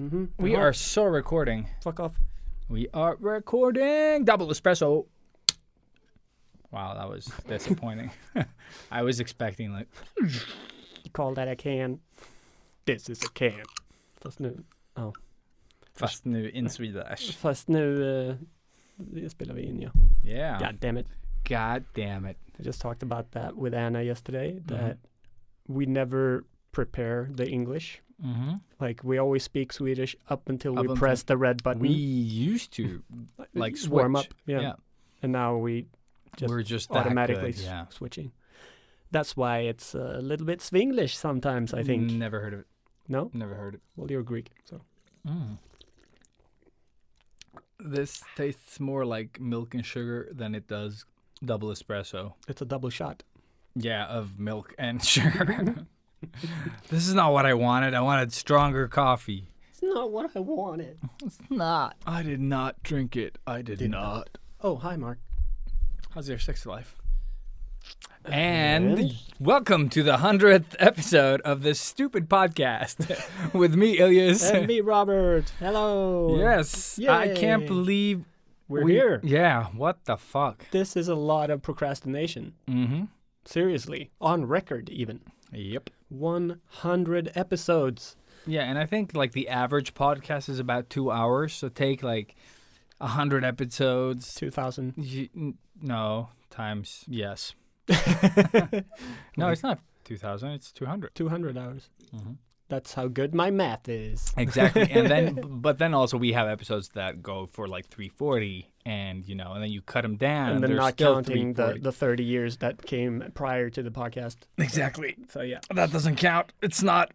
Mm-hmm. We are so recording. Fuck off. We are recording. Double espresso. Wow, that was disappointing. I was expecting like... You call that a can? This is a can. Fast nu in Swedish. Fast nu spelar vi in, ja. Yeah. God damn it. God damn it. I just talked about that with Anna yesterday, that we never prepare the English. Mm-hmm. Like, we always speak Swedish up until we press the red button. We used to, like, switch. Warm up, yeah. And now we're just automatically switching. That's why it's a little bit Svinglish sometimes, I think. Never heard of it. No? Never heard it. Well, you're Greek, so. Mm. This tastes more like milk and sugar than it does double espresso. It's a double shot. Yeah, of milk and sugar. This is not what I wanted. I wanted stronger coffee. It's not what I wanted. It's not. I did not drink it. I did not. Oh, hi, Mark. How's your sex life? And welcome to the 100th episode of this stupid podcast with me, Ilias. And me, Robert. Hello. Yes. Yay. I can't believe we're here. Yeah, what the fuck? This is a lot of procrastination. Mm-hmm. Seriously. On record, even. Yep. 100 episodes. Yeah, and I think like the average podcast is about 2 hours. So take like 100 episodes. 2,000. No, times, yes. No, it's not 2,000. It's 200. 200 hours. Mm-hmm. That's how good my math is. Exactly. And then also we have episodes that go for like 340 and, you know, and then you cut them down. And then not still counting the 30 years that came prior to the podcast. Exactly. So, yeah. That doesn't count. It's not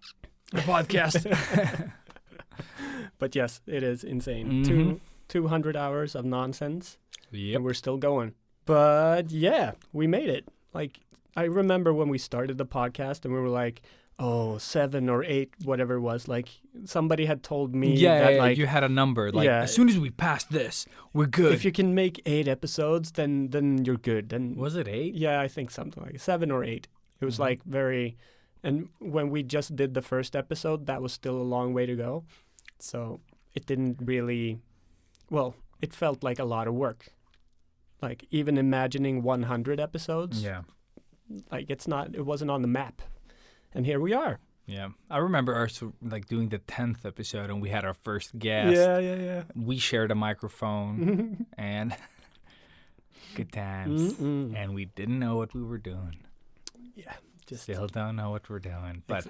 a podcast. But yes, it is insane. Mm-hmm. 200 hours of nonsense. Yep. And we're still going. But yeah, we made it. Like, I remember when we started the podcast and we were like, 7 or 8, whatever it was. Like, somebody had told me that, like, you had a number. Like, as soon as we pass this, we're good. If you can make 8 episodes, then you're good. Then was it 8? Yeah, I think something like 7 or 8. It was like very, and when we just did the first episode, that was still a long way to go. So it didn't really, it felt like a lot of work. Like, even imagining 100 episodes, like, it wasn't on the map. And here we are. Yeah. I remember us, like, doing the 10th episode, and we had our first guest. Yeah. We shared a microphone, and good times. Mm-mm. And we didn't know what we were doing. Yeah. Still don't know what we're doing, but...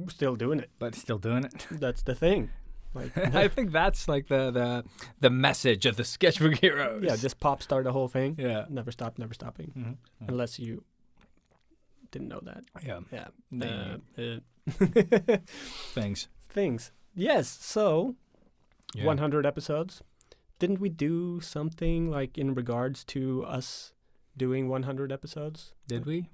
Still doing it. But still doing it. That's the thing. Like, I think that's like the message of the Sketchbook Heroes. Yeah, just pop start the whole thing. Yeah. Never stop, never stopping. Mm-hmm. Unless you didn't know that. Yeah. Things. Yes, so 100 episodes. Didn't we do something like in regards to us doing 100 episodes? Did we?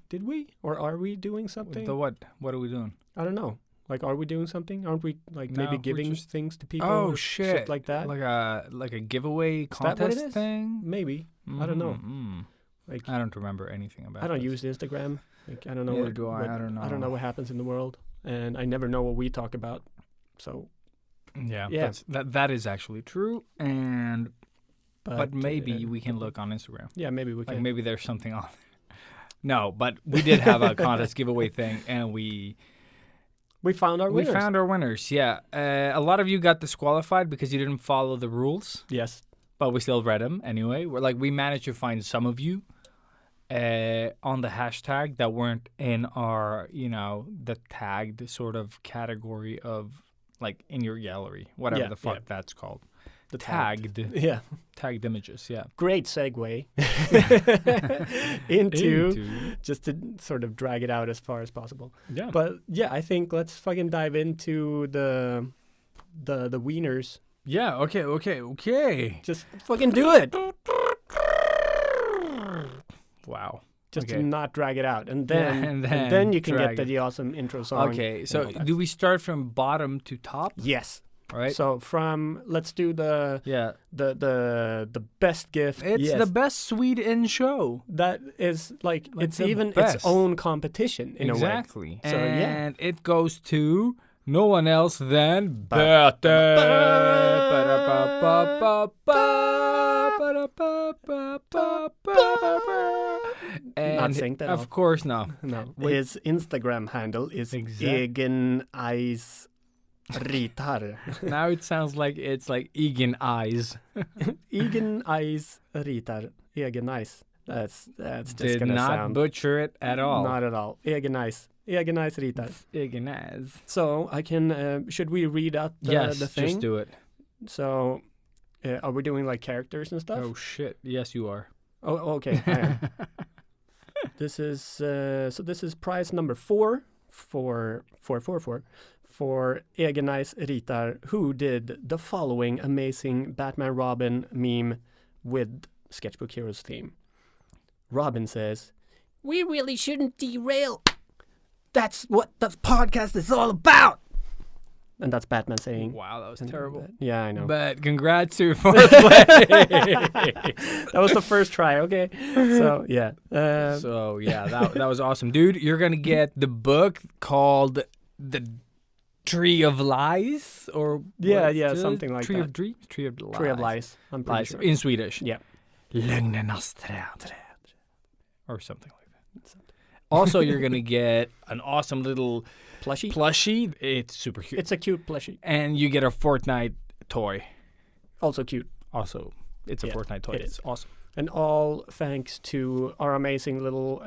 Or are we doing something? The what? What are we doing? I don't know. Like, are we doing something? Aren't we, like, maybe giving things to people? Oh, shit like that? Like a giveaway contest thing? Maybe. I don't know. Like, I don't remember anything about it. I don't use Instagram. Like, I don't know. Neither do I. I don't know. I don't know what happens in the world. And I never know what we talk about. So. Yeah. That is actually true. And but maybe we can look on Instagram. Yeah, maybe we can. Like, maybe there's something on there. No, but we did have a contest giveaway thing, and we found our winners. We found our winners, yeah. A lot of you got disqualified because you didn't follow the rules. Yes. But we still read them anyway. We managed to find some of you on the hashtag that weren't in our, the tagged sort of category of, like, in your gallery, whatever the fuck that's called. The tagged. Yeah. Tagged images, yeah. Great segue into just to sort of drag it out as far as possible. Yeah. But yeah, I think let's fucking dive into the wieners. Yeah, okay. Just fucking do it. Wow. Just to not drag it out. And then you can get the awesome intro song. Okay, so do we start from bottom to top? Yes. All right. So let's do the best gift. It's the best Sweden show. That is like it's even best. its own competition in a way. Exactly. So it goes to no one else than Batman. Not synced at all. Of course, no. No. Wait. His Instagram handle is Egen Eyes Ritar. Now it sounds like it's like Egan Eyes. Egen Eyes Ritar. Egen Eyes. That's just Did gonna not sound butcher it at all. not at all. Egen Eyes. Egen Eyes Ritar. Egan Eyes. So I can. Should we read out Yes, the thing? just do it. So, are we doing like characters and stuff? Oh shit! Yes, you are. Oh, okay. I am. This is this is prize number 4 for Egenais Ritar, who did the following amazing Batman Robin meme with Sketchbook Heroes theme. Robin says, "We really shouldn't derail. That's what the podcast is all about." And that's Batman saying. Wow, that was terrible. Yeah, I know. But congrats to fourth place. That was the first try. Okay. So yeah. So yeah, that was awesome, dude. You're gonna get the book called The Tree of Lies, or Yeah, something like Tree that. of Dreams, Tree of Lies. Tree of Lies. I'm pretty Lies sure. in Swedish. Yeah. Lögnernas träd, or something like that. Also, you're gonna get an awesome little plushie. It's super cute. It's a cute plushie. And you get a Fortnite toy. Also cute. Also, it's a Fortnite toy. it It's is. awesome. And all thanks to our amazing little,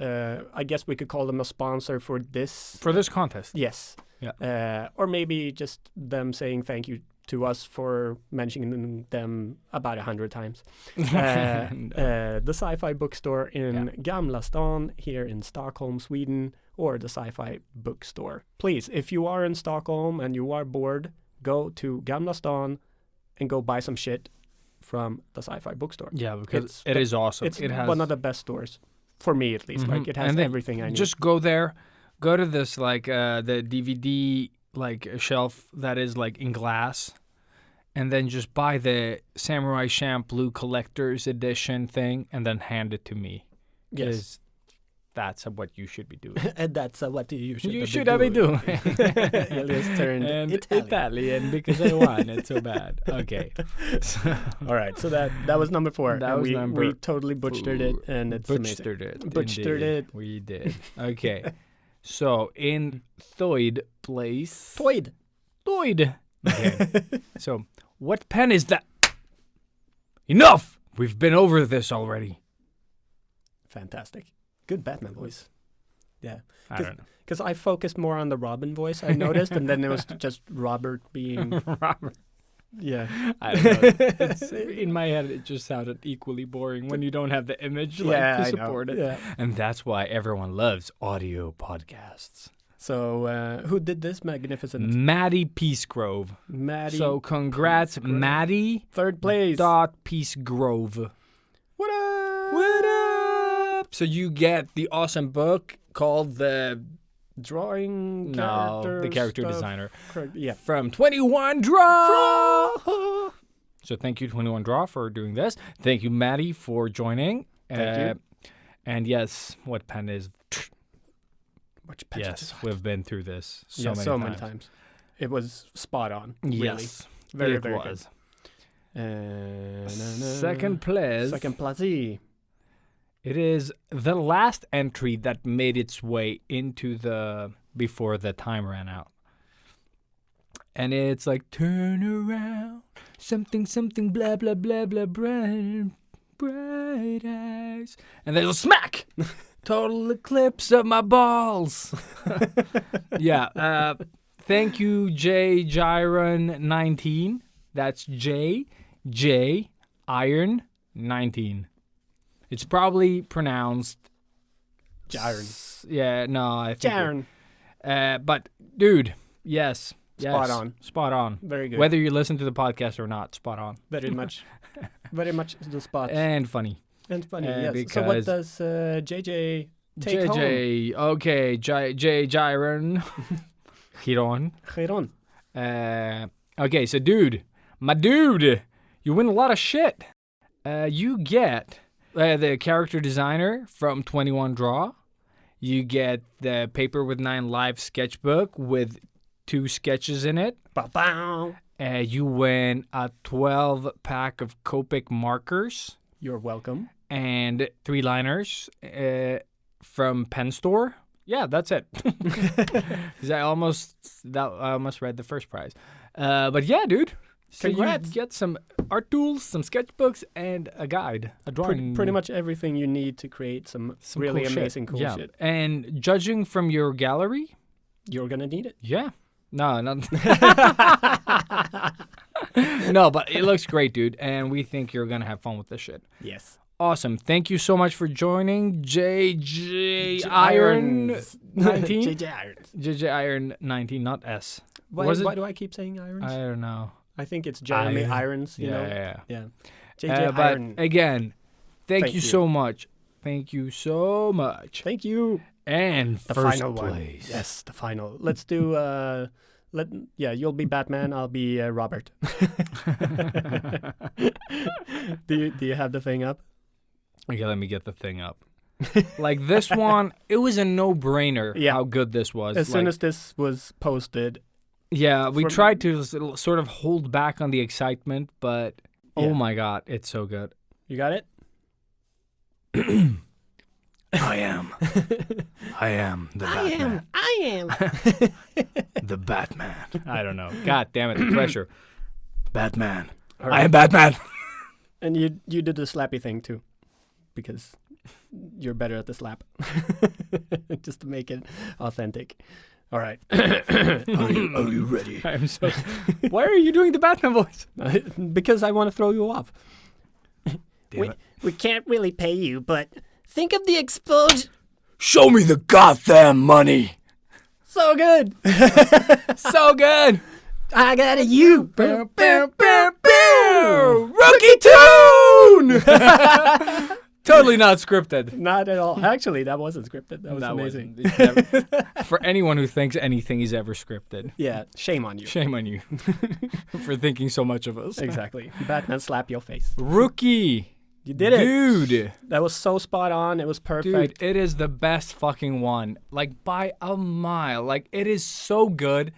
I guess we could call them a sponsor for this. For this contest. Yes. Yeah. Or maybe just them saying thank you to us for mentioning them about 100 times. The Sci-Fi Bookstore in Gamla Stan here in Stockholm, Sweden, or the Sci-Fi Bookstore. Please, if you are in Stockholm and you are bored, go to Gamla Stan and go buy some shit from the Sci-Fi Bookstore. Yeah, because it is awesome. It's it has one of the best stores, for me at least. Like, it has And then everything I need. Just go there, go to this like the DVD like shelf that is like in glass, and then just buy the Samurai Champloo Collector's Edition thing, and then hand it to me. Yes. 'Cause that's what you should be doing. And that's what you should You be should doing. be doing. Ilias turned and Italian. Italian because I want it so bad. Okay. So, All right, so that was number 4. That and was we totally butchered it, and it's amazing. Butchered Indeed. it. We did. Okay. So in Thoid place. Toyd. Thoid. Okay. So what pen is that? Enough! We've been over this already. Fantastic. Good Batman voice. Yeah. I don't know. Because I focused more on the Robin voice, I noticed, and then it was just Robert being... Robert. Yeah. I don't know. In my head, it just sounded equally boring when you don't have the image to I support know. it. Yeah. And that's why everyone loves audio podcasts. So, who did this magnificent? Maddie Peacegrove. Maddie. So congrats, Peacegrove. Maddie. 3rd place. Peacegrove. What up? What up? So you get the awesome book called the Drawing the character stuff. designer Yeah. from 21 Draw. So thank you 21 Draw for doing this. Thank you Maddie for joining. Thank you. And yes, what pen is? Which pen Yes, we've been through this many times. It was spot on. Really. Yes, Very, it very was. good. Second place. Second place. It is the last entry that made its way into the before the time ran out. And it's like, turn around, something, blah, blah, blah, blah, bright eyes. And then it'll smack! Total eclipse of my balls. Yeah. Thank you, J Gyron 19. That's J Iron 19. It's probably pronounced Gyron. Yeah, no, I think. Gyron. But dude, yes. Spot on. Spot on. Very good. Whether you listen to the podcast or not, spot on. Very much. Very much the spot. And funny. And funny, yes. So what does JJ take home? JJ, okay, J Gyron. Chiron. Okay, so dude, my dude, you win a lot of shit. You get the character designer from 21 Draw. You get the Paper with 9 Live sketchbook with 2 sketches in it. Ba-bow. You win a 12-pack of Copic markers. You're welcome. And 3 liners from Pen Store. Yeah, that's it. 'Cause I almost read the first prize. But yeah, dude. So Congrats. you get some art tools, some sketchbooks, and a guide, a drawing. Pretty much everything you need to create some really cool amazing cool yeah. shit. And judging from your gallery, You're gonna need it. yeah. No, not. No, but it looks great, dude. And we think you're going to have fun with this shit. Yes. Awesome. Thank you so much for joining JJ Iron 19. JJ Irons. JJ Iron 19, not S. Why do I keep saying Irons? I don't know. I think it's Jeremy Irons, you know? Yeah. JJ But Iron. again, thank you you. so much. Thank you so much. Thank you. And The first final place. one. Yes, the final. Let's do you'll be Batman, I'll be Robert. Do you have the thing up? Okay, let me get the thing up. Like this one, it was a no-brainer how good this was. As soon as this was posted. Yeah, we tried to sort of hold back on the excitement, but oh my God, it's so good. You got it? I am the Batman. I am. The Batman. I don't know. God damn it, the pressure. Batman. Right. I am Batman. And you did the slappy thing too, because you're better at the slap. Just to make it authentic. All right. Are you ready? I'm so. Why are you doing the Batman voice? Because I want to throw you off. We can't really pay you, but think of the exposure. Show me the goddamn money. So good. So good. I got a you. Bow, bow, bow, bow. Rookie tune. Totally not scripted. Not at all. Actually, that wasn't scripted. That was amazing. For anyone who thinks anything is ever scripted. Yeah, shame on you. Shame on you for thinking so much of us. Exactly. Batman slap your face. Rookie. You did it. Dude. That was so spot on. It was perfect. Dude, it is the best fucking one. Like, by a mile. Like, it is so good.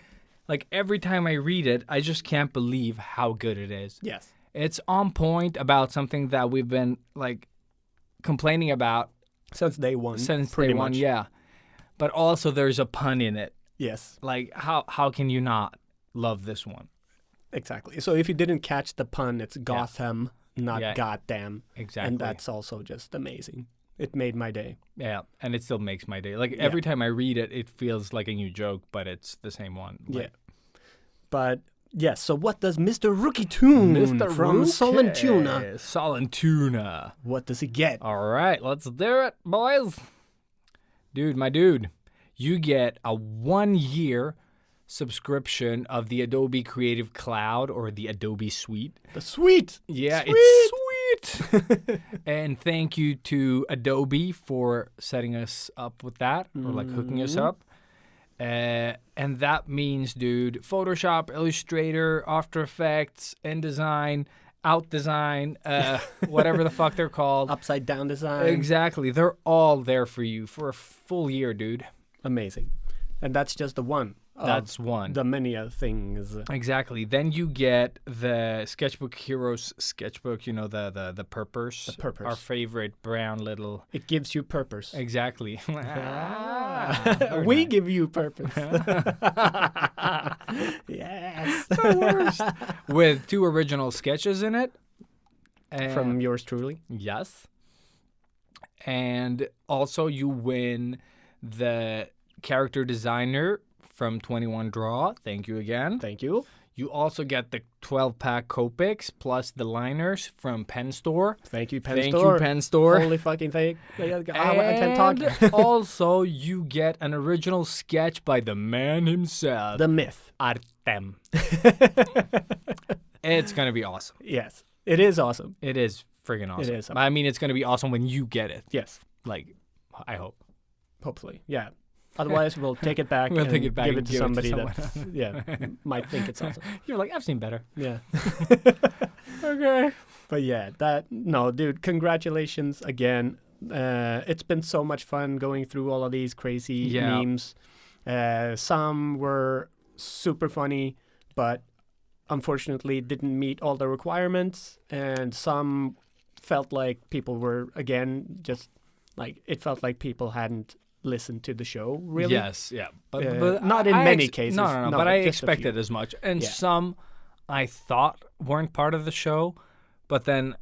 Like, every time I read it, I just can't believe how good it is. Yes. It's on point about something that we've been, like, complaining about. Since day one. Since pretty day one, much. yeah. But also, there's a pun in it. Yes. Like, how can you not love this one? Exactly. So if you didn't catch the pun, it's Gotham, not Yeah. goddamn. Exactly. And that's also just amazing. It made my day. Yeah, and it still makes my day. Like, every time I read it, it feels like a new joke, but it's the same one. Like, Yeah. But, yes, so what does Mr. Rookie Tune from Solentuna, Solentuna. what does he get? All right, let's do it, boys. Dude, my dude, you get a 1-year subscription of the Adobe Creative Cloud or the Adobe Suite. The suite! Yeah, Sweet! it's sweet. And thank you to Adobe for setting us up with that, or like hooking us up. And that means, dude, Photoshop, Illustrator, After Effects, InDesign, OutDesign, whatever the fuck they're called. Upside down design. Exactly. They're all there for you for a full year, dude. Amazing. And that's just the one. That's one. The many things. Exactly. Then you get the Sketchbook Heroes sketchbook, you know, the purpose. The purpose. Our favorite brown little. It gives you purpose. Exactly. We give you purpose. Yes. The worst. With 2 original sketches in it. From yours truly. Yes. And also you win the character designer from 21 Draw. Thank you again. Thank you. You also get the 12-pack Copics plus the liners from Pen Store. Thank you, Pen Thank Store. you, Pen Store. Holy fucking thing. I can't talk. And also, you get an original sketch by the man himself. The myth. Artem. It's going to be awesome. Yes. It is awesome. It is friggin' awesome. It is. I mean, it's going to be awesome when you get it. Yes. Like, I hope. Hopefully. Yeah. Otherwise, we'll take it back We'll and take it back give it and to give it to somebody someone that might think it's awesome. You're like, I've seen better. Yeah. Okay. But yeah, dude, congratulations again. It's been so much fun going through all of these crazy memes. Some were super funny, but unfortunately didn't meet all the requirements, and some felt like people were, again, just like, it felt like people hadn't listened to the show, really. Yes, yeah. But not in many cases. No, but I just a few. expected as much. And Yeah. some I thought weren't part of the show, but then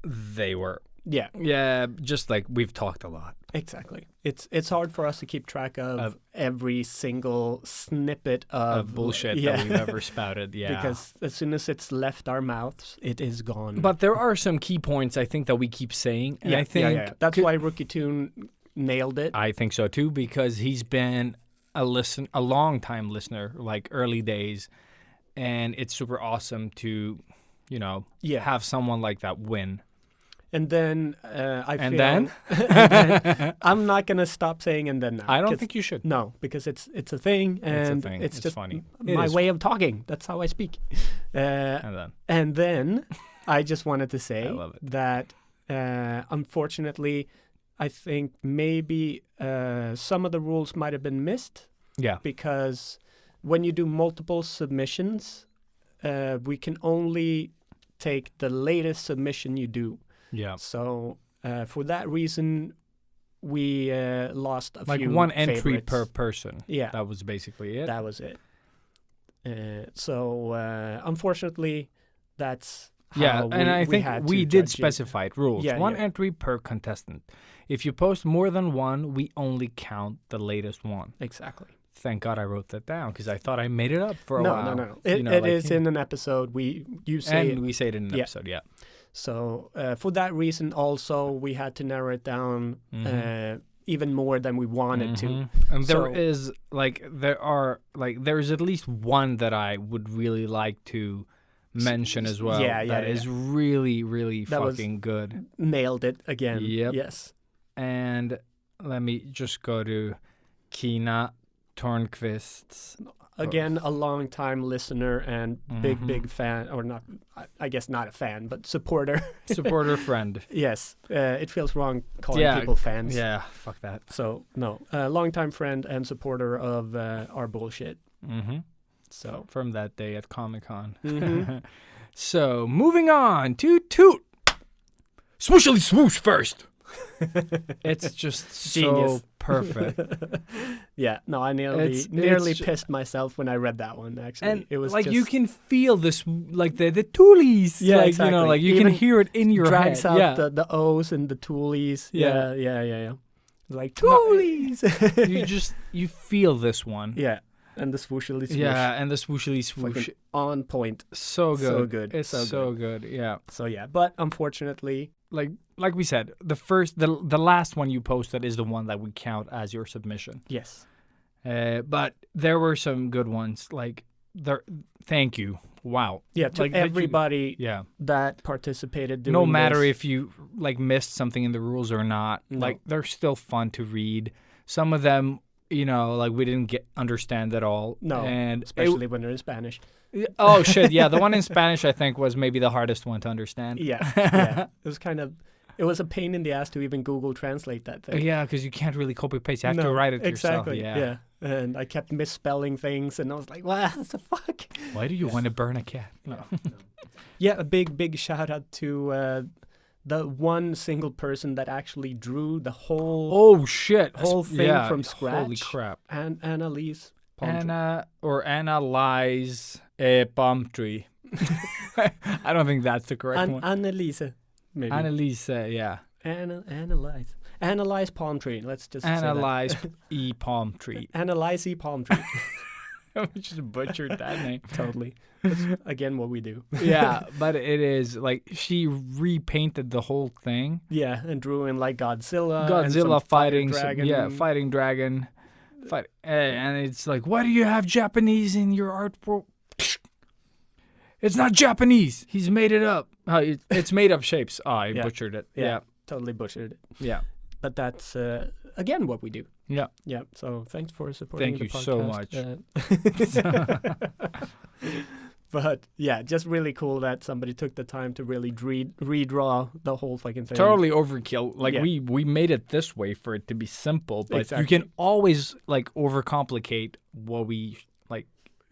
they were. Yeah, Yeah, just like we've talked a lot. exactly. It's hard for us to keep track of every single snippet of Bullshit yeah. that we've ever spouted. Yeah. Because as soon as it's left our mouths, it is gone. But there are some key points I think that we keep saying. And I think that's why Rookie Toon nailed it. I think so too, because he's been a long time listener, like early days, and it's super awesome to, have someone like that win. And then And then I'm not gonna stop saying and then now. I don't think you should. No, because it's a thing, and it's just funny. my way of talking. That's how I speak. And then I just wanted to say I love it. that unfortunately, I think maybe some of the rules might have been missed. Yeah. Because when you do multiple submissions, we can only take the latest submission you do. Yeah. So for that reason, we lost a few like one entry favorites. per person. Yeah. That was basically it. That was it. So unfortunately, that's how and I think had we to did judge it. specify rules. Yeah, one yeah. entry per contestant. If you post more than one, we only count the latest one. Exactly. Thank God I wrote that down because I thought I made it up for a No. while. It is in an episode. You say it. We say it in an Yeah. episode, yeah. So for that reason, also we had to narrow it down even more than we wanted to. And So- there's at least one that I would really like to mention as well. Yeah, That is really, really That was- fucking good. Nailed it again. Yep. Yes. And let me just go to Kina Tornqvist's. Again, a long-time listener and big fan, or not, I guess not a fan, but supporter. Supporter friend. Yes. It feels wrong calling people fans. Yeah, fuck that. So, no. Long-time friend and supporter of our bullshit. Mm-hmm. So. From that day at Comic-Con. Mhm. So, moving on to Toot. Swooshily swoosh first. It's just Genius. so perfect. Yeah, no, I nearly It's pissed myself when I read that one. Actually, And it was like just you can feel this, like the toolies. Yeah, like, exactly. like you Even can hear it in your drags head. out Yeah. the O's and the toolies. Yeah. Yeah. Like No, toolies. you feel this one. Yeah, and the swooshily swoosh. Yeah, and the swooshily swoosh. Fucking on point. So good. So good. It's So so good. Yeah. So yeah, but unfortunately, Like we said, the last one you posted is the one that we count as your submission. yes. But there were some good ones. Like thank you. Wow. Yeah, to Like, that you- everybody Yeah. that participated. No doing matter this. if you missed something in the rules or not, No. they're still fun to read. Some of them, we didn't understand at all. No, and especially when they're in Spanish. oh shit, yeah, the one in Spanish I think was maybe the hardest one to understand. Yeah. It was a pain in the ass to even Google Translate that thing. Yeah, because you can't really copy paste. You have to write it exactly, yourself. Yeah. And I kept misspelling things, and I was like, "What the fuck?" Why do you want to burn a cat? No. Yeah, a big shout out to the one single person that actually drew the whole Oh shit! whole thing from scratch. Holy crap! And Annalise Palmtree. Analyze a palm tree. I don't think that's the correct one. Annalise, maybe. Annalise, yeah. Analyze palm tree. Let's just Analyze e palm tree. Analyze palm tree. We just butchered that name. Totally. That's, again, what we do. Yeah, but it is like she repainted the whole thing. Yeah, and drew in like Godzilla. and Godzilla some fighting, dragon. fighting dragon. And it's like, why do you have Japanese in your artwork? It's not Japanese. He's made it up. It's made up shapes. Oh, I butchered it. Yeah. Totally butchered it. Yeah. But that's, again, what we do. Yeah. Yeah. So thanks for supporting the podcast. Thank you so much. But yeah, just really cool that somebody took the time to really redraw the whole fucking thing. Totally overkill. Like Yeah. we made it this way for it to be simple, but Exactly. you can always like overcomplicate what we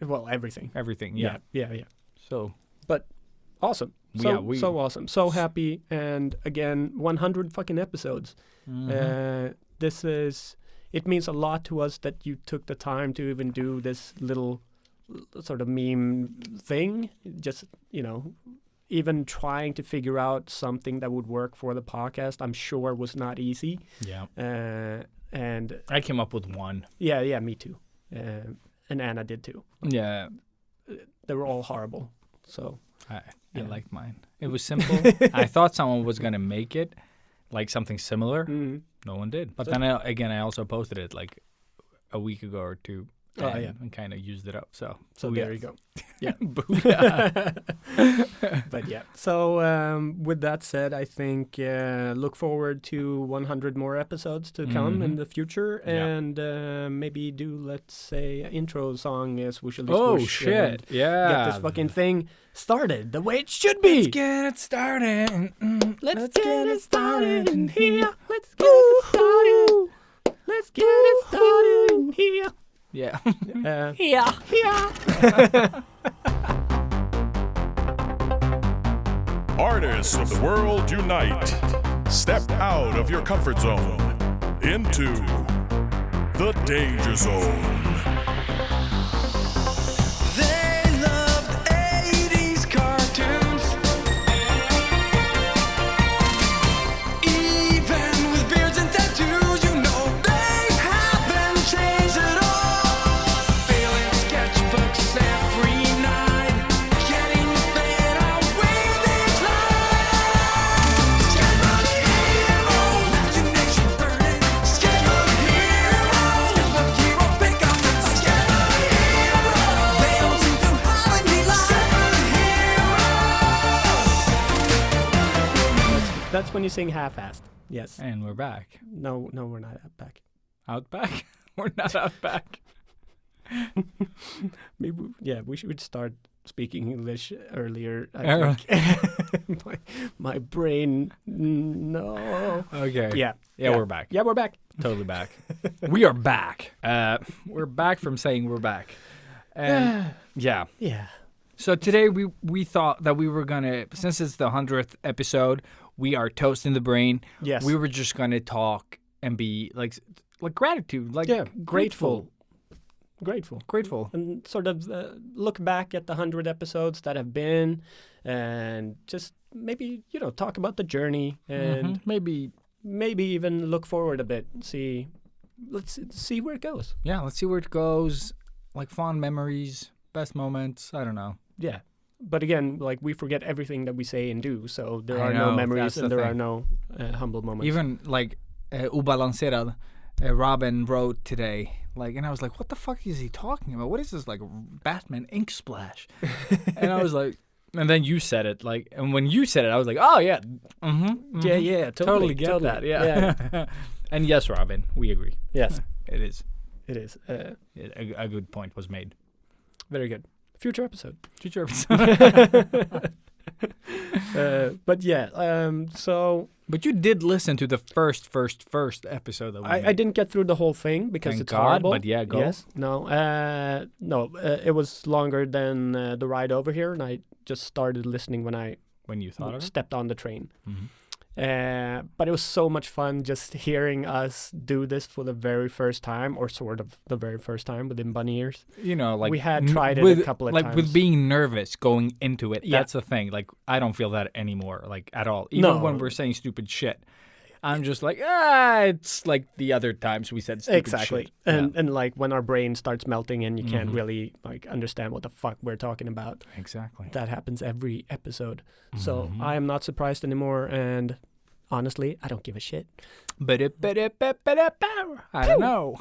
Well, everything. Everything. Yeah. Yeah. So. Awesome. So awesome. So happy. And again, 100 fucking episodes. It means a lot to us that you took the time to even do this little sort of meme thing. Just, even trying to figure out something that would work for the podcast, I'm sure was not easy. Yeah. And I came up with one. Yeah, me too. And Anna did too. Yeah. They were all horrible. So I liked mine. It was simple. I thought someone was going to make it like something similar. No one did. But then I also posted it like a week ago or two. And kind of used it up. So there you go. Yeah. But yeah. So with that said, I think look forward to 100 more episodes to come in the future, and maybe do, let's say, an intro song as Swooshy Oh shit! Yeah. Get this fucking thing started the way it should be. Let's get it started. Let's get it started in here. Let's get it started. Let's get it started in here. Yeah. Yeah. Artists of the world unite. Step out of your comfort zone into the danger zone. They loved 80s cartoons. Even with beards and tattoos, you know they haven't changed at all. Filling sketchbooks every night, getting better with each line. Sketchbook hero, imagination burning. Sketchbook hero, pick up the sketchbook hero. They don't seem to have any line. That's when you sing half-assed. Yes. And we're back. No, we're not back. Out back? We're not out back. Maybe, we should start speaking English earlier. Early. think. my brain, no. Okay. Yeah, we're back. Yeah, we're back. Totally back. We are back. We're back from saying we're back. And yeah. So today we thought that we were gonna, since it's the 100th episode, we are toasting the brain. Yes. We were just gonna talk and be like gratitude, like grateful, and sort of look back at the 100 episodes that have been, and just maybe talk about the journey, and maybe even look forward a bit. Let's see where it goes. Yeah, let's see where it goes. Like fond memories, best moments. I don't know. Yeah. But again, we forget everything that we say and do, so there are know, no memories and there thing. are no humble moments. Even Obalancerad, Robin wrote today, and I was like, what the fuck is he talking about? What is this, Batman ink splash? And I was like, and then you said it, and when you said it, I was like, oh yeah, yeah, totally get that, yeah. And yes, Robin, we agree. Yes, it is. A good point was made. Very good. Future episode. But yeah, so. But you did listen to the first episode that we made. I didn't get through the whole thing because Thank it's God, horrible. But yeah, go. Yes. No. It was longer than the ride over here, and I just started listening when you thought of it? Stepped on the train. Mm-hmm. But it was so much fun just hearing us do this for the very first time, or sort of the very first time within bunny ears. We had tried it a couple of times. With being nervous going into it. Yeah. That's the thing. I don't feel that anymore, at all. Even when we're saying stupid shit, I'm just it's like the other times we said stupid shit. And when our brain starts melting and you can't really understand what the fuck we're talking about. Exactly. That happens every episode. So I am not surprised anymore, and honestly, I don't give a shit. I don't know.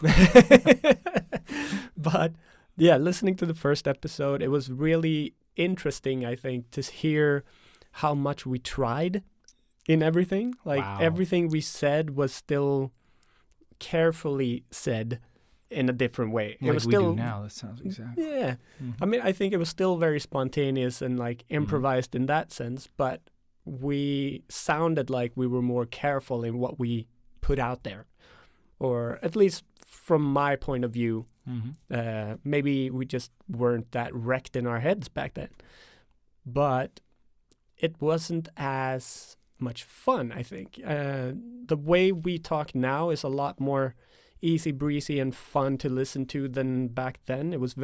But yeah, listening to the first episode, it was really interesting, I think, to hear how much we tried in everything. Wow. Everything we said was still carefully said in a different way. It was still we do now. That sounds exactly. Yeah. I mean, I think it was still very spontaneous and improvised in that sense, but we sounded like we were more careful in what we put out there. Or at least from my point of view, Maybe we just weren't that wrecked in our heads back then. But it wasn't as much fun, I think. The way we talk now is a lot more easy breezy and fun to listen to than back then. It was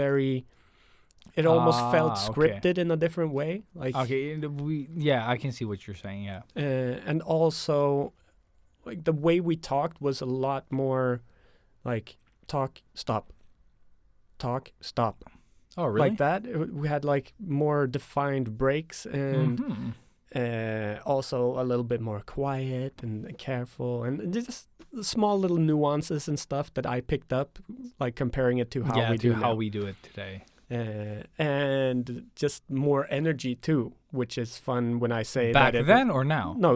it almost felt scripted in a different way. Like I can see what you're saying. Yeah, and also like the way we talked was a lot more like talk, stop. Oh, really? Like that. We had like more defined breaks and also a little bit more quiet and careful and just small little nuances and stuff that I picked up, like comparing it to how we do it today. And just more energy too, which is fun when I say back that. Back then or now? No,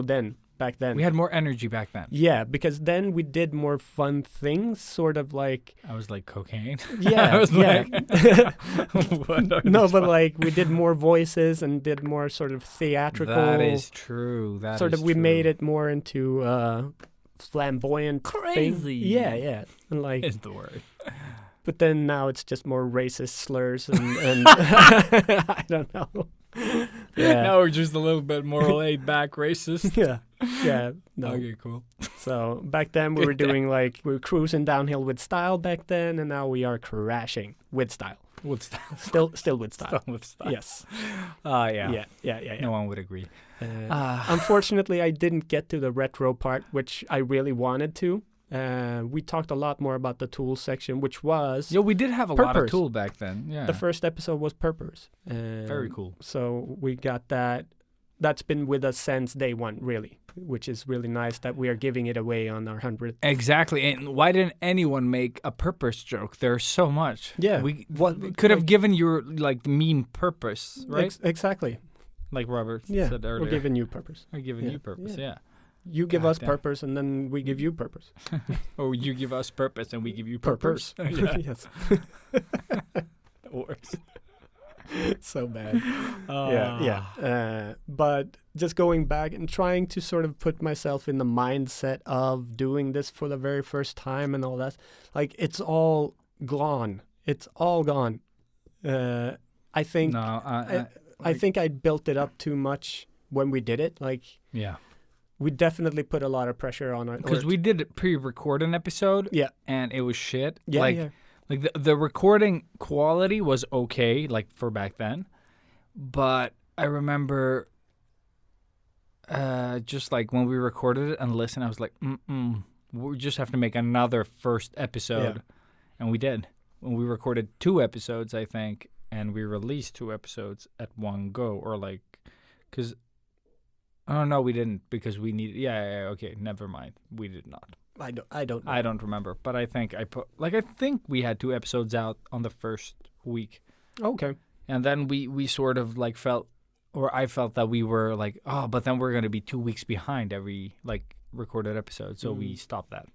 back then. We had more energy back then. Yeah, because then we did more fun things, sort of like... I was like cocaine. Yeah, I was yeah. No, but like we did more voices and did more sort of theatrical... That is true. We made it more into flamboyant crazy thing. Yeah. And like... is the word. But then now it's just more racist slurs and I don't know. Yeah. Now we're just a little bit more laid back racist. Yeah. No. Okay, cool. So back then we were doing like, we were cruising downhill with style back then, and now we are crashing with style. With style. Still with style. Still with style. Yes. Yeah. Yeah. No one would agree. Unfortunately, I didn't get to the retro part, which I really wanted to. We talked a lot more about the tools section, which was... Yeah, we did have a lot of tool back then. Yeah. The first episode was Purpers. Very cool. So we got that. That's been with us since day one, really, which is really nice that we are giving it away on our 100th. Exactly. And why didn't anyone make a purpose joke? There's so much. Yeah. We could have given your like mean purpose, right? Exactly. Like Robert said earlier. We're giving you purpose. We're giving you purpose, yeah. You give us purpose, and then we give you purpose. Or you give us purpose, and we give you purpose. Yes. That works. So bad. Yeah. But just going back and trying to sort of put myself in the mindset of doing this for the very first time and all that, like it's all gone. It's all gone. I think. No, I think I built it up too much when we did it. Like. Yeah. We definitely put a lot of pressure on it. Because we did pre-record an episode. Yeah. And it was shit. Yeah. Like the recording quality was okay, like for back then. But I remember just like when we recorded it and listened, I was like, we just have to make another first episode. Yeah. And we did. When we recorded 2 episodes, I think, and we released 2 episodes at one go, or like, because... Oh no, we didn't, because we needed. Yeah. Okay, never mind. We did not. I don't know. I don't remember, but I think I think we had 2 episodes out on the first week. Okay. And then we sort of like felt, or I felt that we were like, but then we're gonna be 2 weeks behind every like recorded episode, so we stopped that.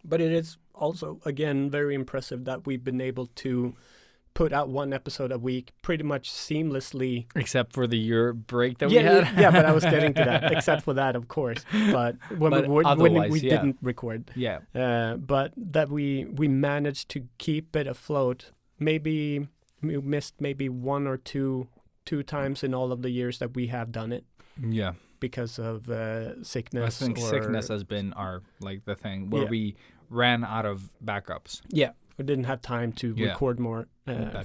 But it is also again very impressive that we've been able to put out 1 episode a week pretty much seamlessly. Except for the year break that we had. Yeah, but I was getting to that. Except for that, of course. But when we didn't record. Yeah. But that we managed to keep it afloat. Maybe we missed maybe 1 or 2 times in all of the years that we have done it. Yeah. Because of sickness. I think sickness has been the thing where we ran out of backups. Yeah. We didn't have time to record more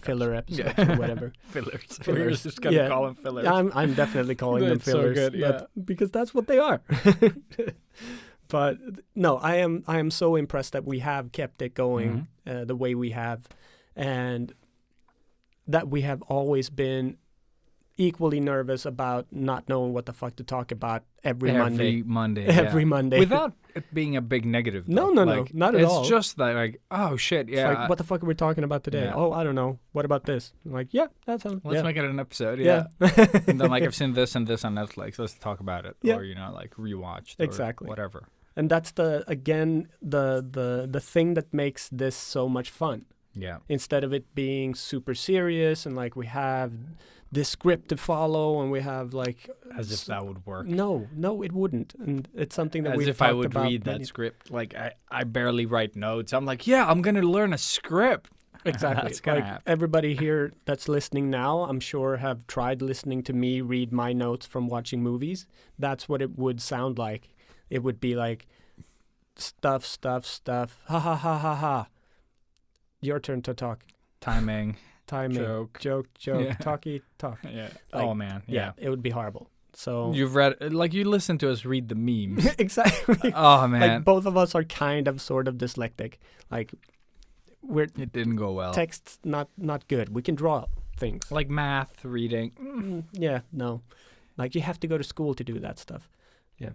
filler episodes or whatever. Fillers. We're just going to call them fillers. Yeah, I'm definitely calling them fillers. So good, because that's what they are. But no, I am so impressed that we have kept it going the way we have, and that we have always been equally nervous about not knowing what the fuck to talk about every Monday. Every Monday. Without it being a big negative. No, not at all. It's just that, like, oh shit, yeah. It's like, what the fuck are we talking about today? Yeah. Oh, I don't know. What about this? I'm like, yeah, that sounds. Let's make it an episode. Yeah. And then, like, I've seen this and this on Netflix. Let's talk about it. Yeah. Or like rewatched. Exactly. Or whatever. And that's the thing that makes this so much fun. Yeah. Instead of it being super serious and like we have this script to follow, and we have like As if that would work. No, it wouldn't, and it's something that As we've if I talked would about read that many- script. Like, I barely write notes. I'm like, yeah, I'm going to learn a script. Exactly. That's gonna Like happen. everybody here that's listening now, I'm sure have tried listening to me read my notes from watching movies. That's what it would sound like. It would be like stuff. Ha ha ha ha ha. Your turn to talk. Timing. Timing. Joke. Yeah. Talky, talk. Yeah. Like, oh, man. Yeah. It would be horrible. So You've read, like, you listen to us read the memes. exactly. Oh, man. Like both of us are kind of sort of dyslexic. Like we're It didn't go well. text's not good. We can draw things. Like math, reading. Yeah, no. Like you have to go to school to do that stuff. Yeah.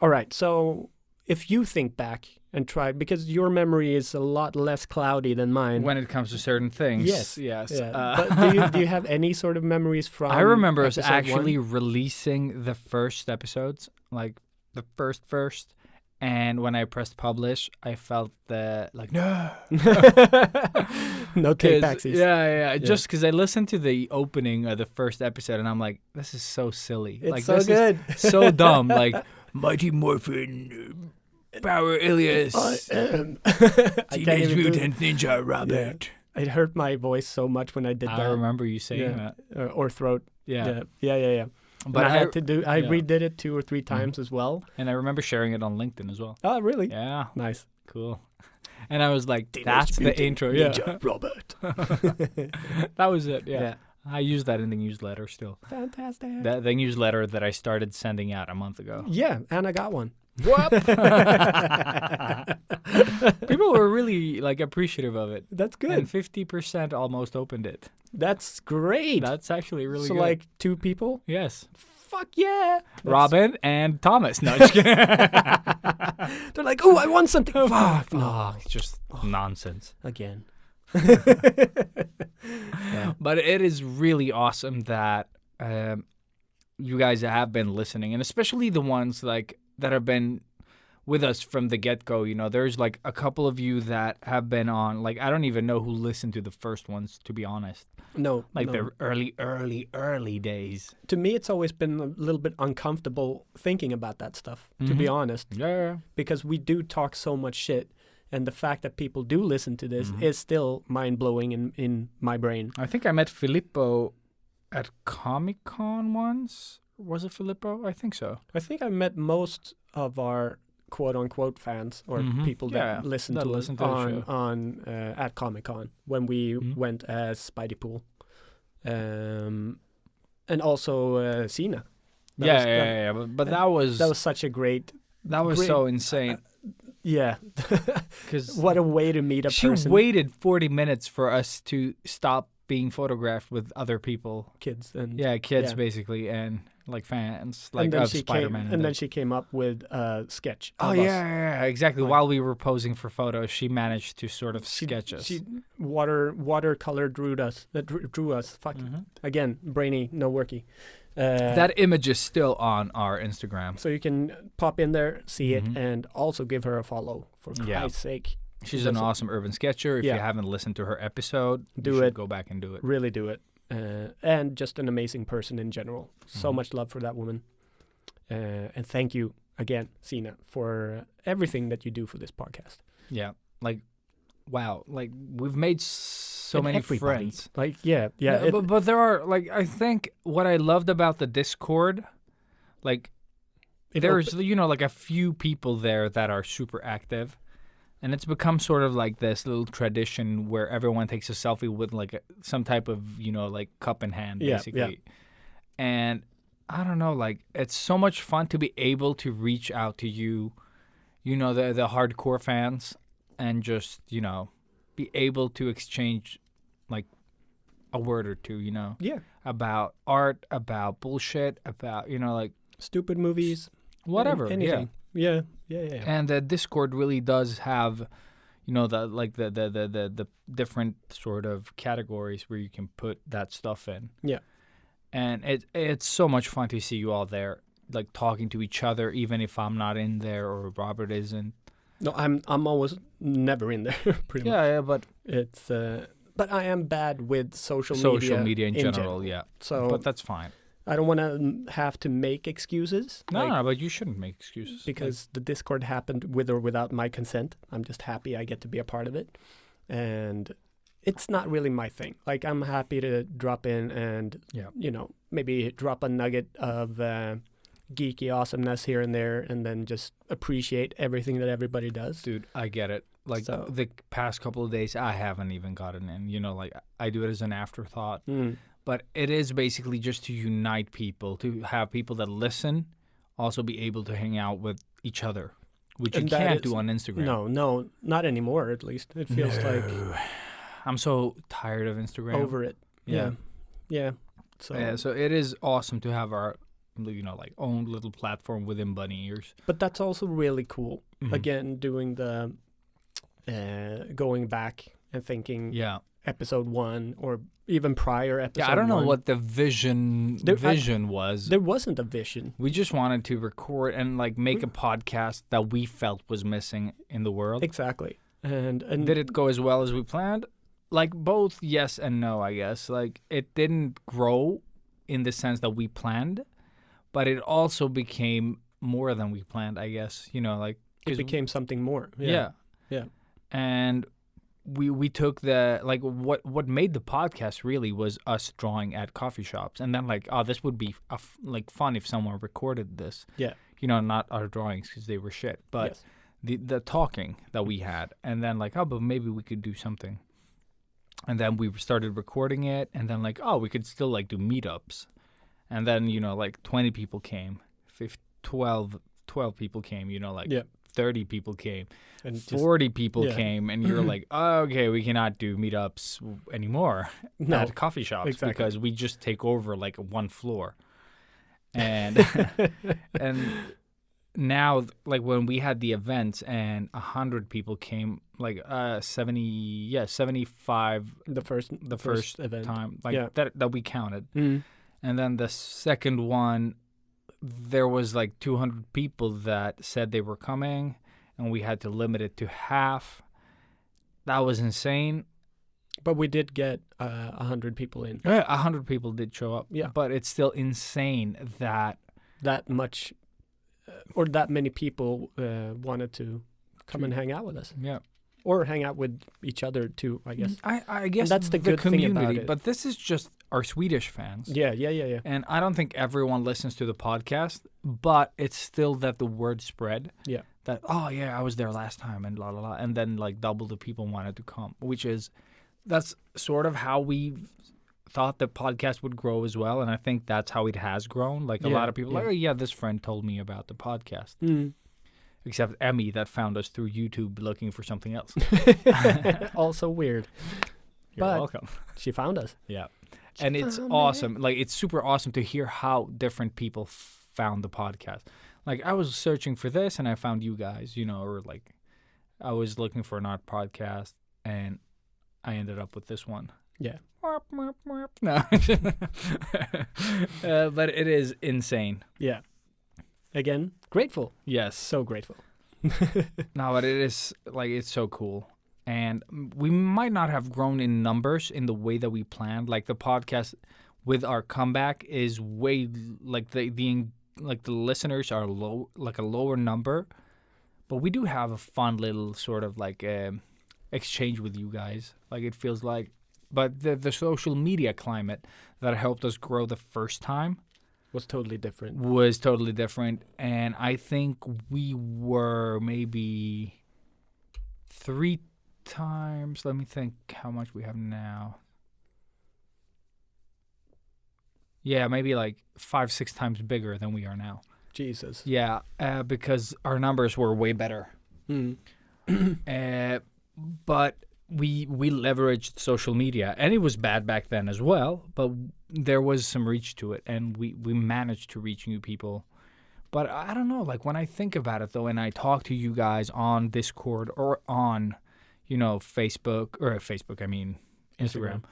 All right. So if you think back and try, because your memory is a lot less cloudy than mine. When it comes to certain things. Yes. Yes. Yeah. But do you have any sort of memories from? I remember us episode actually one? releasing the first episodes, like the first. And when I pressed publish, I felt that, like, no. No 'Cause- take-backsies. Yeah. Just because I listened to the opening of the first episode, and I'm like, this is so silly. It's like, so this good. is so dumb. Like, Mighty Morphin, Power Ilias, I can't Teenage even do it. Mutant Ninja Rabbit. It hurt my voice so much when I did I that. remember you saying Yeah. that. Or throat. Yeah. Yeah. But And I had to do. I yeah. redid it 2 or 3 times as well. And I remember sharing it on LinkedIn as well. Oh, really? Yeah. Nice. Cool. And I was like, that's the intro. Yeah. Robert. That was it. Yeah. I use that in the newsletter still. Fantastic. The newsletter that I started sending out a month ago. Yeah, and I got one. What? People were really like appreciative of it. That's good. And 50% almost opened it. That's great. That's actually really so good. like 2 people? Yes. Fuck yeah. Robin and Thomas. No, just kidding. They're like, oh, I want something. Fuck. No. Oh, it's just nonsense. Again. But it is really awesome that you guys have been listening, and especially the ones like that have been with us from the get-go. You know, there's like a couple of you that have been on. Like, I don't even know who listened to the first ones, to be honest. No. Like no. the early days. To me, it's always been a little bit uncomfortable thinking about that stuff, to be honest. Yeah. Because we do talk so much shit. And the fact that people do listen to this is still mind-blowing in my brain. I think I met Filippo at Comic-Con once. Was it Filippo? I think so. I think I met most of our quote-unquote fans or people that listen that to us listen to the show. at Comic-Con when we went as Spidey Pool. And also Cena. Yeah. But that was such a great... that was great- so insane. Yeah. Because What a way to meet a she person. waited 40 minutes for us to stop being photographed with other people. Kids. And Yeah, kids Yeah. basically, and like fans, and like then of she Spider-Man. came, and then she came up with a sketch. Oh of us. yeah, exactly. Like- While we were posing for photos, she managed to sort of sketch us. She watercolor drew us. Drew us. Fuck. Again, brainy, no worky. That image is still on our Instagram. So you can pop in there, see it, and also give her a follow for Yeah. Christ's sake. She's an awesome urban sketcher. If Yeah. you haven't listened to her episode, Do you should it. go back and do it. Really do it. And just an amazing person in general. So much love for that woman. And thank you again, Sina, for everything that you do for this podcast. Yeah, like wow, like we've made so And many everybody. friends. Like, yeah. But there are like I think what I loved about the Discord, like there's like a few people there that are super active, and it's become sort of like this little tradition where everyone takes a selfie with like some type of like cup in hand, Yeah, basically. And I don't know, like it's so much fun to be able to reach out to you, the hardcore fans, and just be able to exchange like a word or two, Yeah. about art, about bullshit, about like Stupid movies. whatever, Anything. Yeah. And the Discord really does have, the different sort of categories where you can put that stuff in. Yeah. And it's so much fun to see you all there, like talking to each other, even if I'm not in there or Robert isn't. No, I'm almost never in there. Pretty much. Yeah, but It's But I am bad with social media in general, yeah. So But that's fine. I don't want to have to make excuses. No, but you shouldn't make excuses. Because the Discord happened with or without my consent. I'm just happy I get to be a part of it. And it's not really my thing. Like, I'm happy to drop in and, maybe drop a nugget of geeky awesomeness here and there, and then just appreciate everything that everybody does. Dude, I get it. Like, the past couple of days, I haven't even gotten in. Like, I do it as an afterthought. But it is basically just to unite people, to have people that listen also be able to hang out with each other, which you can't do on Instagram. No, not anymore, at least. It feels like... I'm so tired of Instagram. Over it. Yeah. So it is awesome to have our, own little platform within Bunny Ears. But that's also really cool. Mm-hmm. Again, doing the... going back and thinking... Yeah. Episode 1 or even prior episode 1. Yeah, I don't know what the vision was. There wasn't a vision. We just wanted to record and make a podcast that we felt was missing in the world. Exactly. And did it go as well as we planned? Both yes and no, I guess. It didn't grow in the sense that we planned, but it also became more than we planned, I guess. It became something more. Yeah. And we took the what made the podcast really was us drawing at coffee shops, and then this would be fun if someone recorded this. Yeah. Not our drawings because they were shit, but the talking that we had, and then but maybe we could do something, and then we started recording it, and then we could still do meetups, and then 20 people came, 12 people came, 30 people came, and 40 people came, and you're okay, we cannot do meetups anymore at coffee shops because we just take over one floor. And and now when we had the events and 100 people came, 75 the first event time that we counted. And then the second one, there was 200 people that said they were coming, and we had to limit it to half. That was insane. But we did get 100 people in. Yeah, 100 people did show up. Yeah. But it's still insane that much or that many people wanted to come and hang out with us. Yeah. Or hang out with each other too, I guess. I guess and that's the good community, thing about it. But this is just our Swedish fans. Yeah. And I don't think everyone listens to the podcast, but it's still that the word spread. Yeah. That, I was there last time and blah, blah, blah. And then double the people wanted to come, that's sort of how we thought the podcast would grow as well. And I think that's how it has grown. A lot of people this friend told me about the podcast. Mm. Except Emmy that found us through YouTube looking for something else. Also weird. You're but welcome. She found us. Yeah. And it's awesome. It's super awesome to hear how different people found the podcast. I was searching for this and I found you guys, or I was looking for an art podcast and I ended up with this one. Yeah. No. But it is insane. Yeah. Again, grateful. Yes. So grateful. No, but it is it's so cool. And we might not have grown in numbers in the way that we planned. The podcast with our comeback is way the listeners are low, a lower number. But we do have a fun little sort of exchange with you guys. It feels but the social media climate that helped us grow the first time was totally different. And I think we were maybe 3 times. Let me think how much we have now. Yeah, maybe 5-6 times bigger than we are now. Jesus. Yeah, because our numbers were way better. Mm. But we leveraged social media, and it was bad back then as well, but there was some reach to it, and we managed to reach new people. But I don't know, when I think about it, though, and I talk to you guys on Discord or on, Instagram,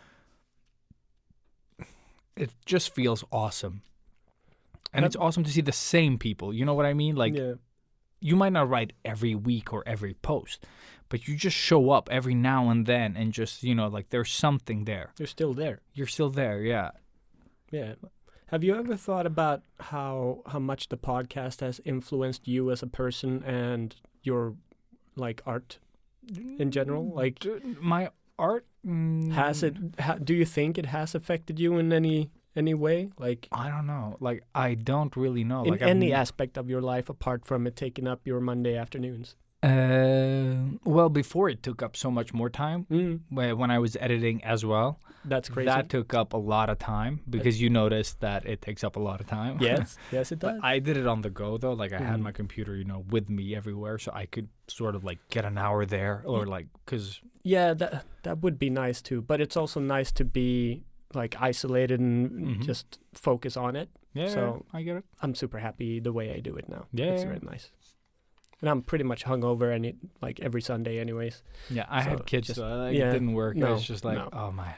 it just feels awesome. And it's awesome to see the same people, you know what I mean? Yeah. You might not write every week or every post, but you just show up every now and then and just, like there's something there. You're still there. You're still there, yeah. Yeah. Have you ever thought about how much the podcast has influenced you as a person and your like art in general? Like My art has it do you think it has affected you in any way? Like I don't know. Like I don't really know. in Like any aspect of your life apart from it taking up your Monday afternoons? Well, before it took up so much more time when I was editing as well. That's crazy. That took up a lot of time because you noticed that it takes up a lot of time. Yes, yes, it does. But I did it on the go though. Like I had my computer, with me everywhere, so I could sort of like get an hour there, or like because yeah, that would be nice too. But it's also nice to be like isolated and just focus on it. yeah, So I get it. I'm super happy the way I do it now. Yeah. It's very nice. And I'm pretty much hungover every Sunday anyways. Yeah, I So had kids, just- so it yeah, didn't work. no, It's just like, no. oh my.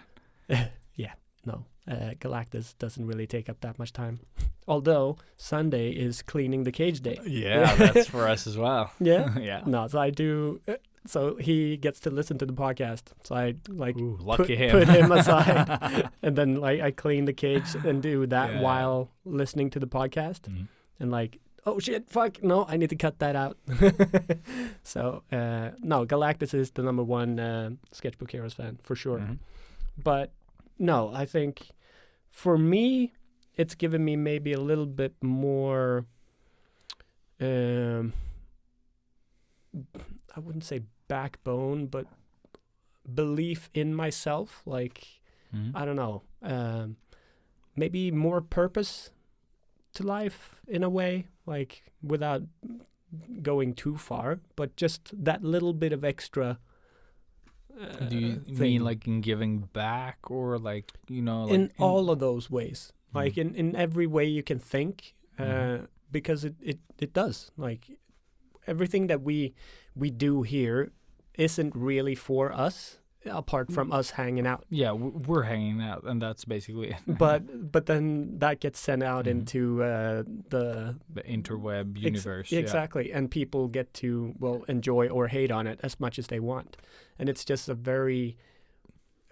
No, Galactus doesn't really take up that much time. Although Sunday is cleaning the cage day. Yeah, that's for us as well. Yeah? Yeah. No, so I do. So he gets to listen to the podcast. So I like Ooh, put, lucky him. put him aside, and then like I clean the cage and do that Yeah. while listening to the podcast. Mhm. And like, oh shit, fuck, no, I need to cut that out. So no, Galactus is the number one Sketchbook Heroes fan for sure. Mhm. But no, I think for me, it's given me maybe a little bit more. I wouldn't say backbone, but belief in myself. Like Mhm. I don't know, maybe more purpose to life in a way. Like without going too far, but just that little bit of extra. Do you thing. mean like in giving back, or like, like in all of those ways, Mhm. like in every way you can think, Mhm. because it does, like everything that we do here isn't really for us apart from us hanging out, Yeah, we're hanging out, and that's basically it. but then that gets sent out Mhm. into the The interweb universe. exactly, and people get to enjoy or hate on it as much as they want, and it's just a very,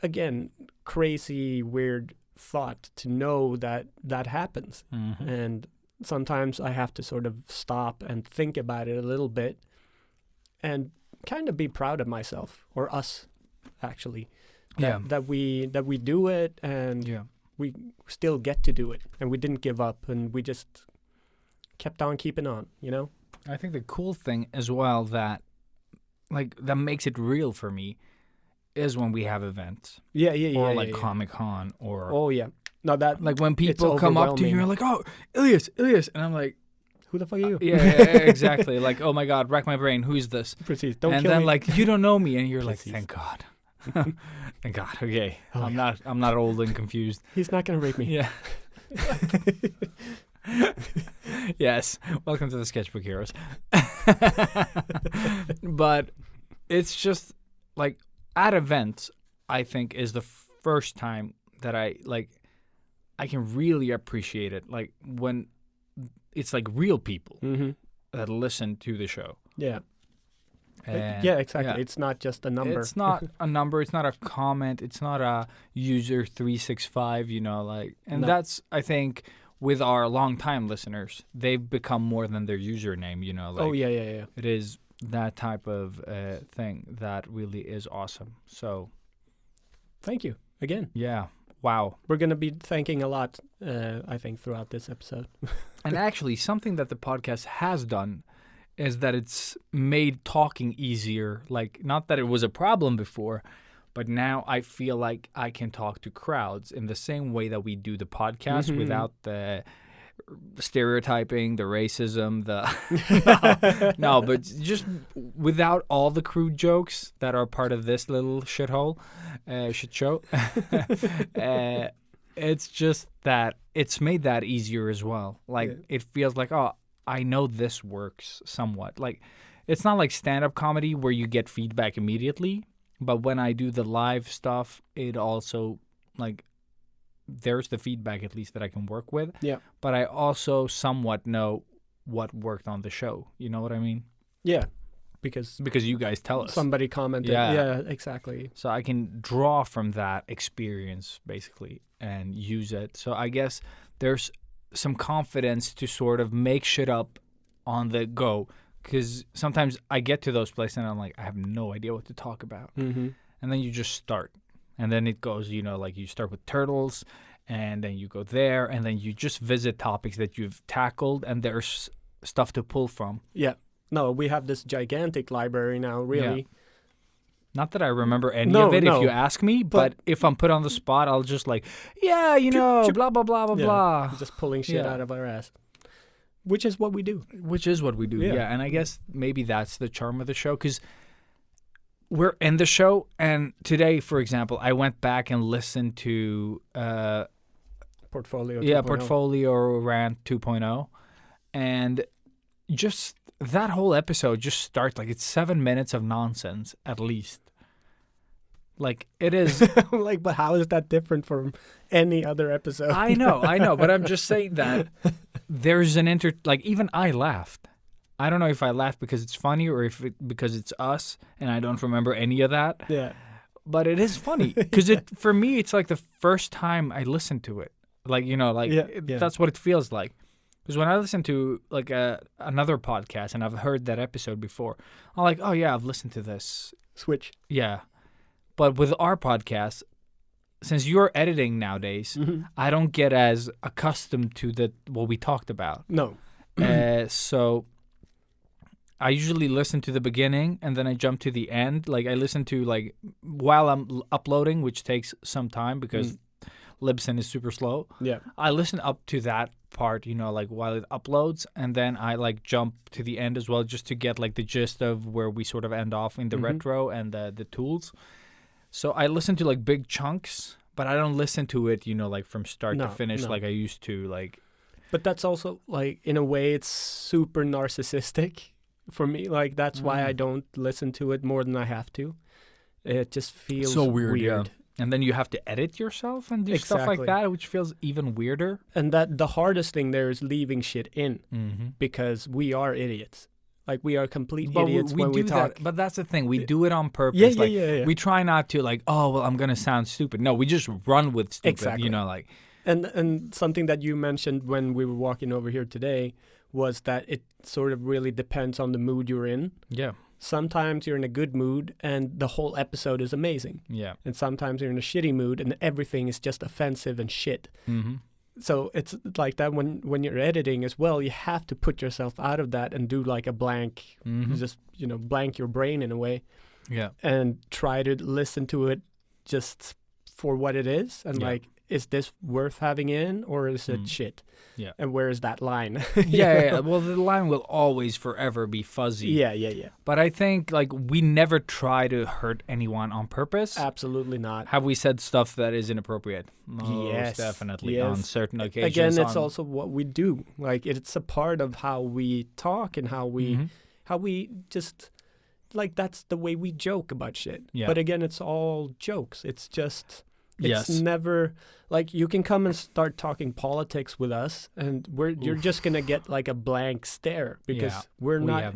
again, crazy weird thought to know that happens. Yeah. Mhm. And sometimes I have to sort of stop and think about it a little bit and kind of be proud of myself, or us actually, Yeah. that we do it and Yeah. we still get to do it, and we didn't give up, and we just kept on keeping on, I think the cool thing as well that makes it real for me is when we have events yeah, or yeah, like yeah. Comic-Con, or Oh yeah, no, that like when it's people come up to you and overwhelming. you're like, oh, Ilias, and I'm like, who the fuck are you? yeah, exactly. Like, oh my God, rack my brain. Who is this? Precis. Don't And kill then me. like, you don't know me, and you're like, Precis. thank God, thank God. Okay, Oh, I'm not old and confused. He's not gonna rape me. Yeah. Yes. Welcome to the Sketchbook Heroes. But it's just like at events, I think is the first time that I can really appreciate it. Like when it's like real people Mm-hmm. that listen to the show. Yeah. And Yeah, exactly. yeah. It's not just a number. It's not a number. It's not a comment. It's not a user 365. And No. that's, I think, with our longtime listeners, they've become more than their username. Oh yeah. It is that type of thing that really is awesome. So Thank you again. yeah, wow. We're gonna be thanking a lot, I think, throughout this episode. And actually, something that the podcast has done is that it's made talking easier. Like, not that it was a problem before, but now I feel like I can talk to crowds in the same way that we do the podcast Mhm. without the stereotyping, the racism, the no, but just without all the crude jokes that are part of this little shithole, shit show. It's just that it's made that easier as well. Like, Yeah. it feels like, oh, I know this works somewhat. Like, it's not like stand-up comedy where you get feedback immediately, but when I do the live stuff, it also, like, there's the feedback at least that I can work with. Yeah. But I also somewhat know what worked on the show. You know what I mean? Yeah. because you guys tell us. somebody commented. Yeah. Yeah, exactly. So I can draw from that experience basically and use it. So I guess there's some confidence to sort of make shit up on the go, because sometimes I get to those places and I'm like, I have no idea what to talk about. Mm-hmm. And then you just start. And then it goes, like you start with turtles, and then you go there, and then you just visit topics that you've tackled, and there's stuff to pull from. Yeah. No, we have this gigantic library now, really. Not that I remember any No, of it no. if you ask me, but if I'm put on the spot, I'll just like, blah, blah, blah, blah, Yeah. blah. Just pulling shit Yeah. out of our ass. Which is what we do. Which is what we do, Yeah. yeah. And I guess maybe that's the charm of the show, because we're in the show, and today, for example, I went back and listened to Portfolio 2.0. Yeah, Portfolio Rant 2.0. And just that whole episode just starts like it's 7 minutes of nonsense at least. Like it is. Like, but how is that different from any other episode? I know. But I'm just saying that there's an like even I laughed. I don't know if I laughed because it's funny or because it's us and I don't remember any of that. Yeah. But it is funny because for me, it's like the first time I listened to it. Like, that's what it feels like. Because when I listen to like another podcast and I've heard that episode before, I'm like, oh yeah, I've listened to this. Switch. Yeah. But with our podcast, since you're editing nowadays, I don't get as accustomed to what we talked about. No. So I usually listen to the beginning and then I jump to the end. Like I listen to like while I'm uploading, which takes some time because Libsyn is super slow. Yeah. I listen up to that part, like while it uploads, and then I like jump to the end as well just to get like the gist of where we sort of end off in the retro and the tools. So I listen to like big chunks, but I don't listen to it, like from start to finish like I used to. Like, but that's also like in a way it's super narcissistic for me. Like that's why I don't listen to it more than I have to. It just feels so weird. Yeah. And then you have to edit yourself and do stuff like that, which feels even weirder. And that the hardest thing there is leaving shit in because we are idiots. Like we are complete idiots when we talk. But that's the thing. We do it on purpose. Yeah. We try not to like, oh, well, I'm going to sound stupid. No, we just run with stupid, Exactly. like. And something that you mentioned when we were walking over here today was that it sort of really depends on the mood you're in. Yeah. Sometimes you're in a good mood and the whole episode is amazing. Yeah. And sometimes you're in a shitty mood and everything is just offensive and shit. Mm-hmm. So it's like that when you're editing as well, you have to put yourself out of that and do like a blank, just, blank your brain in a way. Yeah. And try to listen to it just for what it is. And like, is this worth having in or is it shit? Yeah. And where is that line? Yeah. Well, the line will always forever be fuzzy. Yeah. But I think like we never try to hurt anyone on purpose. Absolutely not. Have we said stuff that is inappropriate? Yes, definitely. yes. On certain occasions. Again, it's also what we do. Like it's a part of how we talk and how we just like that's the way we joke about shit. Yeah. But again, it's all jokes. It's just it's never like you can come and start talking politics with us and you're just gonna get like a blank stare because we're not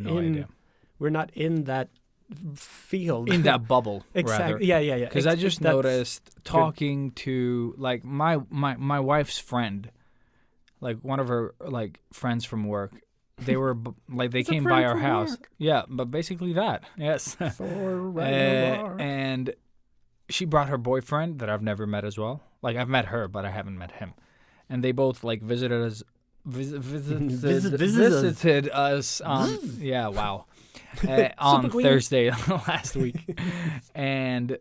in that field. In that bubble. Exactly. Yeah. Because I just noticed talking to like my wife's friend, like one of her like friends from work. They were like they came by our house. Work. Yeah, but basically that. Yes. And she brought her boyfriend that I've never met as well. Like I've met her, but I haven't met him. And they both like visited us. Visited us on on Thursday last week, and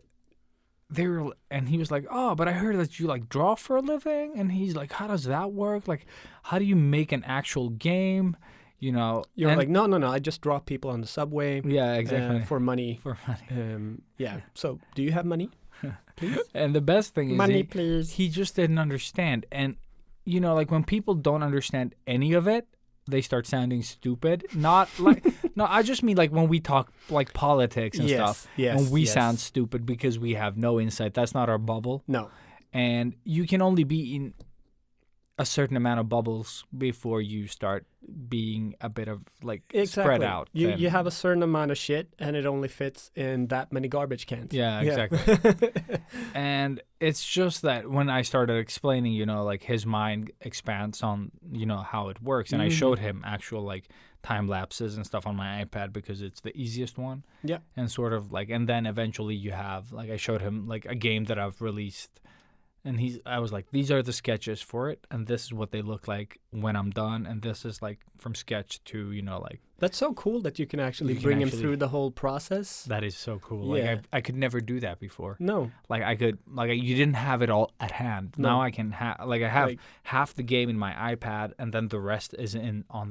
he was like, oh, but I heard that you like draw for a living, and he's like, how does that work? Like, how do you make an actual game? You're like, no, I just draw people on the subway. Yeah, exactly. For money. Yeah. So, do you have money? Please? And the best thing is money, please. He just didn't understand. And, like when people don't understand any of it, they start sounding stupid. Not like, no, I just mean like when we talk like politics and stuff. Yes, and we sound stupid because we have no insight. That's not our bubble. No. And you can only be in a certain amount of bubbles before you start being a bit of like Exactly. spread out. You thin. you have a certain amount of shit, and it only fits in that many garbage cans. Yeah, exactly. And it's just that when I started explaining, like his mind expands on, how it works. And I showed him actual like time lapses and stuff on my iPad because it's the easiest one. Yeah. And sort of like, and then eventually you have, like I showed him like a game that I've released. And I was like, these are the sketches for it. And this is what they look like when I'm done. And this is like from sketch to, like. That's so cool that you can actually bring him through the whole process. That is so cool. Yeah. Like I could never do that before. No. Like I could, you didn't have it all at hand. No. Now I can have, I have Like- half the game in my iPad, and then the rest is on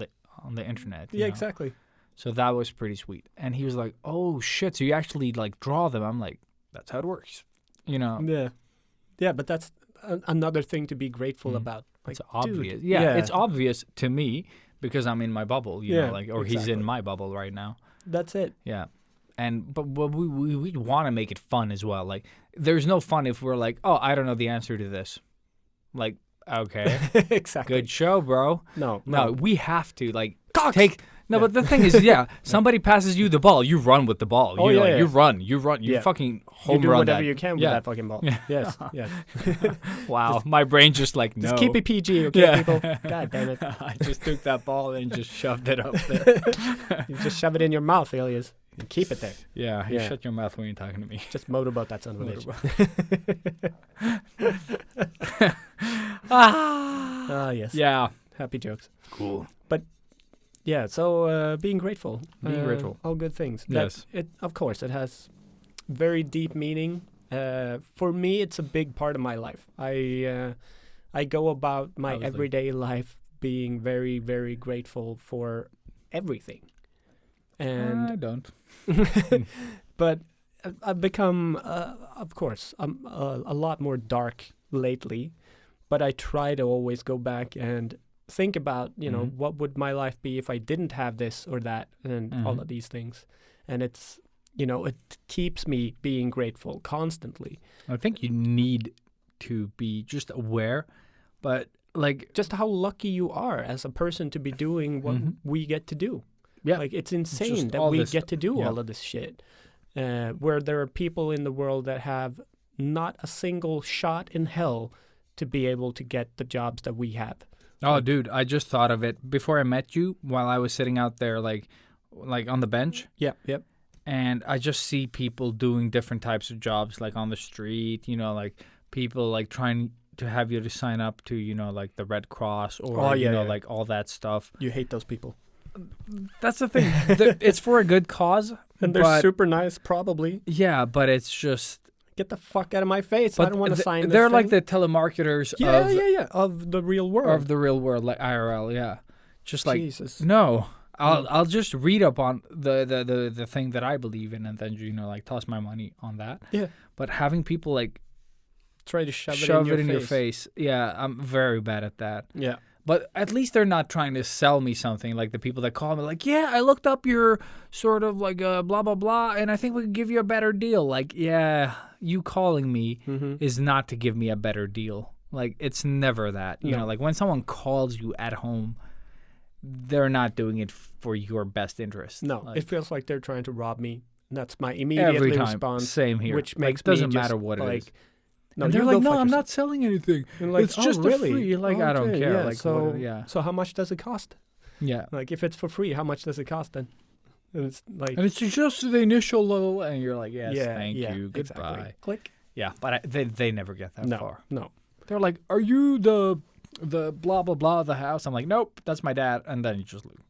the internet. Yeah, exactly. So that was pretty sweet. And he was like, "Oh shit! So you actually like draw them?" I'm like, "That's how it works." Yeah. Yeah, but that's another thing to be grateful about. Like, It's obvious. dude, Yeah, it's obvious to me because I'm in my bubble. You Yeah, know, or he's exactly. in my bubble right now. That's it. Yeah. But we want to make it fun as well. Like, there's no fun if we're like, oh, I don't know the answer to this. Like, okay, Exactly. good show, bro. No. No, we have to like Cox! take. No, but the thing is, somebody passes you the ball, you run with the ball. Oh, You know, yeah, like, yeah. you run, you Yeah. fucking You home do run whatever that. you can with Yeah. that fucking ball. Yes. Yes. Wow, my brain just like no. Just keep it PG, okay, Yeah. people? God damn it. I just took that ball and just shoved it up there. You just shove it in your mouth, Ilias, and keep it there. Yeah, you Yeah. shut your mouth when you're talking to me. Just motorboat that son of a bitch. Yes. Yeah, Happy jokes. cool. Yeah, so being grateful. Being grateful. All good things. Yes. Of course, it has very deep meaning. For me, it's a big part of my life. I go about my Obviously. everyday life being very, very grateful for everything. I And don't. but I've become, of course, I'm a lot more dark lately. But I try to always go back and think about, Mhm. what would my life be if I didn't have this or that and all Mhm. of these things. And it's, it keeps me being grateful constantly. I think you need to be just aware, but like, Just how lucky you are as a person to be doing what Mhm. we get to do. yeah, Like, it's insane just that all we this get to do yeah. all of this shit. Where there are people in the world that have not a single shot in hell to be able to get the jobs that we have. oh, dude, I just thought of it before I met you while I was sitting out there, like on the bench. Yeah, yep. And I just see people doing different types of jobs, like on the street, like people like trying to have you to sign up to, like the Red Cross or, Oh, yeah, yeah. like all that stuff. You hate those people. That's the thing. It's for a good cause. And they're but, super nice, probably. yeah, but it's just. Get the fuck out of my face. I But don't want to sign this they're like thing. the telemarketers Yeah, of, yeah. Of the real world. of the real world, like IRL, yeah. Just like, Jesus. no, I'll just read up on the thing that I believe in and then, like toss my money on that. Yeah. But having people like Try to shove shove it in your face. Yeah, I'm very bad at that. Yeah. But at least they're not trying to sell me something. Like the people that call me, like, yeah, I looked up your sort of like blah blah blah, and I think we can give you a better deal. Like, yeah, you calling me Mm-hmm. is not to give me a better deal. Like, it's never that. You No. know, like when someone calls you at home, they're not doing it for your best interest. No, Like, it feels like they're trying to rob me. And that's my immediate every time. response. Same here. Which Like, makes doesn't me just, matter what it is. like, No, And they're you like, go no, fuck I'm yourself." not selling anything. And like, It's just a really? free. Like, I don't Okay, care. Yeah, Like, so, what, yeah. so how much does it cost? Yeah. Like, if it's for free, how much does it cost then? And it's like, And it's just the initial little, and you're like, yes, yeah, thank yeah, you, goodbye. exactly. Click. Yeah, but they never get that No, far. no. They're like, are you the blah blah blah of the house? I'm like, nope, that's my dad, and then you just leave.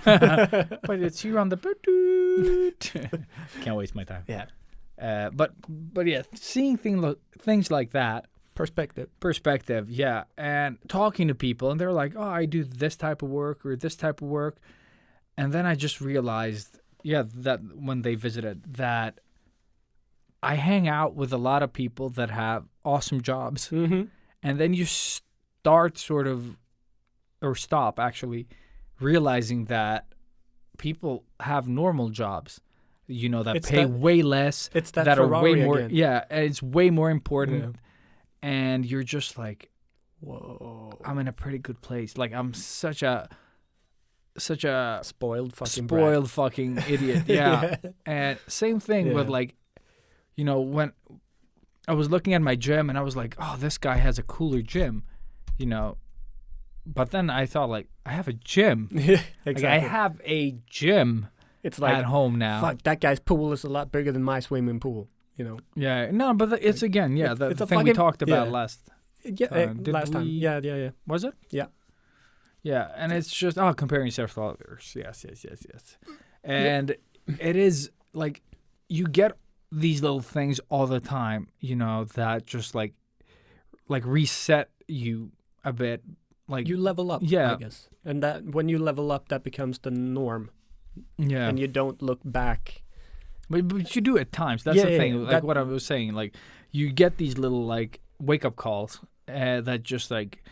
But it's you on the Bluetooth. Can't waste my time. Yeah. But yeah, seeing things like that, perspective, yeah, and talking to people, and they're like, oh, I do this type of work or this type of work, and then I just realized, yeah, that when they visited, that I hang out with a lot of people that have awesome jobs, Mm-hmm. and then you stop actually realizing that people have normal jobs, that It's pay that- way less, It's that that are way Ferrari more, again. yeah, and it's way more important, Yeah. and you're just like, Whoa. I'm in a pretty good place. Like I'm such a Spoiled fucking spoiled fucking idiot. Yeah. Yeah. And same thing with Yeah. like, you know, when I was looking at my gym and I was like, oh, this guy has a cooler gym, you know. But then I thought like, I have a gym. Exactly. Like I have a gym It's like, at home now. fuck, that guy's pool is a lot bigger than my swimming pool, you know. Yeah. No, but it's again, yeah, it's the a thing we fucking- talked about yeah. last. Yeah, Did last time. we- Yeah. Was it? Yeah. Yeah, and it's just comparing yourself to others. Yes. And it is like you get these little things all the time, you know, that just like reset you a bit. Like You level up, Yeah. I guess. And that when you level up, that becomes the norm. yeah, And you don't look back. but you do at times. That's Yeah, the yeah, thing. yeah, Like that- what I was saying, like you get these little like wake up calls that just like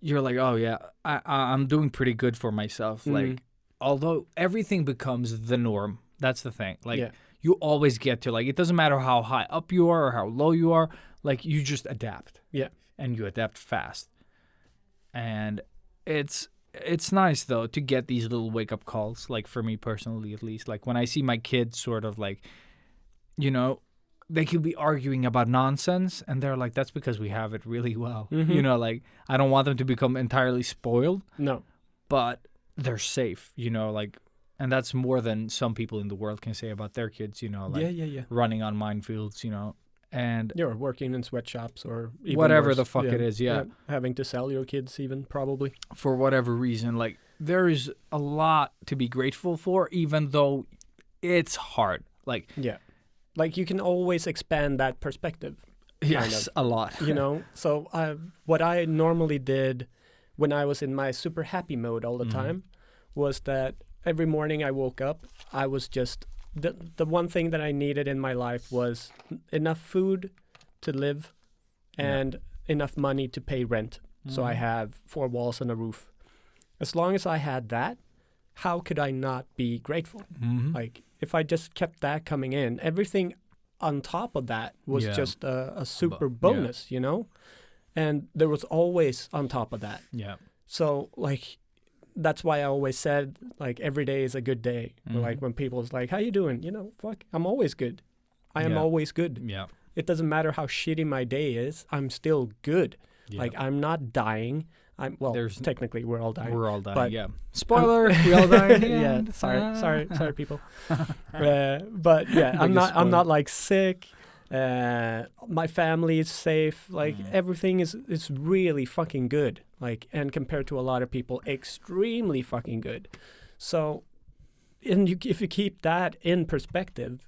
you're like, oh yeah, I'm doing pretty good for myself. Mhm. Like although everything becomes the norm, that's the thing. Like Yeah. you always get to like it doesn't matter how high up you are or how low you are. Like you just adapt. Yeah. And you adapt fast. And it's nice though to get these little wake up calls, like for me personally at least. Like when I see my kids sort of like, you know, they could be arguing about nonsense and they're like, that's because we have it really well. Mhm. You know, like I don't want them to become entirely spoiled, No. but they're safe, you know, like and that's more than some people in the world can say about their kids, you know, like yeah. running on minefields, you know. And You're working in sweatshops or even Whatever worse. the fuck it is, yeah. Having to sell your kids even, probably. for whatever reason, like there is a lot to be grateful for, even though it's hard. Like Yeah. Like you can always expand that perspective, yes, a lot. you know? So what I normally did when I was in my super happy mode all the time was that every morning I woke up, I was just the one thing that I needed in my life was enough food to live and enough money to pay rent. So I have 4 walls and a roof. As long as I had that, how could I not be grateful? Mhm. Like if I just kept that coming in, everything on top of that was Yeah. just a super yeah. bonus, you know? And there was always on top of that. Yeah. So like that's why I always said like every day is a good day. Or, like when people's like, "How you doing?" You know, fuck, I'm always good. I am Yeah. always good. Yeah. It doesn't matter how shitty my day is. I'm still good. Yeah. Like I'm not dying. There's- Technically we're all dying. We're all dying. but- yeah. Spoiler: we all die. In the yeah, end. sorry, people. But yeah, I'm Biggest not spoiler. like sick. My family is safe. Like everything is really fucking good. Like and compared to a lot of people, extremely fucking good. So, if you keep that in perspective,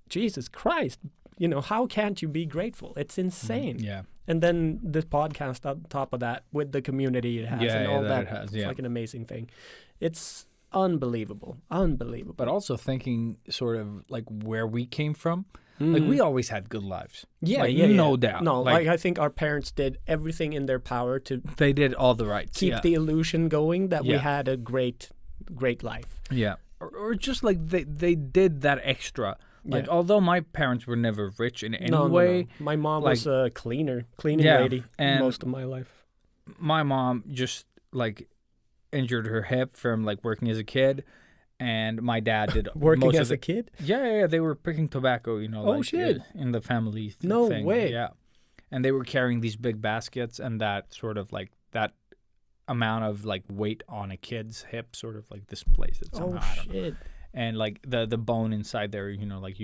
Jesus Christ, you know how can't you be grateful? It's insane. Yeah. And then this podcast on top of that with the community it has Yeah, and yeah, all that that, it has, it's yeah. like an amazing thing. It's unbelievable. But also thinking sort of like where we came from. Like we always had good lives. yeah, like, yeah, no yeah. doubt. No, Like- like I think our parents did everything in their power to They did all the rights. keep yeah. the illusion going that we Yeah. had a great life. Yeah. Or just like they did that extra. Like Yeah. although my parents were never rich in any No. way, My mom like- was a cleaning Yeah, lady and- most of my life. my mom just like injured her hip from like working as a kid, and my dad did Working most as of a kid? Yeah, they were picking tobacco, you know. Oh, like, shit. In the family No thing. way. Yeah, and they were carrying these big baskets, and that sort of like that amount of like weight on a kid's hip sort of like displaced it somehow. I don't know. shit. And like the bone inside there, you know, like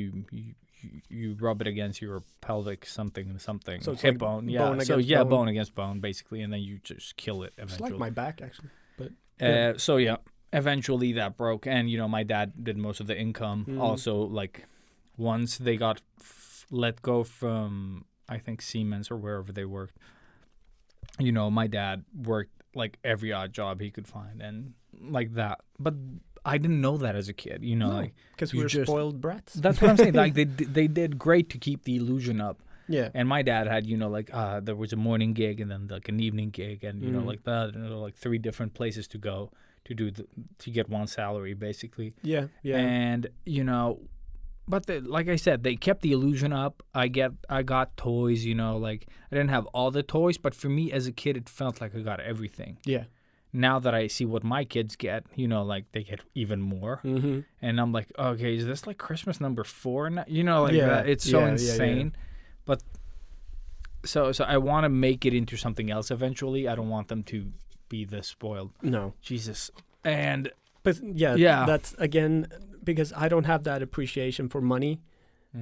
you rub it against your pelvic something So it's hip like bone, yeah. bone So against yeah, bone. bone against bone basically, and then you just kill it It's eventually. like my back actually. But So yeah, eventually that broke, and you know my dad did most of the income. Also, like once they got let go from I think Siemens or wherever they worked, you know my dad worked like every odd job he could find and like that. But I didn't know that as a kid, you know. Like because you we're just- spoiled brats. that's what I'm saying. Like they did great to keep the illusion up. Yeah. And my dad had, you know, like there was a morning gig and then like an evening gig, and you know like that, and there were, like 3 different places to go to do to get one salary basically. Yeah. Yeah. And you know, like I said, they kept the illusion up. I got toys, like I didn't have all the toys, but for me as a kid, it felt like I got everything. Yeah. Now that I see what my kids get, like they get even more, and I'm like, okay, is this like Christmas number 4 now? That. It's so insane. But so I want to make it into something else eventually. I don't want them to be this spoiled. No. Jesus. But yeah, that's again because I don't have that appreciation for money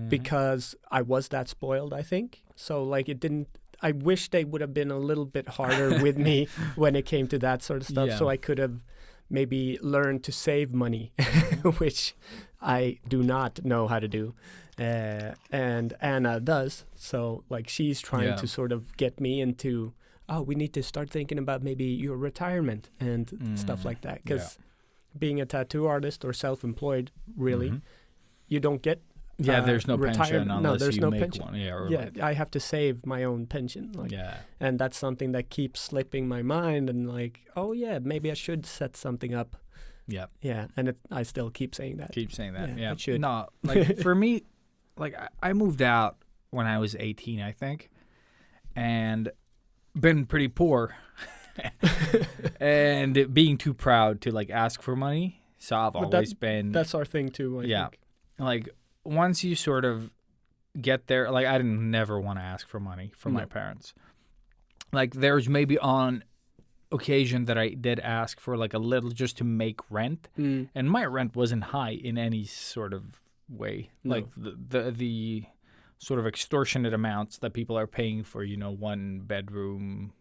because I was that spoiled, I think. So like I wish they would have been a little bit harder with me when it came to that sort of stuff. So I could have maybe learned to save money, which I do not know how to do. And Anna does. So like she's trying to sort of get me into, we need to start thinking about maybe your retirement and stuff like that. Because being a tattoo artist or self-employed, really, you don't get there's no pension unless there's you no make pension. one. I have to save my own pension. And that's something that keeps slipping my mind. And like, maybe I should set something up. Yeah, and I still keep saying that. Yeah, I should. No, like for me, like I moved out when I was 18, I think, and been pretty poor. And being too proud to like ask for money. So I've always been. That's our thing too. I think. Like once you sort of get there, like I didn't never want to ask for money from my parents. Like there's maybe on occasion that I did ask for like a little just to make rent, and my rent wasn't high in any sort of way. No. Like the sort of extortionate amounts that people are paying for 1 bedroom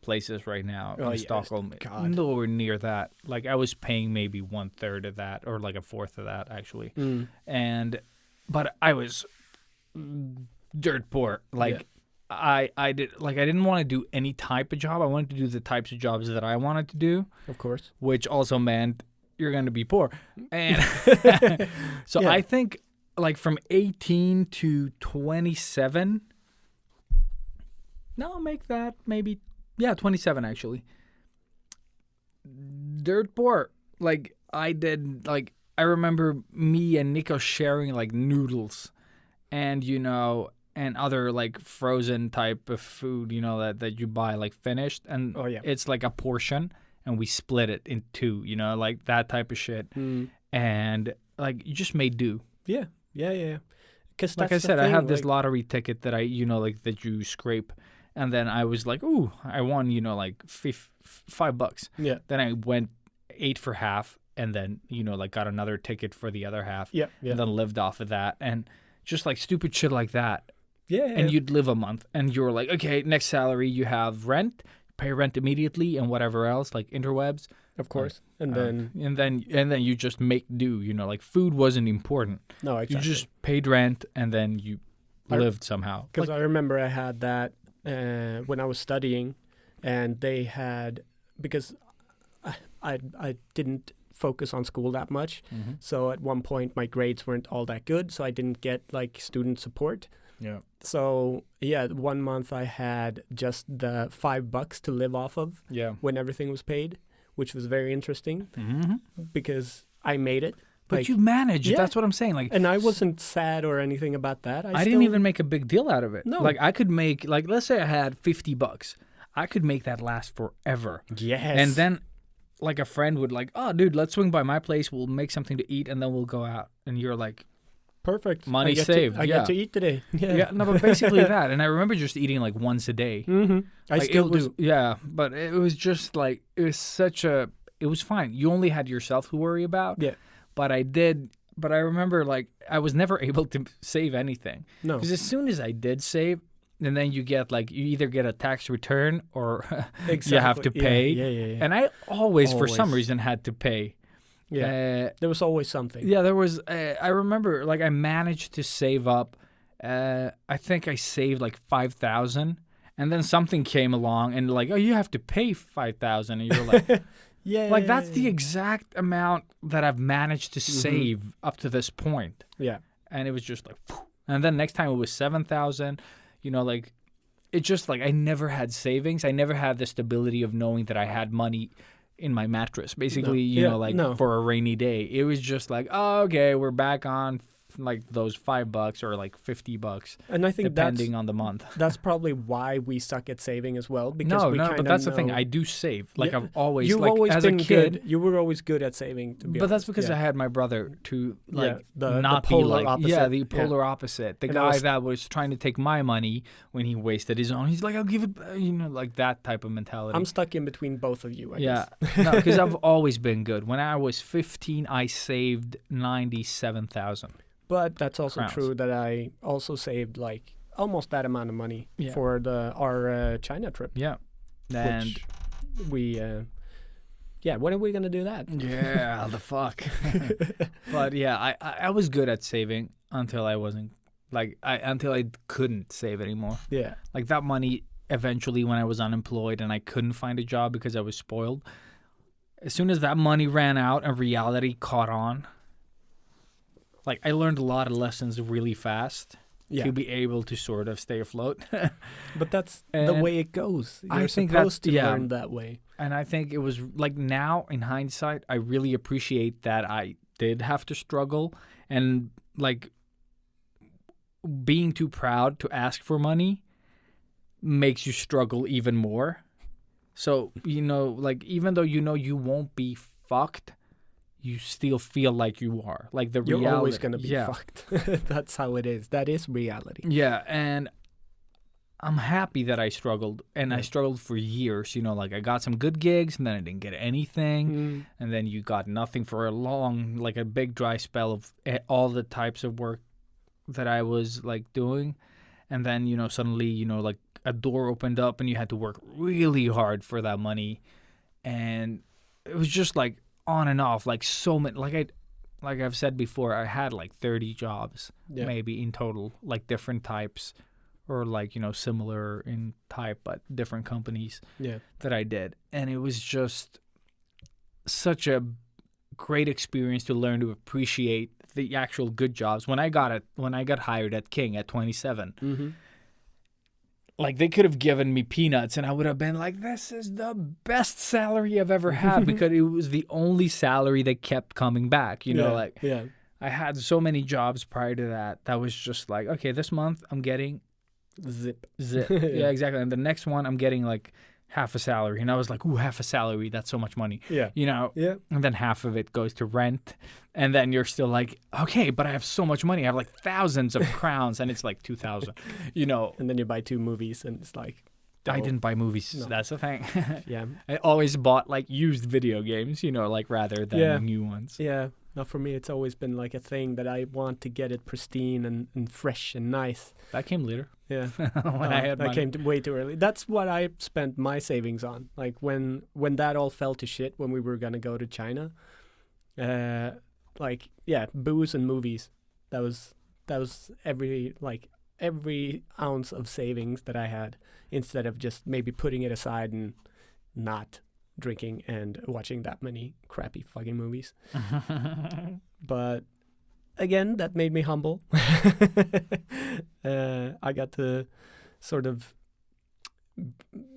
places right now in Stockholm. God. Nowhere near that. Like I was paying maybe 1/3 of that, or like 1/4 of that actually. But I was dirt poor. Like I didn't want to do any type of job. I wanted to do the types of jobs that I wanted to do. Of course. Which also meant you're going to be poor. And so I think like from 18 to 27. No, make that maybe 27 actually. Dirt poor. Like I did, like I remember me and Nico sharing like noodles and and other like frozen type of food, that you buy like finished, and it's like a portion and we split it in 2, like that type of shit. And like you just made do. Yeah. Because like I said, I have this lottery ticket that I like that you scrape. And then I was like, ooh, I won, like $5. Yeah. Then I went 8 for half, and then, like got another ticket for the other half. Yeah. And then lived off of that. And just like stupid shit like that. Yeah. And you'd live a month, and you were like, okay, next salary, you have rent, pay rent immediately, and whatever else, like interwebs. Of course. And then you just make do, like food wasn't important. No, exactly. You just paid rent, and then you lived somehow. Because like, I remember I had that when I was studying, and they had, because I didn't focus on school that much, so at one point my grades weren't all that good, so I didn't get like student support. Yeah. So 1 month I had just the $5 to live off of. Yeah. When everything was paid, which was very interesting because I made it. But you managed. That's what I'm saying. Like, and I wasn't sad or anything about that. I didn't even make a big deal out of it. No. Like I could make, like, let's say I had $50. I could make that last forever. Yes. And then like a friend would like, oh dude, let's swing by my place. We'll make something to eat and then we'll go out. And you're like, perfect. Money saved. I get to eat today. Yeah. No, but basically that. And I remember just eating like once a day. I still do. Yeah. But it was just like, it was fine. You only had yourself to worry about. Yeah. But I remember like I was never able to save anything. No. Because as soon as I did save, and then you get like, you either get a tax return or you have to pay. Yeah. And I always, for some reason, had to pay. Yeah. There was always something. Yeah, there was. I remember like I managed to save up. I think I saved like 5,000. And then something came along and like, oh, you have to pay 5,000. And you're like... Like that's the exact amount that I've managed to save up to this point. Yeah. And it was just like, phew. And then next time it was 7,000. Like it just like I never had savings. I never had the stability of knowing that I had money in my mattress. Basically, for a rainy day. It was just like, oh, okay, we're back on like those $5 or like $50, And I think depending on the month. that's probably why we suck at saving as well. Because No, we but kinda that's the thing. know- I do save. Like Yeah. I've always, You've like always as been a kid. good. You were always good at saving, to be But that's honest. because I had my brother to like the not polar be like opposite. the polar opposite. The And I guy was- that was trying to take my money when he wasted his own. He's like, I'll give it, like that type of mentality. I'm stuck in between both of you, I yeah, guess. no, because I've always been good. When I was 15, I saved 97,000. But that's also crowns. true that I also saved like almost that amount of money Yeah. for our China trip. Yeah, and Which we, when are we gonna do that? yeah, the fuck. But yeah, I was good at saving until I wasn't until I couldn't save anymore. Yeah, Like that money eventually when I was unemployed and I couldn't find a job because I was spoiled. As soon as that money ran out and reality caught on, like I learned a lot of lessons really fast yeah. to be able to sort of stay afloat. But that's the And way it goes. You're I think that's- supposed to yeah. learn that way. And I think it was like now in hindsight, I really appreciate that I did have to struggle and like being too proud to ask for money makes you struggle even more. So, like even though you won't be fucked, you still feel like you are. Like the You're reality. always gonna be yeah. fucked. That's how it is. That is reality. Yeah, and I'm happy that I struggled, and I Yeah. struggled for years. Like I got some good gigs, and then I didn't get anything, Mm. and then you got nothing for a long, like a big dry spell of all the types of work that I was like doing, and then suddenly like a door opened up, and you had to work really hard for that money, and it was just like on and off, like so many, like I've said before, I had like 30 jobs Yeah. maybe in total, like different types or like, similar in type, but different companies Yeah. that I did. And it was just such a great experience to learn to appreciate the actual good jobs. When I got hired at King at 27, Mm-hmm. like they could have given me peanuts and I would have been like, this is the best salary I've ever had because it was the only salary that kept coming back, like yeah. I had so many jobs prior to that was just like, okay, this month I'm getting Zip. yeah, exactly. And the next one I'm getting like half a salary. And I was like, ooh, half a salary, that's so much money. Yeah. And then half of it goes to rent. And then you're still like, okay, but I have so much money. I have like thousands of crowns and it's like 2,000, And then you buy 2 movies and it's like, I double. didn't buy movies. No. That's the thing. Yeah. I always bought like used video games, like rather than Yeah. new ones. Yeah. Now for me, it's always been like a thing that I want to get it pristine and fresh and nice. That came later. Yeah. when I had that money. came way too early. That's what I spent my savings on. Like when that all fell to shit when we were gonna go to China, booze and movies. That was every ounce of savings that I had, instead of just maybe putting it aside and not drinking and watching that many crappy fucking movies. But again, that made me humble. I got to sort of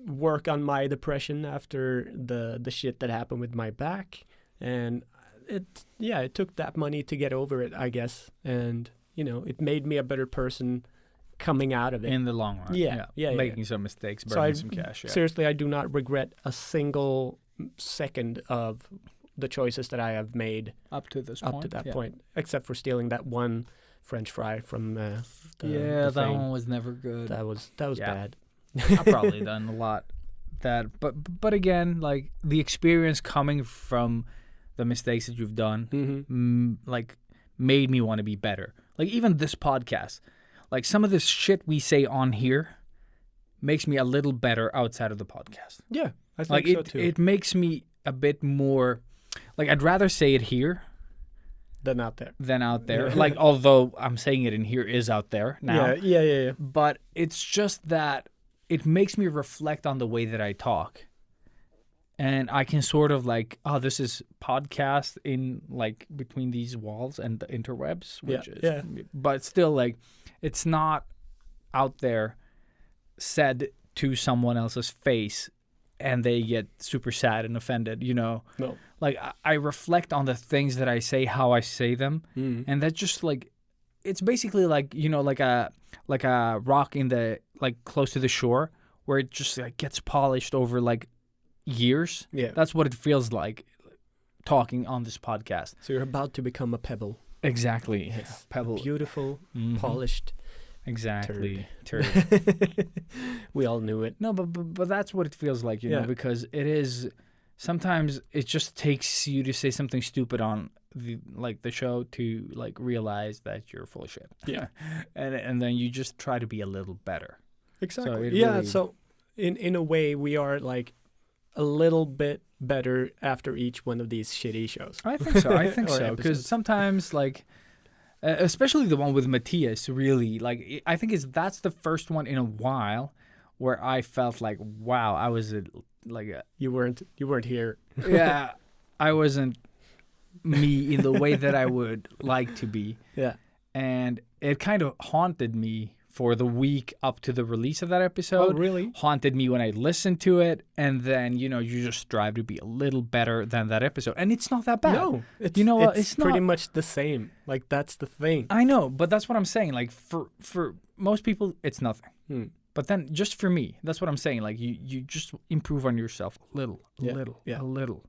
work on my depression after the shit that happened with my back, and it took that money to get over it, I guess, and it made me a better person coming out of it. In the long run. Yeah. Making some mistakes, So burning some cash. Yeah. Seriously, I do not regret a single second of the choices that I have made Up to this up to that point, except for stealing that one French fry from the that thing. one was never good. That was Yeah. bad. I've probably done a lot that, but again, like the experience coming from the mistakes that you've done, like made me want to be better. Like even this podcast, like some of this shit we say on here makes me a little better outside of the podcast. Yeah, I think Like so it, too. it makes me a bit more, like I'd rather say it here Than out there. than out there. Like although I'm saying it in here is out there now. Yeah. But it's just that it makes me reflect on the way that I talk. And I can sort of like, oh, this is podcast in like between these walls and the interwebs, which is, but still like, it's not out there said to someone else's face and they get super sad and offended, No. Like I reflect on the things that I say, how I say them. Mm. And that just like it's basically like, you know, like a rock in the, like, close to the shore where it just like gets polished over like years. Yeah. That's what it feels like talking on this podcast. So you're about to become a pebble. Exactly. Yes. Pebble. Beautiful, Mhm. polished. Exactly. Turd. We all knew it. No, but that's what it feels like, you know, Yeah. because it is. Sometimes it just takes you to say something stupid on the show to like realize that you're full of shit. Yeah. and then you just try to be a little better. Exactly. it Yeah. really- So in a way, we are like a little bit better after each one of these shitty shows. I think so. I think Or so because episodes. sometimes like. Especially the one with Matthias, really. Like, I think that's the first one in a while where I felt like, wow, I was You weren't here. yeah, I wasn't me in the way that I would like to be. Yeah. And it kind of haunted me for the week up to the release of that episode. Oh, really? Haunted me when I listened to it. And then, you know, you just strive to be a little better than that episode. And it's not that bad. No, it's, You know what? It's It's pretty not- much the same. Like that's the thing. I know, but that's what I'm saying. Like, for most people, it's nothing. Hmm. But then just for me, that's what I'm saying. Like, you just improve on yourself a little, Yeah. a little.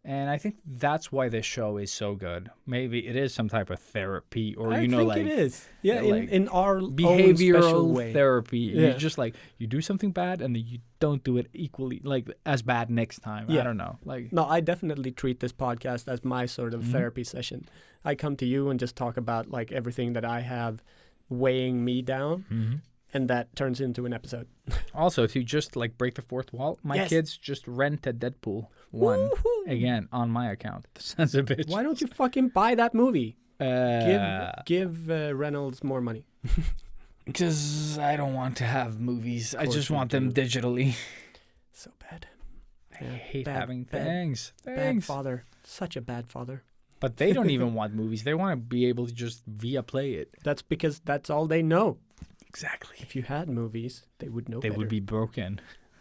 And I think that's why this show is so good. Maybe it is some type of therapy, or I you know, think like it is. Yeah, like in our own special behavioral way. therapy. Yeah. You just like you do something bad, and then you don't do it equally like as bad next time. I Yeah. don't know. Like No, I definitely treat this podcast as my sort of Mhm. therapy session. I come to you and just talk about like everything that I have weighing me down, and that turns into an episode. Also, to just like break the fourth wall, my Yes. kids just rented Deadpool 1 Woohoo! again on my account. Sons of a bitch. Why don't you fucking buy that movie? Uh, Give Reynolds more money. Because I don't want to have movies. I course just you want them do. digitally. So bad. I Yeah, hate bad- having bad- things. Bad father. Such a bad father. But they don't even want movies. They want to be able to just via play it. That's because that's all they know. Exactly. If you had movies, they would know They better. would be broken.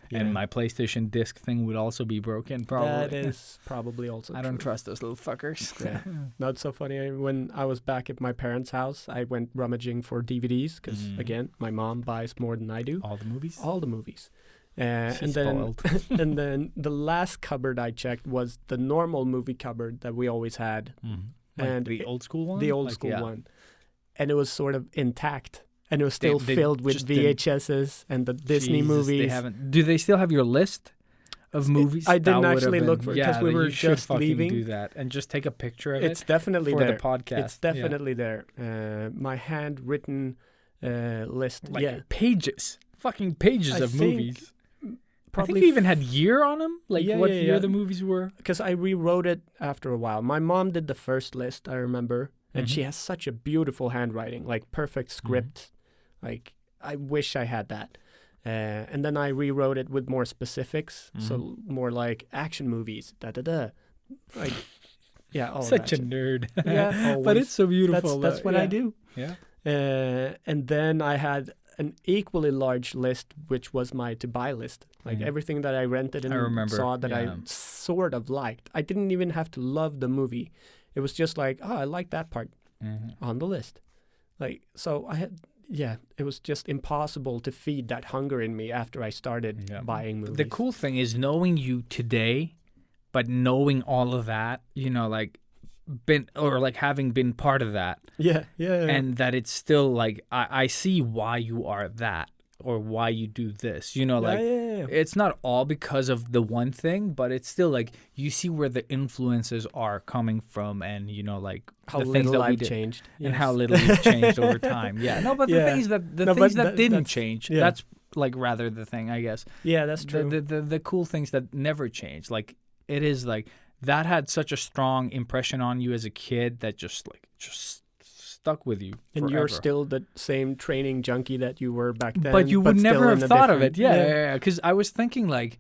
Yeah. And my PlayStation disc thing would also be broken, probably. That is probably also I don't true. trust those little fuckers. Yeah. Not so funny. When I was back at my parents' house, I went rummaging for DVDs because, Mm. again, my mom buys more than I do. All the movies? All the movies. She's And then spoiled. and then the last cupboard I checked was the normal movie cupboard that we always had, Like and the old school one? the old Like, school yeah. one. And it was sort of intact. And it was still they filled with just didn't- VHSs and the Disney Jesus, movies. They haven't. Do they still have your list of movies? I didn't That would have actually look been- for it 'cause yeah, we that were you should just fucking leaving. do that and just take a picture of It's it definitely for there. the podcast. It's definitely there. My handwritten list. Like yeah. pages, fucking pages I of think movies. I Probably think you even had year on them, like Yeah, what yeah, year yeah. the movies were. because I rewrote it after a while. My mom did the first list, I remember, and Mm-hmm. she has such a beautiful handwriting, like perfect script. Like I wish I had that. And then I rewrote it with more specifics, Mm-hmm. so more like action movies, like yeah, all Such a that shit. nerd. Yeah, but always. it's so beautiful. That's what I do. Yeah. And then I had an equally large list, which was my to buy list. Like Mhm. everything that I rented and I remember, saw that I yeah. sort of liked. I didn't even have to love the movie. It was just like, oh, I like that part Mm-hmm. on the list. Like, so I had, yeah, it was just impossible to feed that hunger in me after I started Yeah. buying movies. The cool thing is knowing you today, but knowing all of that, you know, like having been part of that, Yeah. and that it's still like I see why you are that or why you do this. You know, like yeah. it's not all because of the one thing, but it's still like you see where the influences are coming from, and you know, like How the things little that we I've did. changed. And Yes. how little you've changed over time. Yeah, no, but the Yeah. things that No, but didn't that's- change. yeah. That's like rather the thing, I guess. Yeah, that's true. The cool things that never change. Like it is like that had such a strong impression on you as a kid that just stuck with you. And forever. you're still the same training junkie that you were back then. But you would still never in have a thought of it. different- Yeah, because I was thinking like,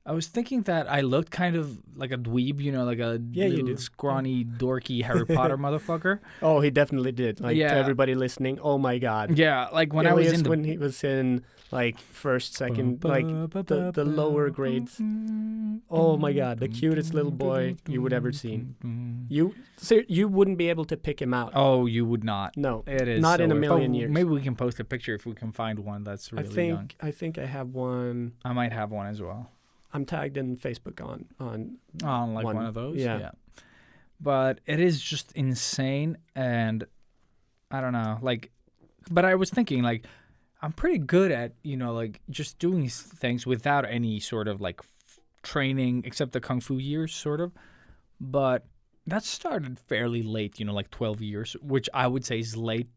I was thinking that I looked kind of like a dweeb, like a Yeah, you little do. scrawny, dorky Harry Potter motherfucker. Oh, he definitely did. Like, Yeah. to everybody listening, oh my God. Yeah, like when I was Ilias, in the when he was in, like, first, second, like, the lower grades. Oh my God, the cutest little boy you would ever seen. You wouldn't be able to pick him out. Oh, you would not. No, It is not so in a weird. million But years. Maybe we can post a picture if we can find one that's really young. I think I have one. I might have one as well. I'm tagged in Facebook on On like One. one of those. Yeah. But it is just insane, and I don't know. Like, but I was thinking, like, I'm pretty good at like just doing these things without any sort of like training, except the kung fu years, sort of. But that started fairly late, like 12 years, which I would say is late,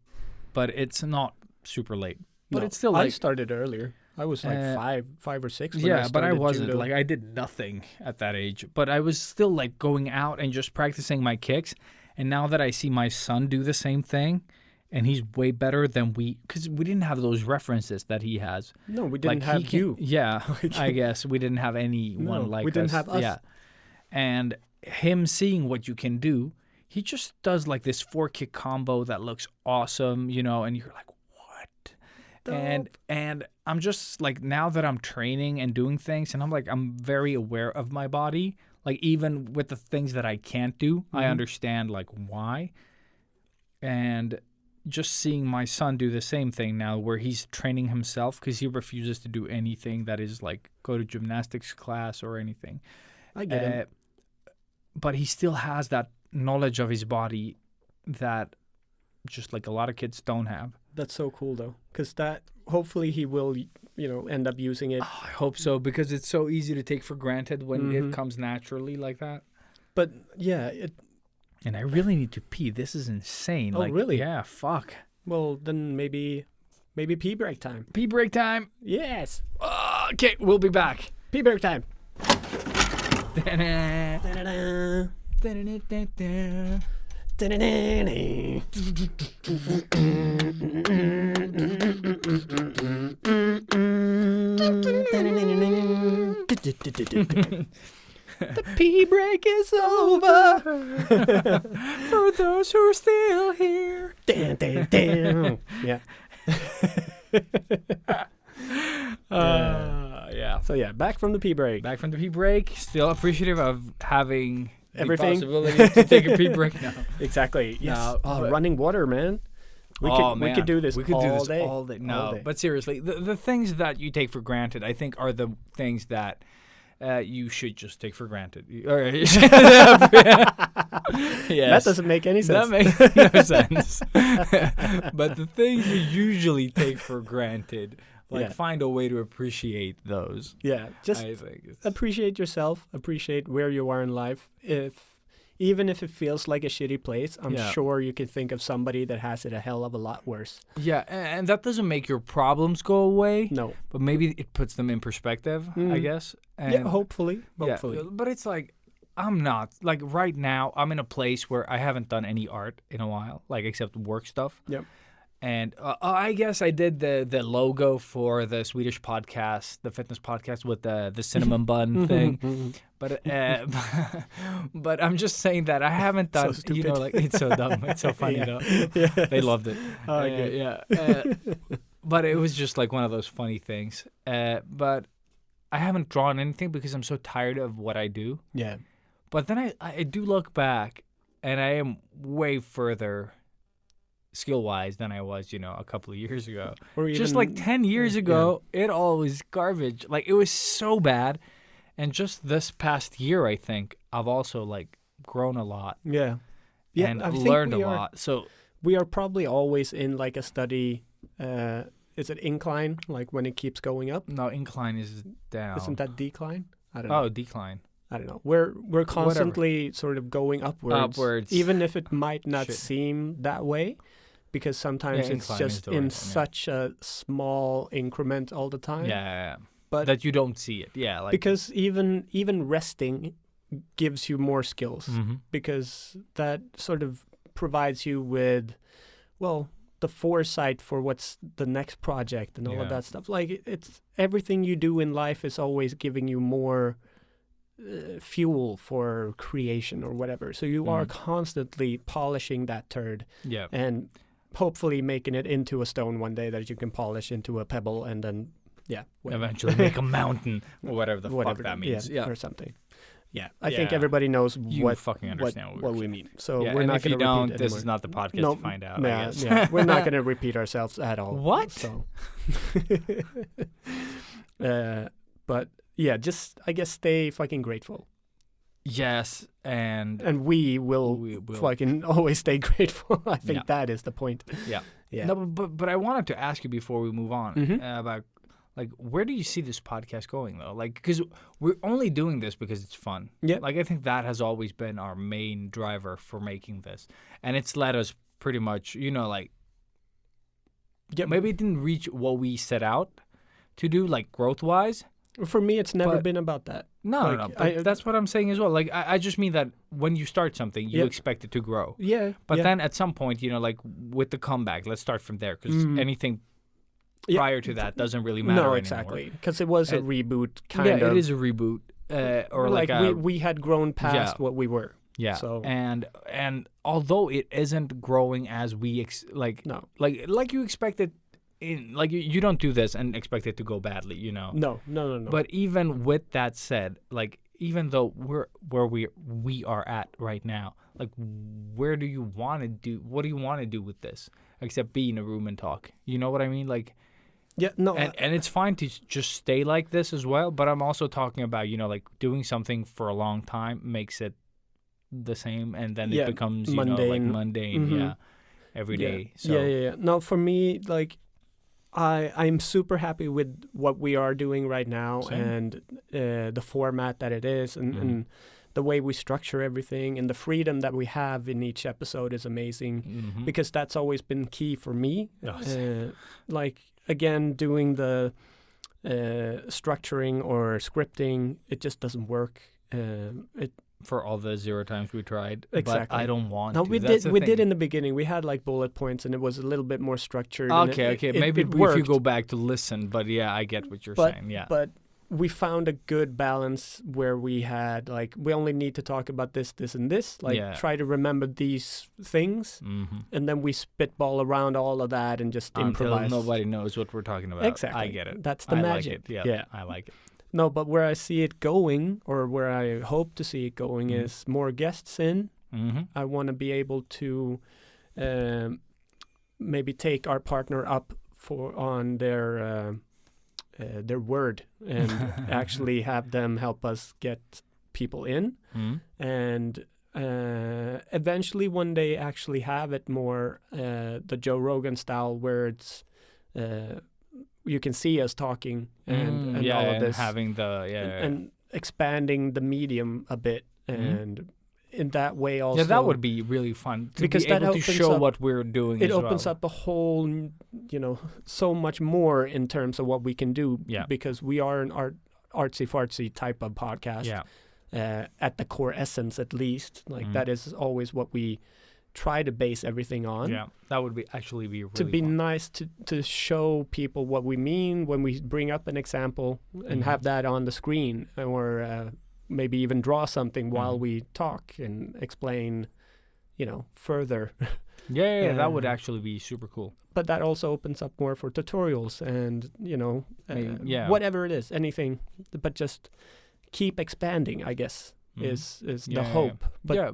but it's not super late. But No, it's still I like started earlier. I was like five or six. When yeah, but I started wasn't judo. like I did nothing at that age. But I was still like going out and just practicing my kicks. And now that I see my son do the same thing, and he's way better than because we didn't have those references that he has. No, we Like, didn't have he you. Yeah, I guess we didn't have anyone No, like we didn't us. have us. Yeah, and him seeing what you can do, he just does like this 4-kick combo that looks awesome, and you're like, what? And I'm just like, now that I'm training and doing things, and I'm very aware of my body. Like, even with the things that I can't do, I understand like why. And just seeing my son do the same thing now, where he's training himself because he refuses to do anything that is like go to gymnastics class or anything. I get him. But he still has that knowledge of his body that just like a lot of kids don't have. That's so cool though, because that hopefully he will, end up using it. I hope so, because it's so easy to take for granted when it comes naturally like that. But yeah, And I really need to pee. This is insane. Oh, like, really? Yeah, fuck. well then maybe pee break time. Pee break time. Yes, Okay, we'll be back. pee break time. The pee break is over for those who are still here. Yeah. Yeah. So yeah, back from the pee break. Back from the pee break. Still appreciative of having Everything. the possibility to take a pee break now. Exactly. Yes. No, but- running water, man. We could do this We could all do this day. all day. No, All day. but seriously, the things that you take for granted, I think, are the things that you should just take for granted. Yes. That doesn't make any sense. That makes no sense. But the things you usually take for granted, like, Yeah. find a way to appreciate those. Yeah, just I think it's, appreciate yourself. Appreciate where you are in life. Even if it feels like a shitty place, I'm Yeah. sure you can think of somebody that has it a hell of a lot worse. yeah, and that doesn't make your problems go away, No. but maybe it puts them in perspective, I guess. And Yeah, hopefully. Yeah, Hopefully. but it's like, I'm not. Like, right now, I'm in a place where I haven't done any art in a while, like, except work stuff. Yep. And I guess I did the logo for the Swedish podcast, the fitness podcast, with the cinnamon bun thing. But but I'm just saying that I haven't done, So you know, stupid. like, it's so dumb. It's so funny, Yeah. though. Yes. They loved it. Oh, good. Yeah. But it was just like one of those funny things. But I haven't drawn anything because I'm so tired of what I do. Yeah. But then I do look back, and I am way further skill-wise than I was, a couple of years ago. Or Just even- like 10 years ago, it all was garbage. Like, it was so bad. And just this past year, I think, I've also, like, grown a lot Yeah. Yeah. and I think learned a we are- lot. So, We are probably always in like a study. Is it incline? Like when it keeps going up? no, incline is down. Isn't that decline? I don't know. Oh, decline. I don't know. We're constantly sort of going upwards. Upwards. Even if it might not Shit. seem that way. Because sometimes Yeah, it's incline is just the in right one, yeah. such a small increment all the time. Yeah. But That you don't see it. Yeah. Like, because even resting gives you more skills. Mhm. Because that sort of provides you with, well, the foresight for what's the next project and all Yeah. of that stuff. Like it's everything you do in life is always giving you more fuel for creation or whatever. So you are constantly polishing that turd Yeah. and hopefully making it into a stone one day that you can polish into a pebble and then whatever. Eventually make a mountain or whatever the Whatever fuck that means. yeah, Yeah. or something. Yeah, I think Yeah. everybody knows You what fucking understand what we mean. So Yeah, we're and not if you going to don't, repeat this anymore. is not the podcast No, to find out, I yeah, guess. yeah. We're not going to repeat ourselves at all. What? So, but yeah, just I guess stay fucking grateful, Yes, and and we will fucking always stay grateful. I think Yeah. that is the point. Yeah. Yeah. No, but I wanted to ask you before we move on Mhm. about like where do you see this podcast going though? Like because we're only doing this because it's fun. Yeah. Like I think that has always been our main driver for making this, and it's led us pretty much, like. Yeah. Maybe it didn't reach what we set out to do, like growth wise. For me, it's never But- been about that. No, Like, no. But that's what I'm saying as well. Like I just mean that when you start something, you Yeah. expect it to grow. Yeah. But yeah. then at some point, like with the comeback, let's start from there because anything Yeah. prior to that doesn't really matter no, anymore. exactly, because it was a And- reboot kind Yeah, of. it is a reboot, or like a we had grown past Yeah. what we were. yeah. so- And although it isn't growing as we No. like you expected, you don't do this and expect it to go badly, No. But even with that said, like even though we're where we are at right now, like where do you want to do? What do you want to do with this except be in a room and talk? You know what I mean? Like, Yeah, no. and it's fine to just stay like this as well. But I'm also talking about like doing something for a long time makes it the same, and then Yeah, it becomes like mundane. mundane, Mhm. yeah, every yeah. day. So Yeah. No, for me, like, I'm super happy with what we are doing right now Same. and the format that it is and the way we structure everything and the freedom that we have in each episode is amazing Mhm. because that's always been key for me. Oh, Like, again, doing the structuring or scripting, it just doesn't work. It for all the 0 times we tried, but Exactly. I don't want No, to. we That's did. the We thing. did in the beginning. We had like bullet points, and it was a little bit more structured. and Okay, okay. it Maybe if you worked, go back to listen, but yeah, I get what you're but saying. Yeah. but we found a good balance where we had like we only need to talk about this, this, and this. Like Yeah. try to remember these things, and then we spitball around all of that and just Until improvise. nobody knows what we're talking about. Exactly. I get it. That's the I magic. Like it. Yeah, Yeah. I like it. No, but where I see it going, or where I hope to see it going, Mhm. is more guests in. Mm-hmm. I want to be able to maybe take our partner up on their word and actually have them help us get people in, and eventually one day actually have it more the Joe Rogan style where it's you can see us talking and yeah, all of and this having the and expanding the medium a bit and in that way also yeah, that would be really fun to because be that able to opens show up- what we're doing. it as opens well. up a whole so much more in terms of what we can do Yeah. because we are an artsy fartsy type of podcast at the core essence at least like that is always what we try to base everything on. Yeah, that would be really To be fun. nice to show people what we mean when we bring up an example and have that on the screen or maybe even draw something while we talk and explain, further. Yeah, that would actually be super cool. But that also opens up more for tutorials and, yeah. whatever it is, anything. But just keep expanding, I guess, is the hope. But yeah.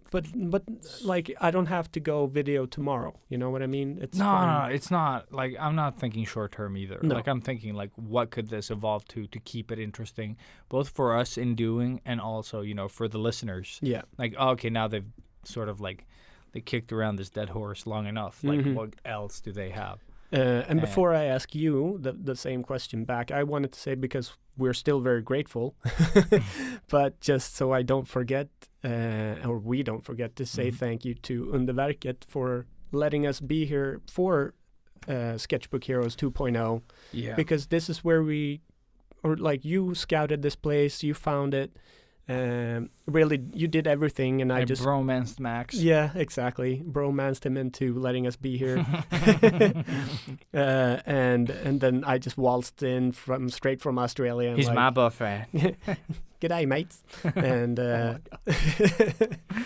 But like I don't have to go video tomorrow. You know what I mean? It's No, fine. it's not. Like, I'm not thinking short term either. No. Like, I'm thinking, like, what could this evolve to keep it interesting, both for us in doing and also, for the listeners. Yeah. Like, okay, now they've sort of, like, they kicked around this dead horse long enough. Like, what else do they have? And before I ask you the same question back, I wanted to say, because we're still very grateful, but just so I don't forget, or we don't forget to say thank you to Underverket for letting us be here for Sketchbook Heroes 2.0. Yeah. Because this is where you scouted this place, you found it, Really, you did everything, and I just bromanced Max. Yeah, exactly. Bromanced him into letting us be here, and then I just waltzed in straight from Australia. And He's my buffet. G'day, mates. And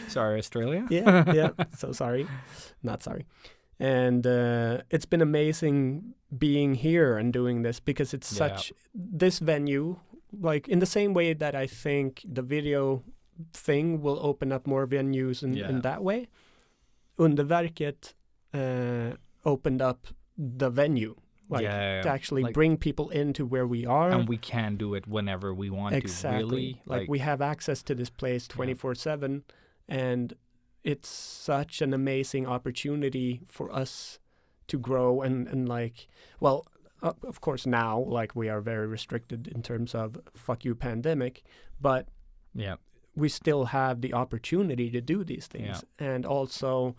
Sorry, Australia. yeah. So sorry, not sorry. And it's been amazing being here and doing this because it's such this venue. Like in the same way that I think the video thing will open up more venues in that way, Underverket opened up the venue, to actually bring people into where we are. And we can do it whenever we want to, really. Like we have access to this place 24/7, and it's such an amazing opportunity for us to grow and like, well, of course now, like we are very restricted in terms of fuck you pandemic, but we still have the opportunity to do these things. And also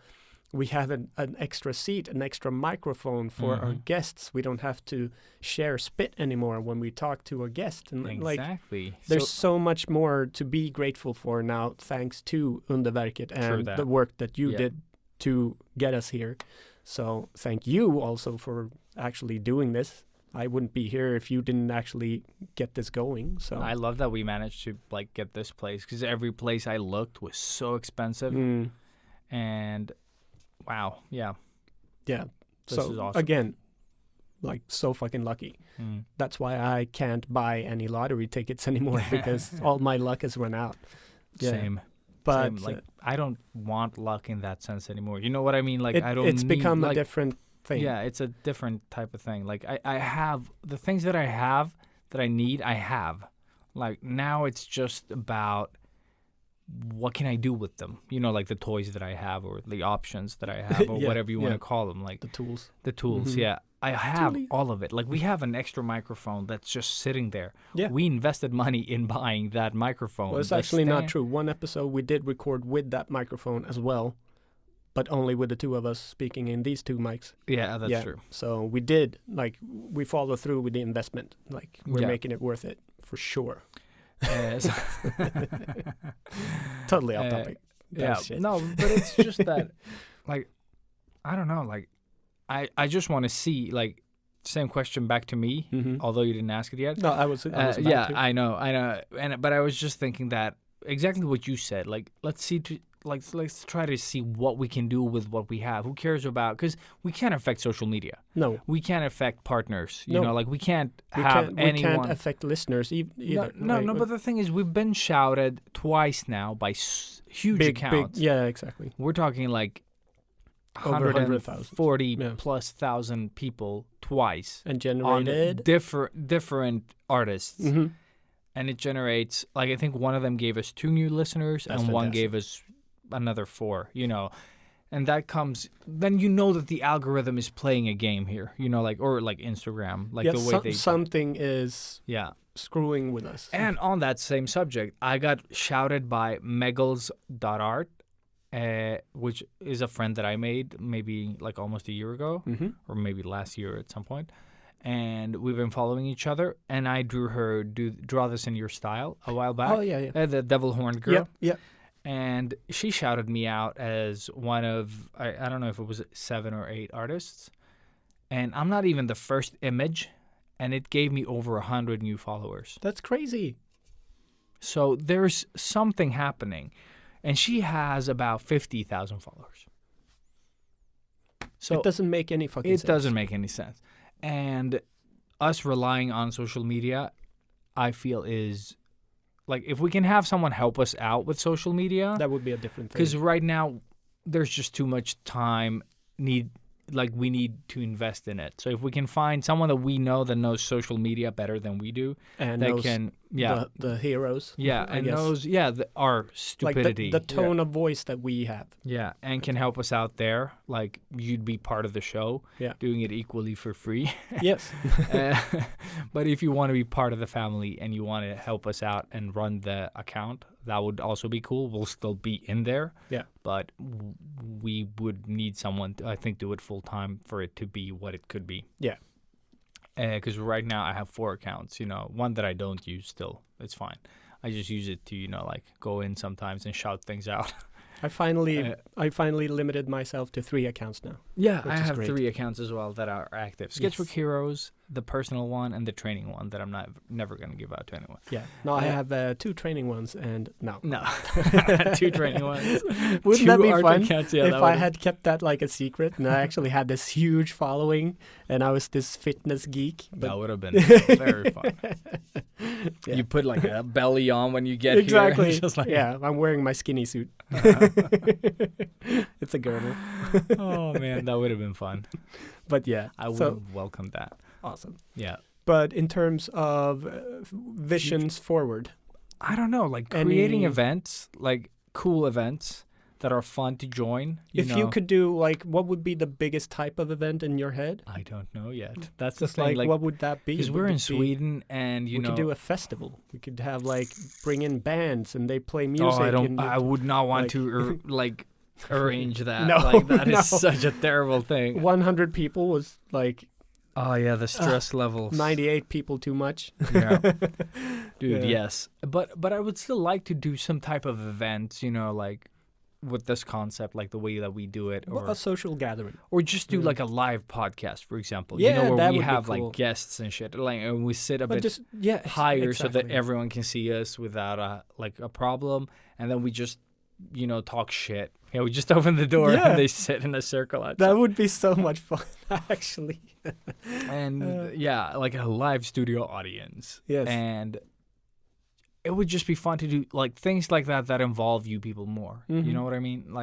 we have an extra seat, an extra microphone for our guests. We don't have to share spit anymore when we talk to a guest. And exactly. There's so much more to be grateful for now, thanks to Underverket and the work that you did to get us here. So thank you also for actually doing this. I wouldn't be here if you didn't actually get this going. So I love that we managed to like get this place because every place I looked was so expensive. And wow, yeah. This is awesome. Again, like so fucking lucky. That's why I can't buy any lottery tickets anymore because all my luck has run out. Same. But like I don't want luck in that sense anymore. You know what I mean? Like it's become a different thing. Yeah, it's a different type of thing. Like I have the things that I have that I need, I have. Like now it's just about what can I do with them? You know, like the toys that I have or the options that I have or whatever you want to call them. Like the tools. The tools, I have all of it. Like we have an extra microphone that's just sitting there. Yeah. We invested money in buying that microphone. Well, it's actually not true. One episode we did record with that microphone as well, but only with the two of us speaking in these two mics. Yeah, that's true. So we did, like, we follow through with the investment. Like, we're making it worth it for sure. Totally off topic. No, but it's just that, like, I don't know, like, I just want to see, like, same question back to me, although you didn't ask it yet. No, I was about to. I know. But I was just thinking that exactly what you said. Like, let's try to see what we can do with what we have. Who cares about? Because we can't affect social media. No, we can't affect partners. You know, like we can't anyone. We can't affect listeners either. No. But the thing is, we've been shouted twice now by huge accounts. Yeah, exactly. We're talking like 140 plus thousand people twice, and generated on different artists. And it generates, like, I think one of them gave us 2 new listeners. That's fantastic. One gave us another 4, you know. And that comes, then you know that the algorithm is playing a game here, you know, like, or like Instagram, like the way they... something is screwing with us. And on that same subject, I got shouted by Megals.art, which is a friend that I made maybe like almost a year ago, or maybe last year at some point. And we've been following each other, and I drew her draw this in your style a while back. Oh, yeah. The devil horned girl. Yeah. And she shouted me out as one of, I don't know if it was 7 or 8 artists. And I'm not even the first image, and it gave me over 100 new followers. That's crazy. So there's something happening. And she has about 50,000 followers. So it doesn't make any fucking sense. It doesn't make any sense. And us relying on social media, I feel is, like, if we can have someone help us out with social media. That would be a different thing. Because right now, there's just too much time we need to invest in it. So if we can find someone that we know that knows social media better than we do, and that knows can the heroes, and knows our stupidity, like the tone of voice that we have, and can help us out there, like you'd be part of the show, doing it equally for free. Yes. But if you want to be part of the family and you want to help us out and run the account, that would also be cool. We'll still be in there. Yeah. But we would need someone to, I think, do it full time for it to be what it could be. Yeah. Because right now I have 4 accounts. You know, one that I don't use still. It's fine. I just use it to, like go in sometimes and shout things out. I finally limited myself to 3 accounts now. Yeah, Which I is have great. 3 accounts as well that are active. Sketchbook Yes. Heroes, the personal one, and the training one that I'm never going to give out to anyone. Yeah. No, I have 2 training ones, and no. No. 2 training ones. Wouldn't 2 that be art fun accounts, yeah, if that I would've- had kept that like a secret and I actually had this huge following and I was this fitness geek? That would have been very fun. Yeah. You put like a belly on when you get Exactly. here. Just like, Yeah, I'm wearing my skinny suit. It's a girdle. oh man, that would have been fun. But yeah, I would so have welcomed that. awesome. Yeah. But in terms of visions forward, I don't know, like creating Any- events, like cool events that are fun to join. if you could do like, what would be the biggest type of event in your head? I don't know yet. That's the Just thing. like, what would that be? Because Would we're in it be- Sweden, and we could do a festival. We could have like bring in bands and they play music. Oh, I don't. and I would not want like- to like arrange that. No, like that is no. such a terrible thing. 100 people was like Oh yeah, the stress levels. 98 people too much. Yeah, dude. Yeah. Yes, but I would still like to do some type of event. Like with this concept, like the way that we do it, Well, or a social gathering. just do like a live podcast, for example. Yeah, where that we would be have cool. like guests and shit, like, and we sit a But bit just higher so that exactly. everyone can see us without a problem, and then we just talk shit. Yeah, we just open the door Yeah. and they sit in a circle outside. That would be so much fun, actually. And yeah, like a live studio audience. Yes. And it would just be fun to do like things like that involve you people more. You Mhm. know what I mean?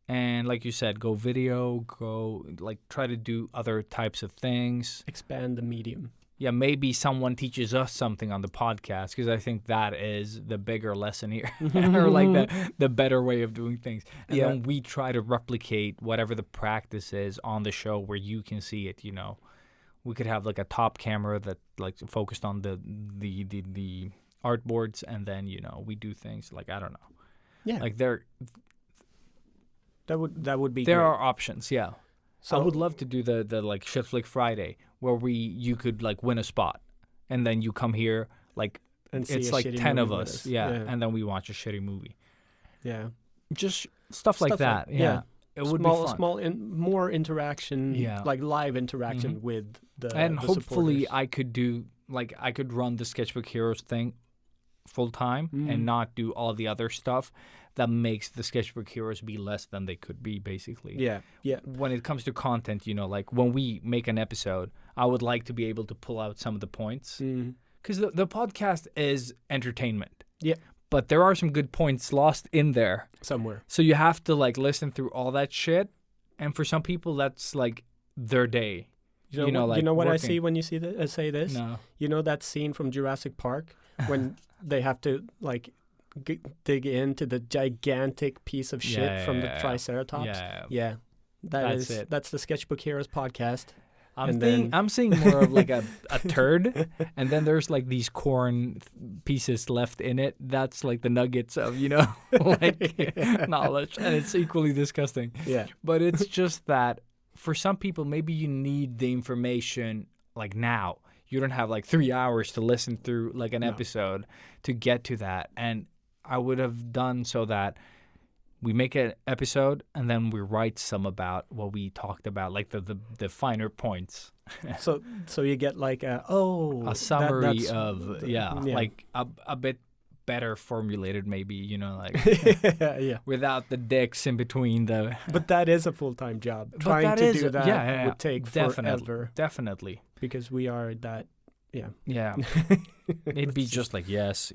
And like you said, go video, go like try to do other types of things. Expand the medium. Yeah, maybe someone teaches us something on the podcast, because I think that is the bigger lesson here, or like the better way of doing things. And Yeah. then we try to replicate whatever the practice is on the show where you can see it. We could have like a top camera that like focused on the artboards, and then we do things like, I don't know. Yeah. Like that would be there great. are options. Yeah. So I would love to do the like Shit Flick Friday, where you could like win a spot, and then you come here like and see it's a like shitty 10 of movie with us, yeah, yeah. and then we watch a shitty movie. Yeah. Just stuff like that. Yeah. It would be fun. More interaction, Yeah. like live interaction Mhm. with the And the hopefully supporters. I could run the Sketchbook Heroes thing full time Mhm. and not do all the other stuff that makes the Sketchbook Heroes be less than they could be, basically. Yeah. Yeah. When it comes to content, like when we make an episode, I would like to be able to pull out some of the points. Mm. Because the podcast is entertainment. Yeah. But there are some good points lost in there. Somewhere. So you have to like listen through all that shit. And for some people, that's like their day. You know like what I working. see when you say this? No. You know that scene from Jurassic Park when they have to like dig into the gigantic piece of shit from the Triceratops? Yeah. Yeah. That's it. That's the Sketchbook Heroes podcast. I'm And seeing, then- I'm seeing more of like a turd, and then there's like these corn pieces left in it. That's like the nuggets of, like knowledge, and it's equally disgusting. Yeah. But it's just that for some people, maybe you need the information like now. You don't have like 3 hours to listen through like an episode to get to that. And I would have done so that we make an episode and then we write some about what we talked about, like the finer points. So you get like a summary that's- of, like a bit better formulated, maybe, like yeah. without the dicks in between the... But that is a full-time job. But Trying that to is- do that yeah, would take definitely, forever Definitely. because we are that. Yeah. Yeah. It'd be just like, yes.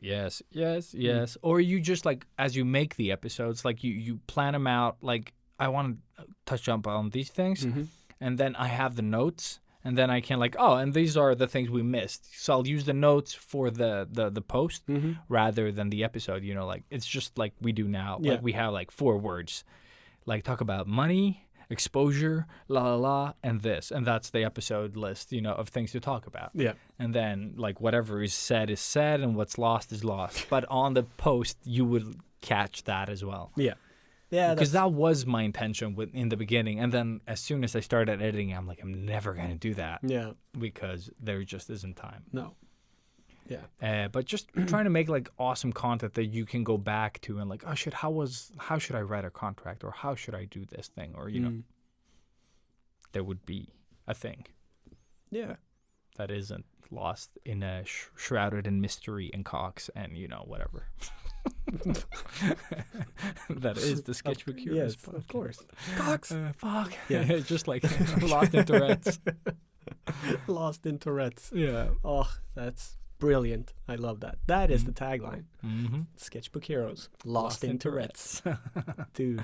Or you just like, as you make the episodes, like you plan them out, like I want to touch up on these things, Mm-hmm. and then I have the notes, and then I can like, and these are the things we missed. So I'll use the notes for the post Mm-hmm. rather than the episode, like it's just like we do now. Yeah. Like we have like 4 words, like talk about money, exposure, la la la, and this, and that's the episode list, of things to talk about. Yeah. And then like whatever is said, and what's lost is lost. But on the post, you would catch that as well. Yeah. Yeah. Because that was my intention in the beginning, and then as soon as I started editing, I'm like, I'm never gonna do that Yeah. because there just isn't time. No. Yeah. But just trying to make like awesome content that you can go back to and like, oh shit, how should I write a contract, or how should I do this thing, or you know, there would be a thing Yeah. that isn't lost in a shrouded in mystery and cocks and you know whatever. That is the Sketchbook Heroes. Yes, of course. Cocks. Fuck. Yeah. Just like Lost in Tourette's. Lost in Tourette's. Yeah. Oh, that's brilliant. I love that. That is the tagline. Mm-hmm. Sketchbook Heroes. Lost in Tourette's. Dude.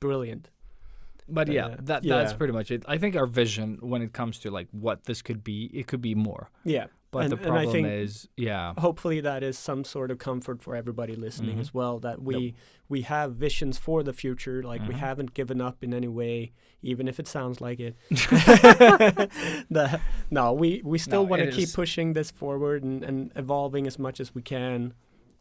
Brilliant. But yeah, that's yeah. pretty much it. I think our vision when it comes to like what this could be, it could be more. Yeah. But the problem I think is, hopefully that is some sort of comfort for everybody listening as well, that we have visions for the future, like we haven't given up in any way, even if it sounds like it. We still want to keep pushing this forward and evolving as much as we can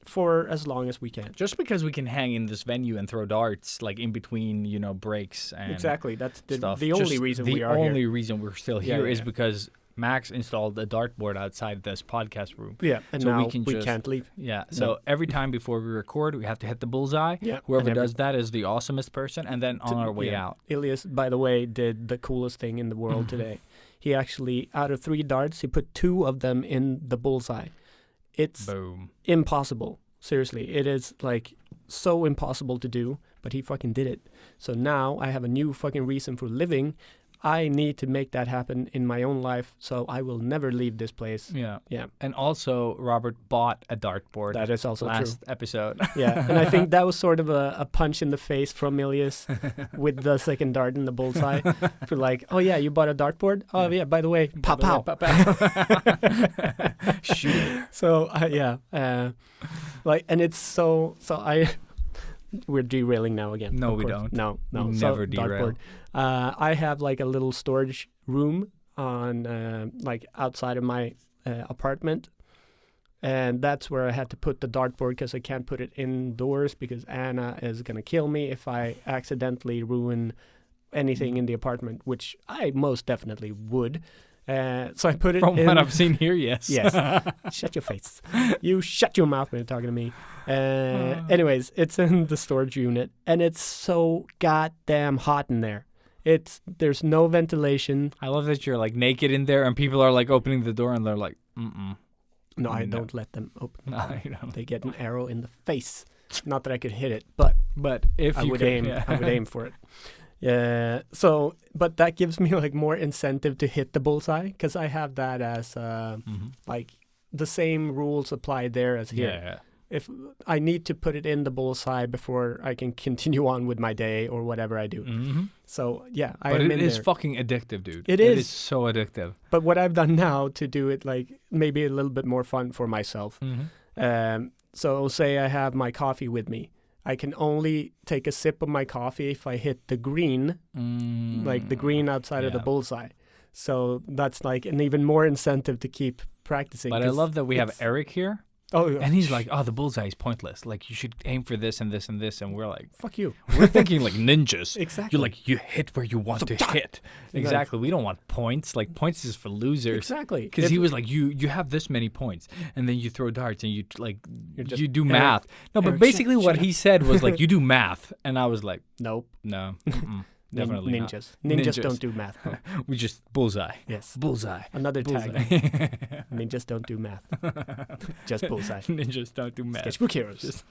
for as long as we can. Just because we can hang in this venue and throw darts like in between, you know, breaks and exactly, that's stuff. the only reason we are here. The only reason we're still here is yeah. because Max installed a dartboard outside this podcast room. Yeah, and so now we can't leave. Yeah, so every time before we record, we have to hit the bullseye. Yeah, Whoever does that is the awesomest person, and then on our way out. Ilias, by the way, did the coolest thing in the world today. He actually, out of 3 darts, he put 2 of them in the bullseye. It's Boom. impossible. Seriously, it is like so impossible to do, but he fucking did it. So now I have a new fucking reason for living. I need to make that happen in my own life, so I will never leave this place. Yeah. Yeah. And also, Robert bought a dartboard. That is also last true. episode. Yeah, and I think that was sort of a punch in the face from Ilias with the second dart in the bullseye. For like, oh yeah, you bought a dartboard? Oh yeah, by the way, pow pow. Shoot. So like, and it's so we're derailing now again. No, of we course. don't. No. We So, never derail. dartboard. I have like a little storage room on like outside of my apartment, and that's where I had to put the dartboard because I can't put it indoors because Anna is gonna kill me if I accidentally ruin anything in the apartment, which I most definitely would. So I put it From in. what I've seen here, yes. Yes. Shut your face. You shut your mouth when you're talking to me. Anyways, it's in the storage unit, and it's so goddamn hot in there. There's no ventilation. I love that you're like naked in there, and people are like opening the door, and they're like, No, I don't let them open. No, you don't. They get an arrow in the face. Not that I could hit it, but if I you would could, aim. I would aim for it. Yeah. So, but that gives me like more incentive to hit the bullseye because I have that as like the same rules apply there as here. Yeah. If I need to put it in the bullseye before I can continue on with my day or whatever I do. Mm-hmm. So yeah, But am it in is there. fucking addictive, dude. It It is. is so addictive. But what I've done now to do it like maybe a little bit more fun for myself. So say I have my coffee with me. I can only take a sip of my coffee if I hit the green, like the green outside of the bullseye. So that's like an even more incentive to keep practicing. But I love that we have Eric here. Oh, and he's like, oh, the bullseye is pointless. Like, you should aim for this and this and this. And we're like, fuck you. We're thinking like ninjas. Exactly. You're like, you hit where you want to hit. Exactly. We don't want points. Like, points is for losers. Exactly. Because he was like, you have this many points. And then you throw darts and you like, just you do math. No, but Eric, basically what shut he said was like, you do math. And I was like, Nope. no. Definitely not. Ninjas. Ninjas don't do math. Bro. We just bullseye. Yes. Bullseye. Another Bullseye. tag. Ninjas don't do math. Just bullseye. Ninjas don't do math. Sketchbook Heroes.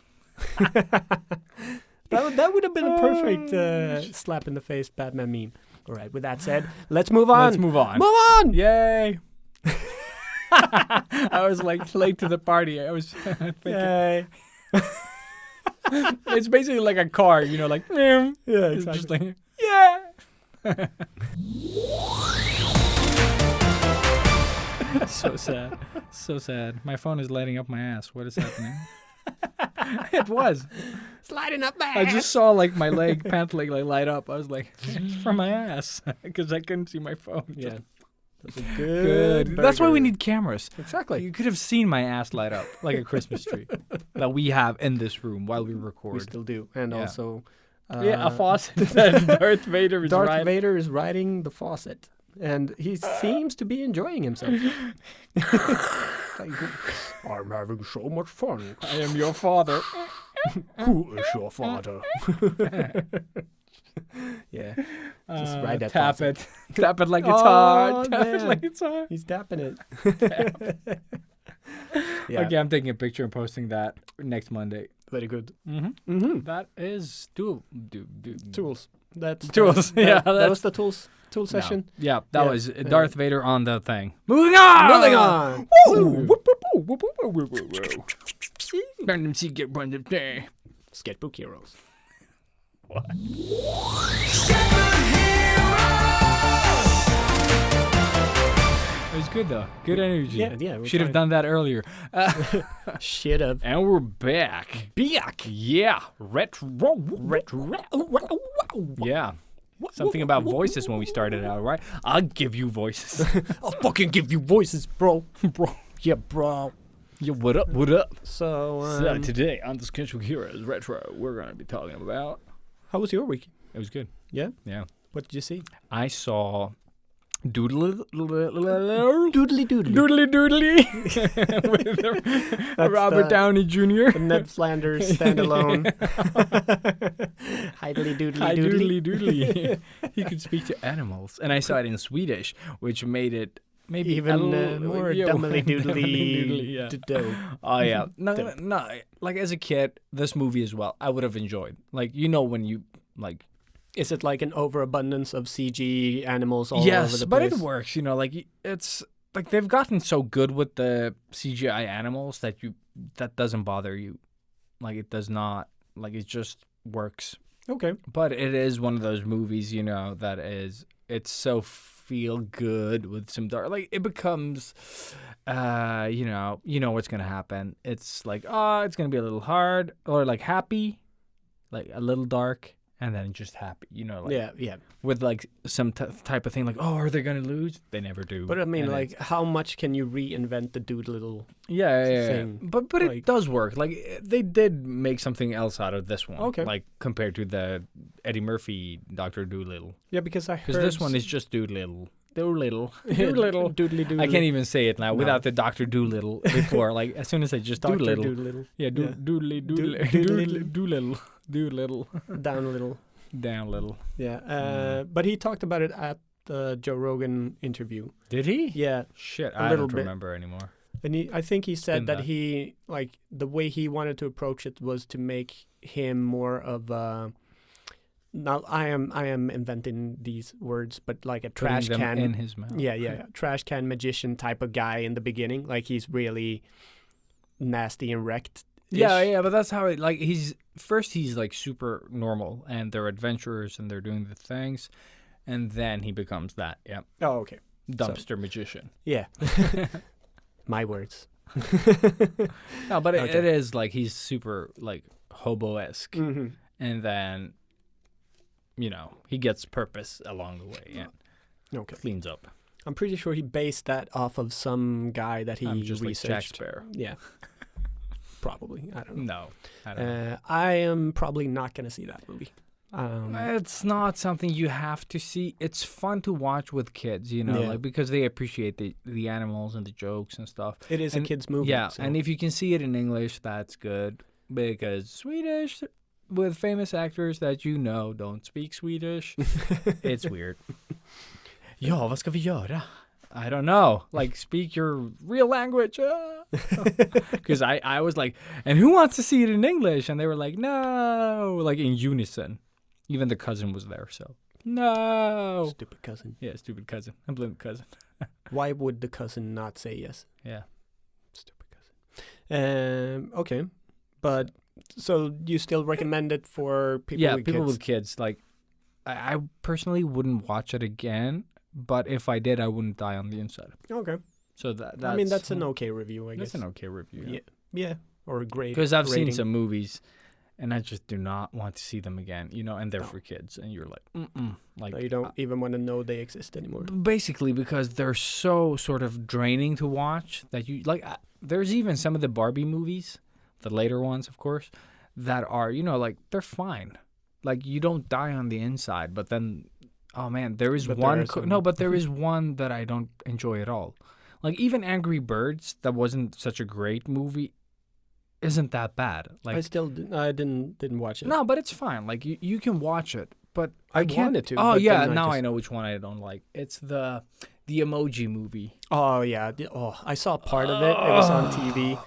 that would have been a perfect slap in the face Batman meme. All right. With that said, let's move on. Let's move on. Move on. Yay. I was like late to the party. I was thinking. Yay. It's basically like a car, you know, like Yeah, it's exactly. just like yeah. So sad. So sad. My phone is lighting up my ass. What is happening? It was. Sliding up my I just saw like my leg, pant leg, like light up. I was like, it's from my ass because I couldn't see my phone. Yeah. That's a Good. good. That's why we burger. need cameras. Exactly. You could have seen my ass light up like a Christmas tree that we have in this room while we We record. still do. And Yeah. also. Yeah, a faucet that Darth Vader is Darth riding. Vader is riding the faucet. And he seems to be enjoying himself. I'm having so much fun. I am your father. Who is your father? Yeah. Just ride that Tap faucet. it. Tap it like it's Oh, hard. Tap it man. like it's hard. He's tapping it. Yeah. Okay, I'm taking a picture and posting that next Monday. Very good. Mm-hmm. That is Tools. That's Tools. That, Yeah, that that's- was the tools session. Yeah, that Yeah. was Darth Vader on the thing. Moving on. Moving on. Random seat get run up there. Sketchbook heroes. It was good though. Good energy. Yeah. Should have done that earlier. Should have. And we're back. Yeah. Retro. Yeah. Something about voices when we started out, right? I'll give you voices. I'll fucking give you voices, bro. Bro. Yeah, bro. Yeah, what up? What up? So, So today on the Sketchbook Heroes Retro, we're going to be talking about... how was your week? It was good. Yeah? Yeah. What did you see? I saw Doodly Doodly doodly. Doodly with Robert Downey Jr. The Ned Flanders standalone. Hidely doodly Hi, doodly. doodly. He could speak to animals. And I saw it in Swedish, which made it maybe Even a little, more yeah, dumbly dumbly doodly. doodly, yeah. Do. Oh, yeah. No, like as a kid, this movie as well, I would have enjoyed. Like, you know when you, like... Is it like an overabundance of CG animals all over Yes, the but place? it works, you know, like it's like they've gotten so good with the CGI animals that doesn't bother you. Like it does not, like it just works. Okay. But it is one of those movies, you know, it's so feel good with some dark, like it becomes you know what's going to happen. It's like, it's going to be a little hard or like happy, like a little dark. And then just happy, you know, like Yeah. with like some type of thing, like, are they gonna lose? They never do. But I mean, And like, how much can you reinvent the Doolittle? yeah. thing. But Like- it does work. Like they did make something else out of this one. Okay. Like compared to the Eddie Murphy Doctor Doolittle, Yeah, because I heard because this one is just Doolittle. Doolittle. Doodly doodly. I can't even say it now No. without the Doctor Doolittle before. Like as soon as I just Dr. Doolittle. Doolittle. Yeah, Yeah. Doodly Doodly- Doolittle. Down a little. Down a little. Yeah. But he talked about it at the Joe Rogan interview. Did he? Yeah. Shit, A I little don't bit. remember anymore. And I think he said been that that. he, like, the way he wanted to approach it was to make him more of a, now I am inventing these words, but like a trash Putting them can. in his mouth. Yeah. Trash can magician type of guy in the beginning. Like, he's really nasty and wrecked. Yeah, but that's how it, like, he's like super normal and they're adventurers and they're doing the things, and then he becomes that, Oh, okay. dumpster magician. Yeah. My words. No, but Okay. it is like he's super like hobo-esque, Mm-hmm. and then, you know, he gets purpose along the way and Okay. cleans up. I'm pretty sure he based that off of some guy that he I'm just like Jack researched. Sparrow. Yeah. Probably. I don't know. No, I don't know. I am probably not going to see that movie. It's not something you have to see. It's fun to watch with kids, you know, Yeah. like because they appreciate the animals and the jokes and stuff. It is And- a kid's movie. Yeah, so- and if you can see it in English, that's good, because Swedish with famous actors that you know don't speak Swedish, it's weird. Ja, vad ska vi göra? I don't know. Like, speak your real language. Because I was like, and who wants to see it in English? And they were like, no, like in unison. Even the cousin was there, so no. Stupid cousin. Yeah, stupid cousin. I blame the cousin. Why would the cousin not say yes? Yeah. Stupid cousin. Okay. But, so you still recommend it for people Yeah, with people kids? with kids. Like, I personally wouldn't watch it again, but if I did, I wouldn't die on the inside. Okay. So that's... I mean, that's an okay review, I That's guess. an okay review. Yeah. Yeah. Or a great Because I've seen rating. some movies, and I just do not want to see them again, you know, and they're No. for kids, and you're like, mm-mm. Like, So you don't even want to know they exist anymore. basically, because they're so sort of draining to watch that you, like, there's even some of the Barbie movies, the later ones, of course, that are, you know, like, they're fine. Like, you don't die on the inside, but then, oh man, there is But there one, are some- no, but there is one that I don't enjoy at all. Like even Angry Birds, that wasn't such a great movie, isn't that bad. Like I didn't watch it. no, but it's fine. Like you can watch it, but I can't. wanted to, Oh but yeah, then I now just- I know which one I don't like. It's the Emoji Movie. Oh yeah. I saw part of it. It was on TV.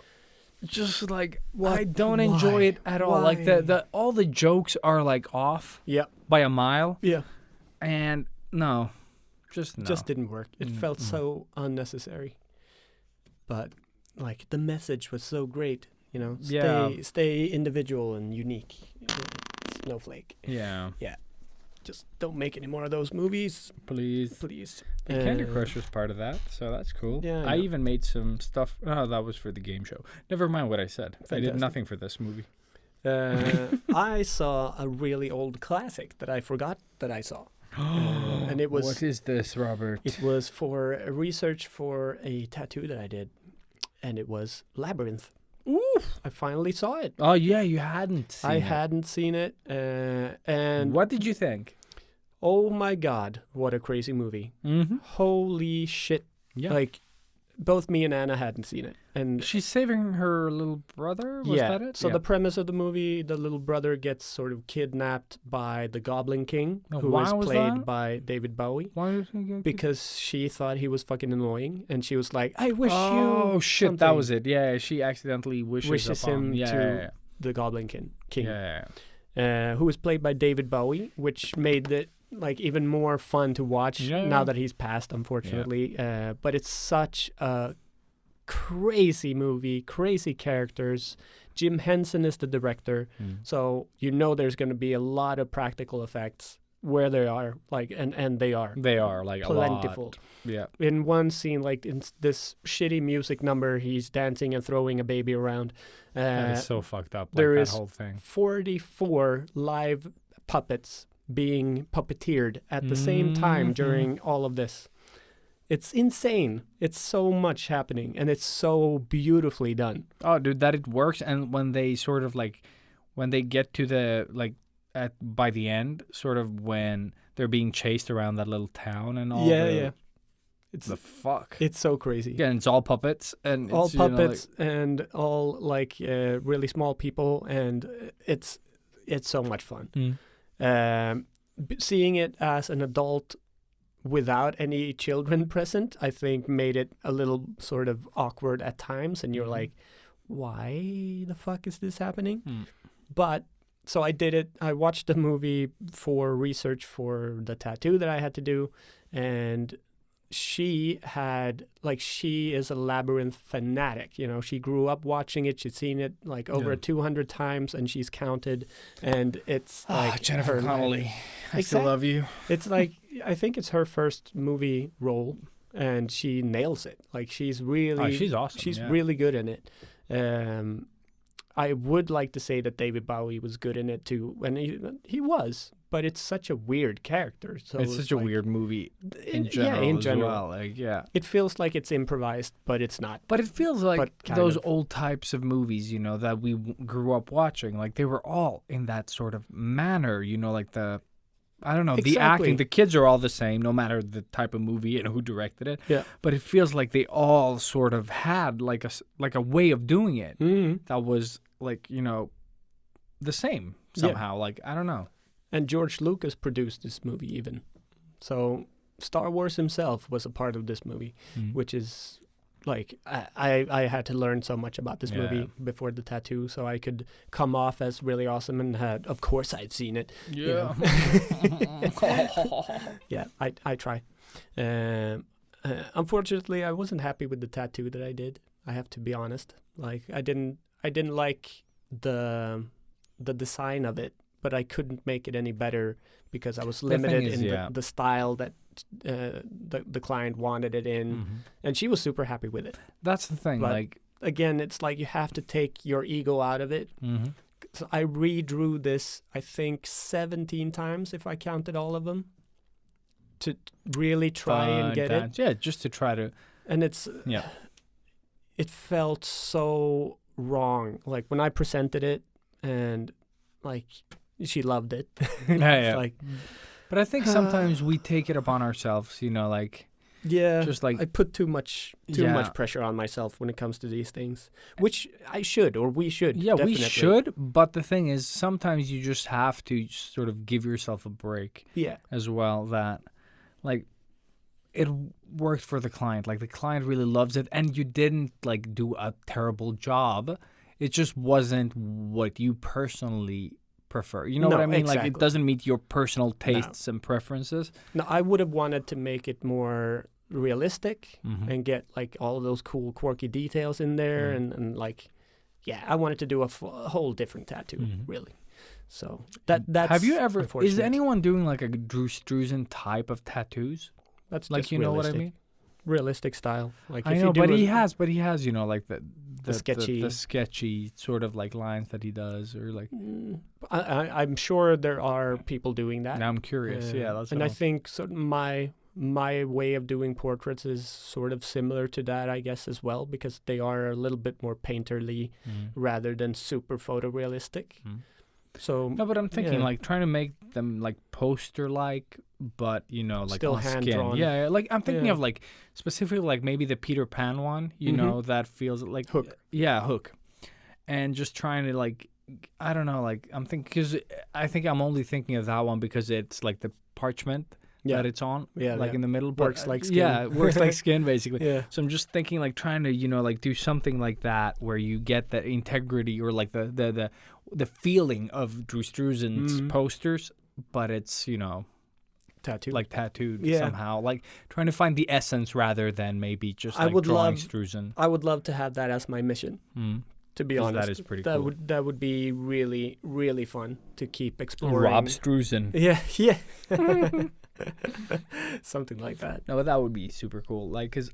Just like What? I don't enjoy Why? it at all. Like the all the jokes are like off Yeah. by a mile, Yeah. and no, just no. Just didn't work. It felt so unnecessary. But like the message was so great. You know, stay individual and unique. Snowflake. yeah, Just don't make any more of those movies, please. please. And Candy Crush was part of that, so that's cool. Yeah, I I know. even made some stuff. Oh, that was for the game show. Never mind what I said. I did Fantastic. nothing for this movie. I saw a really old classic that I forgot that I saw. And it was What is this, Robert? it was for a research for a tattoo that I did, and it was Labyrinth. Ooh. I finally saw it. Oh yeah, you hadn't seen I it. hadn't seen it, and What did you think? oh my god, what a crazy movie! Mm-hmm. Holy shit! Yeah. Like both me and Anna hadn't seen it, and She's saving her little brother? Was yeah. that it? So the premise of the movie, the little brother gets sort of kidnapped by the Goblin King, Now, who why is was played that? by David Bowie. Why did he get Because she thought he was fucking annoying, and she was like, "I wish you." Oh shit, that something." was it. Yeah, she accidentally wishes him upon. Yeah, to yeah, the Goblin King, yeah. Yeah. who was played by David Bowie, which made it like even more fun to watch Yeah. now that he's passed, unfortunately. But it's such a crazy movie, crazy characters. Jim Henson is the director, Mm. so you know there's going to be a lot of practical effects where they are, like, and they are They are like plentiful. a lot. Yeah. In one scene, like in this shitty music number, he's dancing and throwing a baby around. That is so fucked up. Like there that is whole thing. 44 live puppets being puppeteered at the same time Mhm. during all of this. It's insane. It's so much happening, and it's so beautifully done. Oh, dude, that it works. And when they sort of like, when they get to the like, at by the end, sort of when they're being chased around that little town and all. It's The fuck. it's so crazy. Yeah, and it's all puppets and All it's, you know, puppets and all like really small people, and it's so much fun. Seeing it as an adult without any children present, I think made it a little sort of awkward at times, and you're like, why the fuck is this happening? But so I did it. I watched the movie for research for the tattoo that I had to do, and she is a Labyrinth fanatic. You know, she grew up watching it. She's seen it like over 200 times, and she's counted. And it's like Jennifer her life. Connelly. I still love you. It's like I think it's her first movie role, and she nails it. Like she's really, she's awesome. she's yeah. really good in it. I would like to say that David Bowie was good in it too, and he was, but it's such a weird character. So It's such a like- weird movie in yeah, general. in as general. well. Like, yeah. It feels like it's improvised, but it's not. But it feels like But kind those of. old types of movies, you know, that we grew up watching. Like they were all in that sort of manner, you know, like I don't know, the Exactly. acting, the kids are all the same, no matter the type of movie and who directed it. Yeah. But it feels like they all sort of had like a way of doing it Mm-hmm. that was like, you know, the same somehow. Like, I don't know. And George Lucas produced this movie even. So Star Wars himself was a part of this movie, which is like I had to learn so much about this movie before the tattoo, so I could come off as really awesome and of course I'd seen it. Yeah. Yeah, I try. Unfortunately, I wasn't happy with the tattoo that I did. I have to be honest. Like I didn't like the design of it, but I couldn't make it any better because I was thing limited is, in the style that the client wanted it in, and she was super happy with it. That's the thing. But- like, Again, it's like you have to take your ego out of it. So I redrew this, I think 17 times if I counted all of them, to really try and get it. Yeah, just to try to. And it's it felt so wrong. Like when I presented it, and like she loved it. Yeah. Like But I think sometimes we take it upon ourselves, you know, like Yeah, Just like I put too much Yeah. pressure on myself when it comes to these things, which I should, or we should. Yeah, we definitely. should, but the thing is, sometimes you just have to sort of give yourself a break Yeah, as well. That, like, it worked for the client. Like, the client really loves it, and you didn't, like, do a terrible job. It just wasn't what you personally prefer. You know No, what I mean? Like, exactly. it doesn't meet your personal tastes and preferences. no, I would have wanted to make it more realistic Mhm. and get like all of those cool, quirky details in there, and like, yeah, I wanted to do a whole different tattoo, really. So that's. Have you ever? Is unfortunate. anyone doing like a Drew Struzan type of tattoos? That's Like, just you know what I realistic. mean? Realistic style, like I if know, you do but a- he has, you know, like the sketchy- the sketchy sort of like lines that he does, or like. I'm sure there are people doing that. Now I'm curious. Yeah, that's. and what I I'm- think so my way of doing portraits is sort of similar to that, I guess, as well, because they are a little bit more painterly Mhm. rather than super photorealistic. Mhm. So No, but I'm thinking yeah. like trying to make them like poster-like, but you know, like Still on skin. hand-drawn. Yeah, yeah, like I'm thinking Yeah. of like specifically like maybe the Peter Pan one. You Mhm. know, that feels like Hook. Yeah, Hook, and just trying to like I don't know, like I'm thinking because I think I'm only thinking of that one because it's like the parchment yeah, that it's on, Yeah, like yeah. in the middle. But, Works like skin. Yeah, it works like skin basically. yeah, So I'm just thinking like trying to, you know, like do something like that where you get the integrity or like the feeling of Drew Struzan's Mhm. posters, but it's, you know, tattoo. like tattooed Yeah. somehow. Like trying to find the essence rather than maybe just I like would drawing love- Struzan. I would love to have that as my mission. Mm. To be 'Cause that honest, is pretty that cool. would be really, really fun to keep exploring. Rob Struzan. Yeah, yeah. Something like that. No, but that would be super cool. Like, cause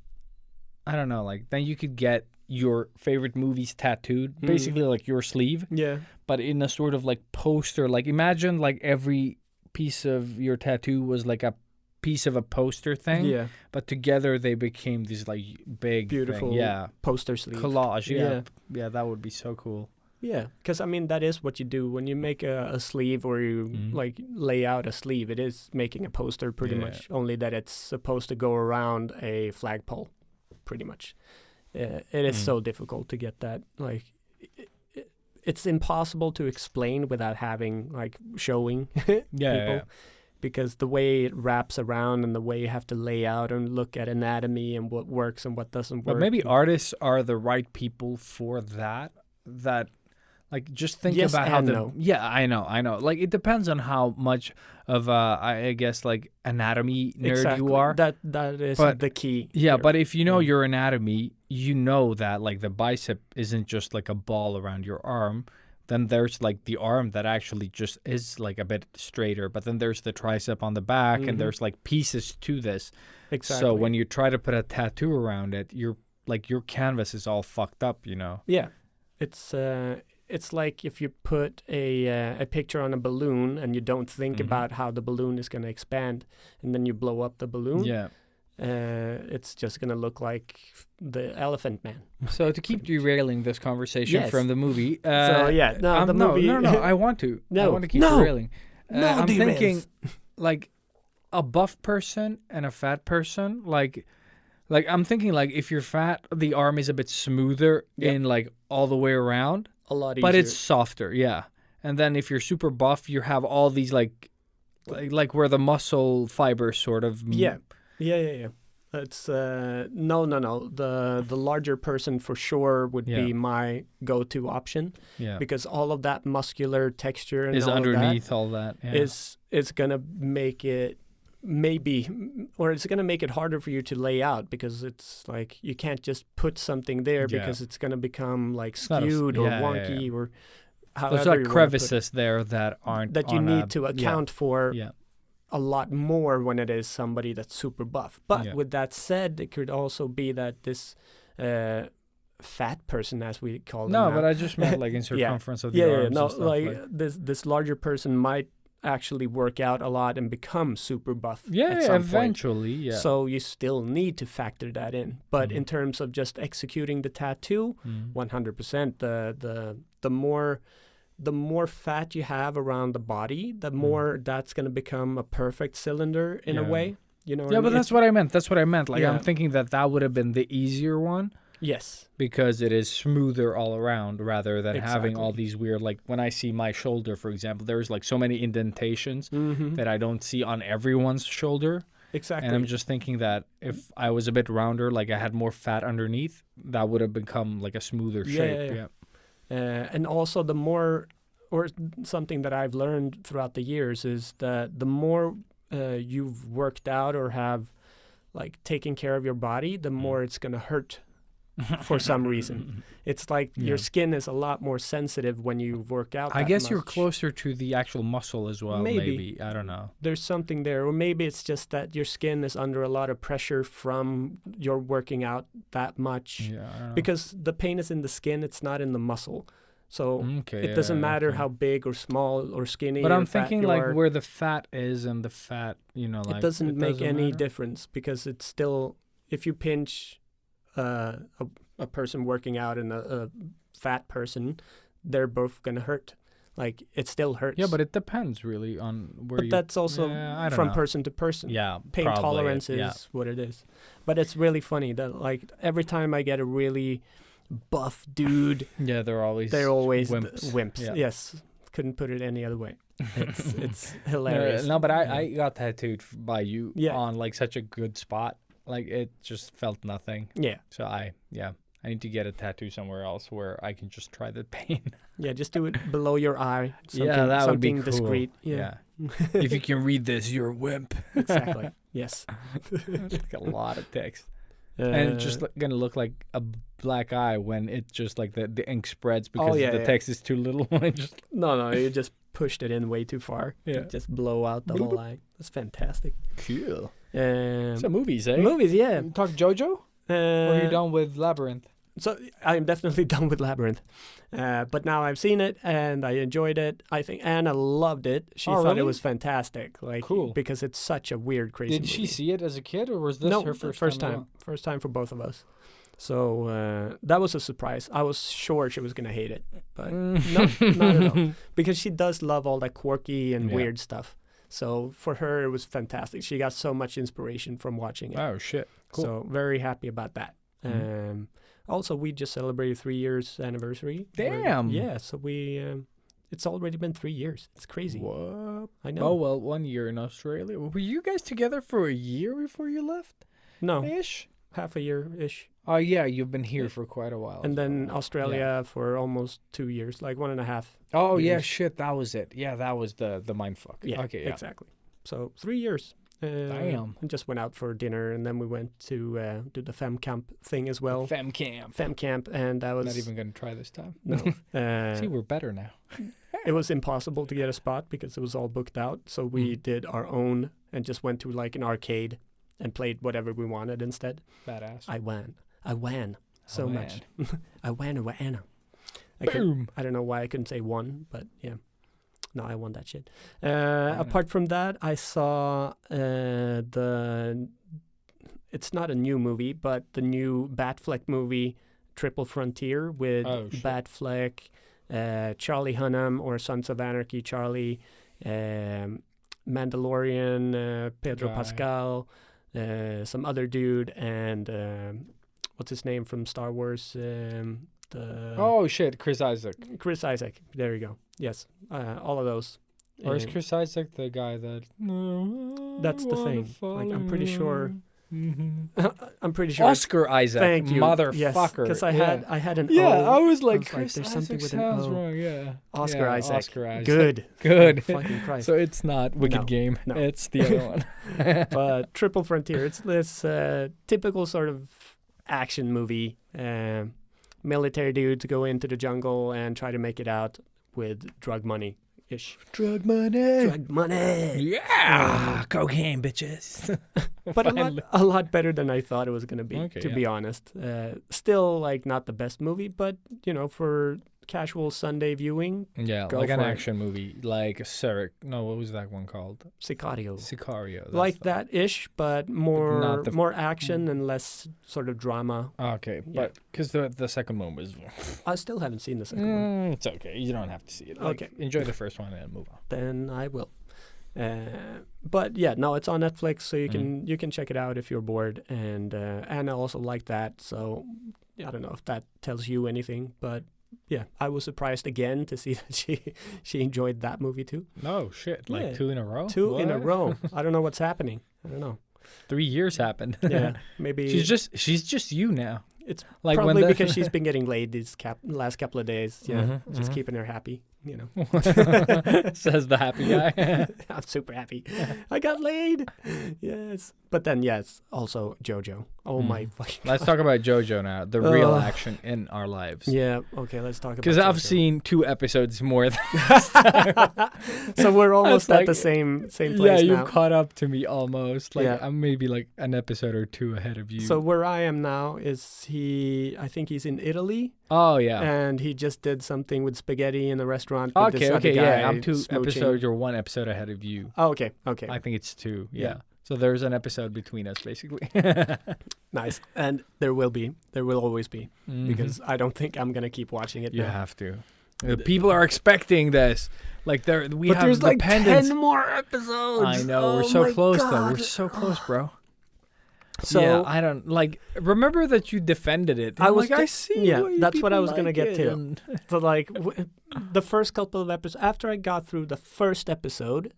I don't know, like then you could get your favorite movies tattooed, Mm. basically like your sleeve, Yeah, but in a sort of like poster. Like imagine like every piece of your tattoo was like a piece of a poster thing, yeah. but together they became this like big thing. Beautiful Yeah, Poster sleeve. collage. Yeah. Yeah. Yeah, that would be so cool. Yeah, because I mean that is what you do when you make a sleeve or you Mhm. like lay out a sleeve. It is making a poster pretty Yeah. much. Only that it's supposed to go around a flagpole, pretty much. It is Mm. so difficult to get that. Like, it's impossible to explain without having like showing Yeah, people. Because the way it wraps around and the way you have to lay out and look at anatomy and what works and what doesn't But work. maybe and- artists are the right people for that. Like just think Yes about how and the no. yeah, I know. Like it depends on how much of I guess like anatomy nerd exactly. you are. That is But- the key. Yeah, here. but if you know Yeah. your anatomy, you know that like the bicep isn't just like a ball around your arm. Then there's like the arm that actually just is like a bit straighter, but then there's the tricep on the back, Mhm. and there's like pieces to this. Exactly. So when you try to put a tattoo around it, you're like your canvas is all fucked up, you know. yeah, it's like if you put a picture on a balloon and you don't think Mhm. about how the balloon is going to expand, and then you blow up the balloon. Yeah. It's just going to look like the Elephant Man. So to keep derailing this conversation Yes. from the movie, So, yeah, no, the movie- no, I want to. I No, want to keep no. derailing. No I'm derails. thinking, like, a buff person and a fat person, like I'm thinking like if you're fat, the arm is a bit smoother Yep. in like all the way around, A lot easier. but it's softer, yeah. And then if you're super buff, you have all these like where the muscle fibers sort of Yeah. Yeah. It's no. The larger person for sure would Yeah. be my go-to option yeah because all of that muscular texture and is all underneath of that all that. Yeah. is gonna make it it's gonna make it harder for you to lay out because it's like you can't just put something there Yeah. because it's gonna become like not a s- skewed or yeah, yeah, wonky or however There's you like wanna put it. crevices there that aren't that you on need a- to account for Yeah. a lot more when it is somebody that's super buff. But Yeah. with that said, it could also be that this fat person, as we call them No, now, but I just meant like in Yeah. circumference of the yeah, arms no, and stuff. like this larger person might actually work out a lot and become super buff. yeah, at some point. eventually, yeah. So you still need to factor that in. But Mhm. in terms of just executing the tattoo, Mm. 100%. The more fat you have around the body, the more that's going to become a perfect cylinder in a Yeah. way. You know? Yeah, but that's what I meant. That's what I meant. Like, Yeah. I'm thinking that would have been the easier one yes, because it is smoother all around rather than having all Exactly. these weird, like, when I see my shoulder, for example, there's, like, so many indentations that I don't see on everyone's shoulder. exactly. And I'm just thinking that if I was a bit rounder, like I had more fat underneath, that would have become, like, a smoother shape. Yeah. And also the more, or something that I've learned throughout the years is that the more you've worked out or have like taken care of your body, the more it's gonna hurt for some reason. It's like your skin is a lot more sensitive when you work out. I that guess you're much. closer to the actual muscle as well, Maybe. I don't know. There's something there, or maybe it's just that your skin is under a lot of pressure from your working out that much. Yeah, I don't know. Because the pain is in the skin, it's not in the muscle. So Okay, it doesn't matter okay. how big or small or skinny But or I'm fat thinking you like are. where the fat is and the fat, like It doesn't make any matter? difference because it's still, if you pinch a person working out and a fat person, they're both gonna hurt. Like it still hurts. Yeah, but it depends really on where But you. that's also Yeah, I don't from know. person to person. Yeah, Pain probably, tolerance is yeah. what it is. But it's really funny that like every time I get a really buff dude, Yeah, they're always wimps. Yeah. Yes, couldn't put it any other way. It's hilarious. No, but I got tattooed by you Yeah. on like such a good spot. Like it just felt nothing. Yeah, So I need to get a tattoo somewhere else where I can just try the pain. yeah. Just do it below your eye. Something, Yeah, that would be something cool. discreet. Yeah, If you can read this, you're a wimp. exactly. Yes. Like a lot of text. And it's just gonna look like a black eye when it just like the ink spreads because yeah, the yeah. text is too little. It just no, you just pushed it in way too far. Yeah. You just blow out the whole eye. That's fantastic. cool. Um, So movies, eh? movies, yeah. You talk JoJo? Or are you Uh, done with Labyrinth? So I'm definitely done with Labyrinth, but now I've seen it and I enjoyed it. I think Anna loved it. She Oh, thought really? it was fantastic, like Cool. because it's such a weird, crazy. Did she movie. see it as a kid, or was this No, her first first time? time, first time for both of us. So that was a surprise. I was sure she was gonna hate it, but no, not at all. Because she does love all that quirky and Yeah. weird stuff. So for her, it was fantastic. She got so much inspiration from watching it. Oh shit! Cool. So very happy about that. Mhm. Also, we just celebrated 3 years anniversary. Damn. Yeah, so it's already been 3 years. It's crazy. What? I know. Oh well, 1 year in Australia. Were you guys together for a year before you left? No, Ish. half a year-ish. Oh yeah, you've been here for quite a while. And as then well. Australia for almost 2 years, like 1.5. Oh yeah, years. shit, that was it. Yeah, that was the mindfuck. Yeah, Okay. Yeah. exactly. So 3 years. Damn. And just went out for dinner, and then we went to do the fem camp thing as well. Fem camp. Fem camp, and that was Not even gonna try this time. no. See, we're better now. It was impossible to get a spot because it was all booked out. So we did our own and just went to like an arcade and played whatever we wanted instead. Badass. I won so much. I won. Boom. I don't know why I couldn't say won, but yeah. No, I won that shit. Apart from that, I saw it's not a new movie, but the new Batfleck movie, Triple Frontier, with Oh, shit. Batfleck, Charlie Hunnam or Sons of Anarchy Charlie, Mandalorian, Pedro Guy. Pascal, some other dude, and what's his name from Star Wars? Oh shit, Chris Isaac. Chris Isaac. There you go. Yes, all of those. Or is Um, Chris Isaac the guy that? That's the thing. Like, I'm pretty sure- I'm pretty sure. Oscar Isaac. Thank you, motherfucker. because I had an Yeah, O. I was like, was like, Chris there's Isaac something with an sounds O. wrong. Yeah. Oscar Yeah, Isaac. Oscar Isaac. Good. Good. Fucking Christ. So it's not Wicked No, Game. no. It's the other one. But Triple Frontier, it's this typical sort of action movie. Military dudes go into the jungle and try to make it out with drug money ish. Drug money. Drug money. Yeah. Cocaine, bitches. But a lot better than I thought it was going to be, Okay, to yeah. be honest. Still, like, not the best movie, but, for casual Sunday viewing, Yeah, Go like an for it. action movie, like what was that one called? Sicario. Sicario. that's Like the- that ish, but more not the- more action and less sort of drama. Okay, Yeah. but because the second one was. I still haven't seen the second one. It's okay. You don't have to see it. Like, Okay. Enjoy the first one and move on. Then I will. But yeah, no, it's on Netflix, so you can check it out if you're bored. And Anna also liked that, so I don't know if that tells you anything, but yeah, I was surprised again to see that she enjoyed that movie too. No shit, like Yeah. 2 in a row. Two in a What? row. I don't know what's happening. I don't know. 3 years happened. Yeah, maybe she's just you now. it's Like when probably the- because she's been getting laid these last couple of days. Yeah, Mhm, just mhm. keeping her happy. You know, Says the happy guy. I'm super happy. I got laid. Yes, but then yes, also JoJo. Oh my fucking. Let's talk about JoJo now. The real Ugh. action in our lives. Yeah. Okay. Let's talk about. Because I've JoJo. seen 2 episodes more than So we're almost like- at the same yeah. place You've now. caught up to me almost. Like Yeah. I'm maybe like an episode or 2 ahead of you. So where I am now is I think he's in Italy, oh yeah. and he just did something with spaghetti in a restaurant. With this Okay. other Okay. guy Yeah. I'm 2 smooching. episodes or 1 episode ahead of you. Oh, okay. Okay. I think it's 2. Yeah. Yeah. So there's an episode between us, basically. Nice. And there will always be, Mhm. because I don't think I'm gonna keep watching it. you now. have to. People are expecting this. Like we But have there's like dependence. 10 more episodes. I know. Oh we're so my close, though. God. We're so close, bro. So yeah, I don't like. Remember that you defended it. I I'm was like, de- I see. yeah, why you that's what I people was gonna like get it, to. and- So like the first couple of episodes, after I got through the first episode,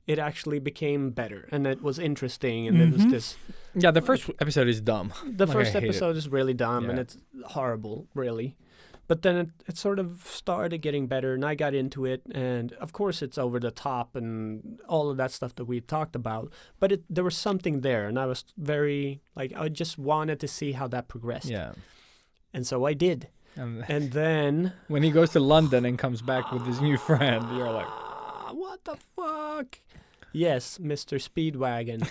it actually became better, and it was interesting, and it was Mhm. this. Yeah, the first episode is dumb. The Like, I first hate it. episode is really dumb, and Yeah. it's horrible, really. But then it sort of started getting better, and I got into it, and of course it's over the top and all of that stuff that we talked about. But there was something there, and I was very I just wanted to see how that progressed, Yeah. and so I did. And And then when he goes to London and comes back with his new friend, you're like, what the fuck? Yes, Mr. Speedwagon.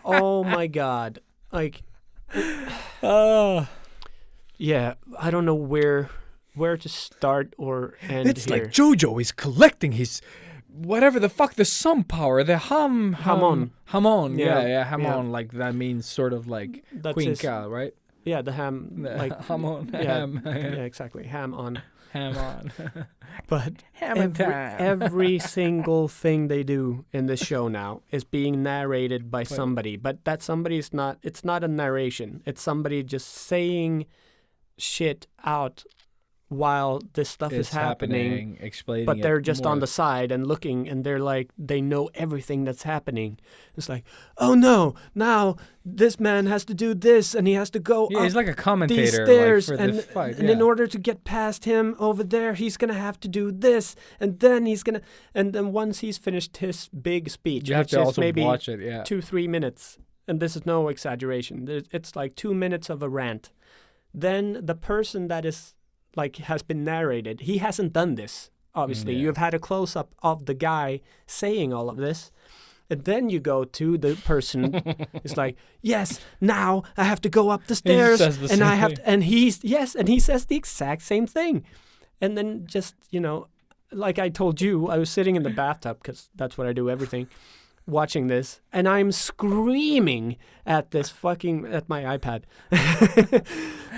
Oh my God! Like, oh, yeah, I don't know where to start or end it's here. like JoJo is collecting his whatever the fuck the sun power, the Hamon. Hamon. Yeah, Yeah, Hamon. yeah. Like that means sort of like That's Queen his- Cow, right? Yeah, the ham, like Hamon. yeah, Ham. yeah, exactly, ham on. Ham on. But Ham every single thing they do in this show now is being narrated by somebody, but that somebody is not. It's not a narration. It's somebody just saying shit out while this stuff is happening. Explaining But it they're just more. on the side and looking, and they're like, they know everything that's happening. It's like, oh no, now this man has to do this, and he has to go Yeah, up he's like a commentator these stairs, like, for and, the fight. and in order to get past him over there, he's gonna have to do this, and then once he's finished his big speech, you have which to is also maybe watch it. Yeah. 2-3 minutes, and this is no exaggeration. It's like 2 minutes of a rant. Then the person that is has been narrated, he hasn't done this. Obviously, Yeah. you've had a close up of the guy saying all of this. And then you go to the person. It's like, yes, now I have to go up the stairs, says the and I same have thing. to, and he says the exact same thing. And then just like I told you, I was sitting in the bathtub because that's what I do everything, watching this, and I'm screaming at my iPad,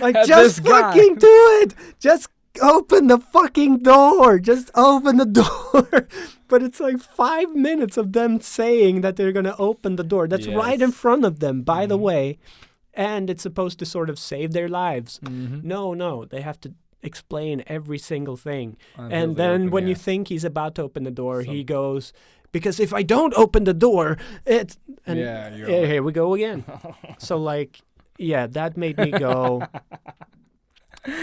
like, At just this guy. fucking do it, just open the fucking door, just open the door. But it's like 5 minutes of them saying that they're gonna open the door. That's right in Yes. front of them, by the way, and it's supposed to sort of save their lives. Mhm. No, they have to explain every single thing. Until And they then open, when yeah. you think he's about to open the door, he Some- goes, because if I don't open the door, it's... And Yeah, you're right. here we go again. So, that made me go,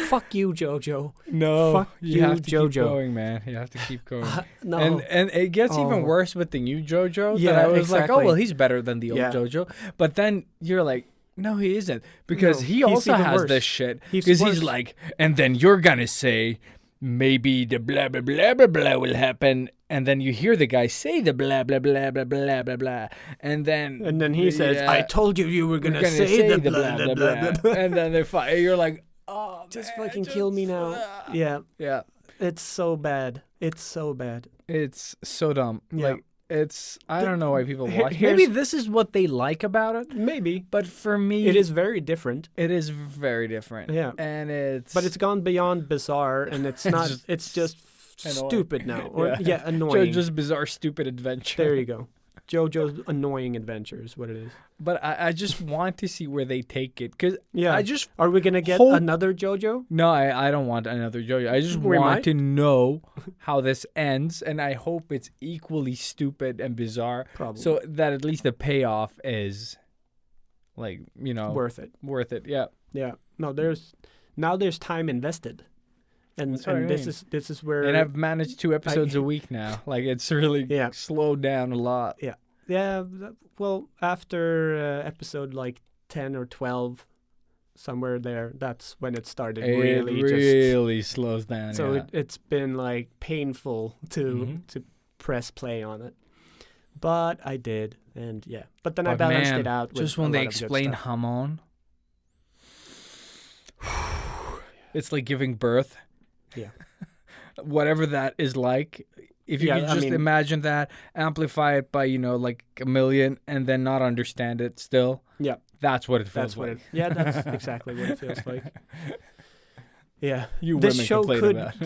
fuck you, JoJo. No, Fuck you you, have to JoJo. keep going, man. You have to keep going. No. And it gets even Oh. worse with the new JoJo. Yeah, that I was like, oh exactly. well, he's better than the old Yeah. JoJo. But then you're like, no, he isn't, because No, he he's also even has worse. this shit. He's Because worse. he's like, and then you're gonna say, maybe the blah blah blah blah blah will happen, and then you hear the guy say the blah blah blah blah blah blah blah, and then he says, yeah, I told you were we're gonna say the blah, blah, blah, blah. and then they fight. You're like, oh, Just man, fucking kill me now. Yeah, Yeah, it's so bad. It's so bad. it's so dumb. Yeah. Like, it's I don't know why people Here- watch. here's- Maybe this is what they like about it, Maybe. but for me, It is very different. It is very different. Yeah. and it's But it's gone beyond bizarre, and it's not. just- it's just Annoying. stupid now, or annoying. JoJo's Bizarre Stupid Adventure. There you go. JoJo's Annoying Adventure is what it is. But I just want to see where they take it, because Yeah. I just Are we gonna get hope- another JoJo? no, I don't want another JoJo. I just We want might. to know how this ends, and I hope it's equally stupid and bizarre, Probably. so that at least the payoff is, like, Worth it. worth it. Yeah. Yeah. No, there's time invested, and That's what I mean. this is where And I've managed 2 episodes a week now. Like, it's really Yeah. slowed down a lot. well, after episode like 10 or 12, somewhere there, that's when it started It really really slows down. so yeah. it's been like painful to press play on it, but I did, and but then I But balanced man, it out with just a when they lot of good explain stuff. Hamon, it's like giving birth. Yeah. Whatever that is like. If you Yeah, could I just mean- imagine that, amplify it by, like a million, and then not understand it still. Yeah. That's what it feels That's what like. that's exactly what it feels like. Yeah, You this women show complain could about.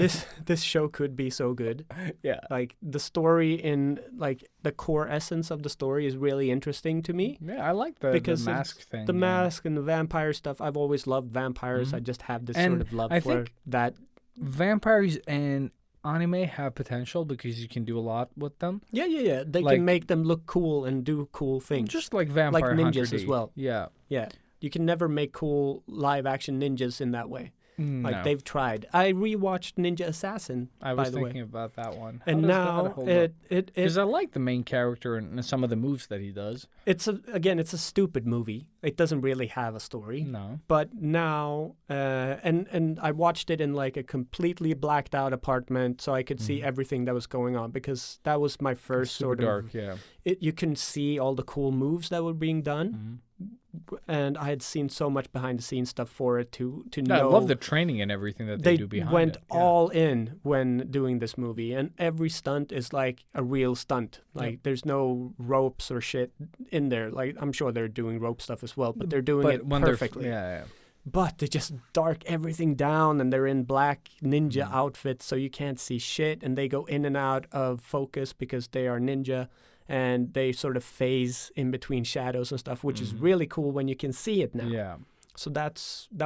this show could be so good. Yeah. Like the story in like the core essence of the story is really interesting to me. Yeah, I like the Because mask thing. The yeah. mask and the vampire stuff. I've always loved vampires. Mhm. I just have this And sort of love I for think- that. Vampires in anime have potential because you can do a lot with them. Yeah. They Like- can make them look cool and do cool things. Just like Vampire ninjas Hunter as D. well. Yeah. Yeah, you can never make cool live action ninjas in that way. Like No. they've tried. I rewatched Ninja Assassin. I by was the way. thinking about that one. And now it Because I like the main character and some of the moves that he does. it's a stupid movie. It doesn't really have a story. No. But now and I watched it in like a completely blacked out apartment, so I could see everything that was going on, because that was my first Super sort dark, of. yeah. You can see all the cool moves that were being done, Mhm. and I had seen so much behind the scenes stuff for it to No, I know. love the training and everything that they do behind went it. Yeah. all in when doing this movie, and every stunt is like a real stunt. Like there's no ropes or shit in there. Like I'm sure they're doing rope stuff as well, but they're doing it when perfectly. yeah. But they just dark everything down, and they're in black ninja Mm. outfits, so you can't see shit, and they go in and out of focus because they are ninja, and they sort of phase in between shadows and stuff, which is really cool when you can see it now. Yeah. So that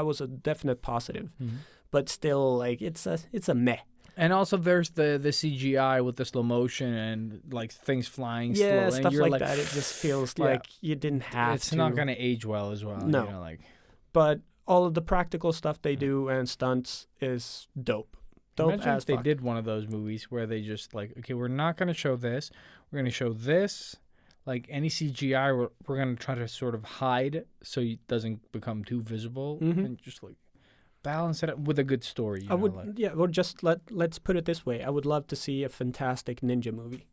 was a definite positive. Mhm. But still, like it's a meh. And also there's the CGI with the slow motion and like things flying slow. Yeah, and stuff you're like that. It just feels Yeah. like you didn't have It's to. not going to age well as well. No. You know, like, But all of the practical stuff they do and stunts is dope. Dope imagine as if they fuck. did one of those movies where they just like, okay, we're not going to show this. We're going to show this. Like any CGI, we're going to try to sort of hide so it doesn't become too visible, Mhm. and just like balance it up with a good story. You I know, would, like, yeah. Or just let's put it this way. I would love to see a fantastic ninja movie,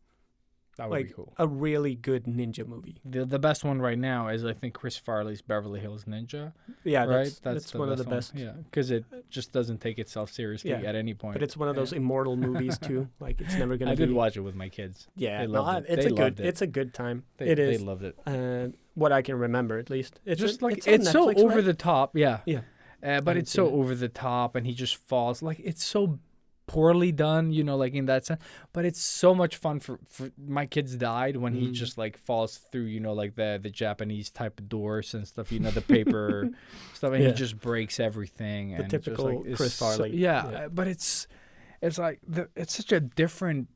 that would like be cool. a really good ninja movie. The best one right now is I think Chris Farley's Beverly Hills Ninja. Yeah, Right, that's one of the best. Yeah, because it just doesn't take itself seriously Yeah, at any point. But it's one of those immortal movies too. Like it's never gonna I be. did watch it with my kids. Yeah, They no, loved it. it's They a good. loved it. It's a good time. They, It is. They loved it. What I can remember, at least. It's Just like on it's so Netflix, over right? the top. Yeah. Yeah. But haven't it's so seen it. over the top, and he just falls. Like it's so poorly done, you know, like in that sense. But it's so much fun for my kids died when he just like falls through, you know, like the Japanese type of doors and stuff, you know, the paper stuff, and Yeah. he just breaks everything. The and just, typical like, it's Chris so- Farley. yeah, Yeah. but it's like it's such a different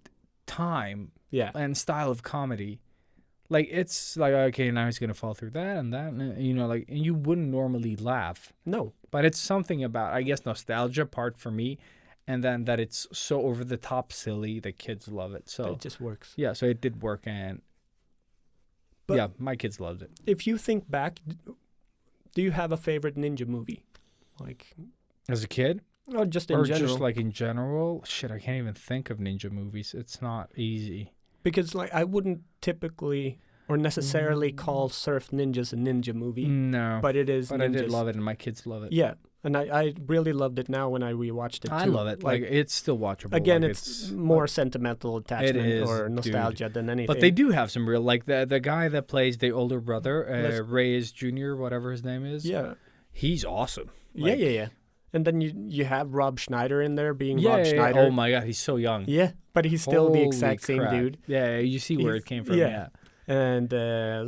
time Yeah. and style of comedy. Like it's like, okay, now he's gonna fall through that and that, and, you know, like, and you wouldn't normally laugh. No. But it's something about, I guess, nostalgia part for me, and then that it's so over the top silly that kids love it. So It just works. yeah, so it did work, and But- yeah, my kids loved it. If you think back, do you have a favorite ninja movie? Like, As a kid, or just in or general? just like in general, shit, I can't even think of ninja movies. It's not easy. Because like I wouldn't typically or necessarily call Surf Ninjas a ninja movie, No, but it is. but I did ninjas. love it, and my kids love it. Yeah, and I really loved it now when I rewatched it too. I love it. Like it's still watchable. again, like, it's more sentimental attachment is, or dude. nostalgia than anything. But they do have some real, like the guy that plays the older brother, Let's- Reyes Jr., whatever his name is. Yeah. He's awesome. Yeah. And then you have Rob Schneider in there being Yeah, Rob yeah, yeah. Schneider. Oh my god, he's so young. Yeah, but he's still the exact Holy same crap. dude. Yeah, you see where He's- it came from. yeah. Yeah, And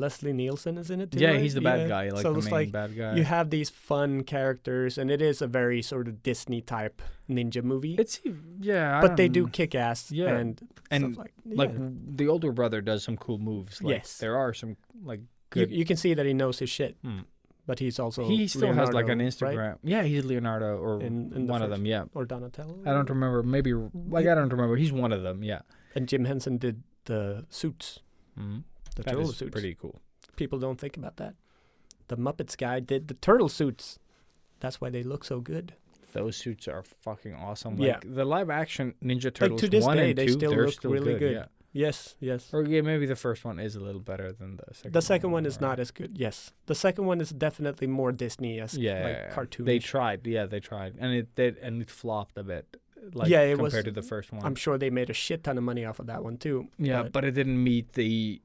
Leslie Nielsen is in it too. yeah, right? he's the bad Yeah. guy, like so the it's main like bad guy. you have these fun characters, and it is a very sort of Disney type ninja movie. It's yeah, I but they don't- do kick ass. Yeah. and And, stuff like yeah. the older brother does some cool moves. Like, Yes. there are some like you, good. you can see that he knows his shit. Hmm. But he's also He still has like an Leonardo, Instagram. right? Yeah, he's Leonardo or In the one of first- them. Yeah, Or Donatello. I don't remember. Maybe like I don't remember. He's one of them. Yeah, And Jim Henson did the suits, mm-hmm. the That turtle is suits. pretty cool. People don't think about that. The Muppets guy did the turtle suits. That's why they look so good. Those suits are fucking awesome. Yeah. Like the live action Ninja Turtles to this 1 day, and they 2, still they're look still really good. Yeah. Yes, yes. Or yeah, maybe the first one is a little better than the second. The second one is right? not as good. Yes, the second one is definitely more Disney-esque, Yeah, like cartoon. They tried. Yeah, they tried, and it did, and it flopped a bit. Like Yeah, it compared was- to the first one. I'm sure they made a shit ton of money off of that one too. Yeah, but it didn't meet the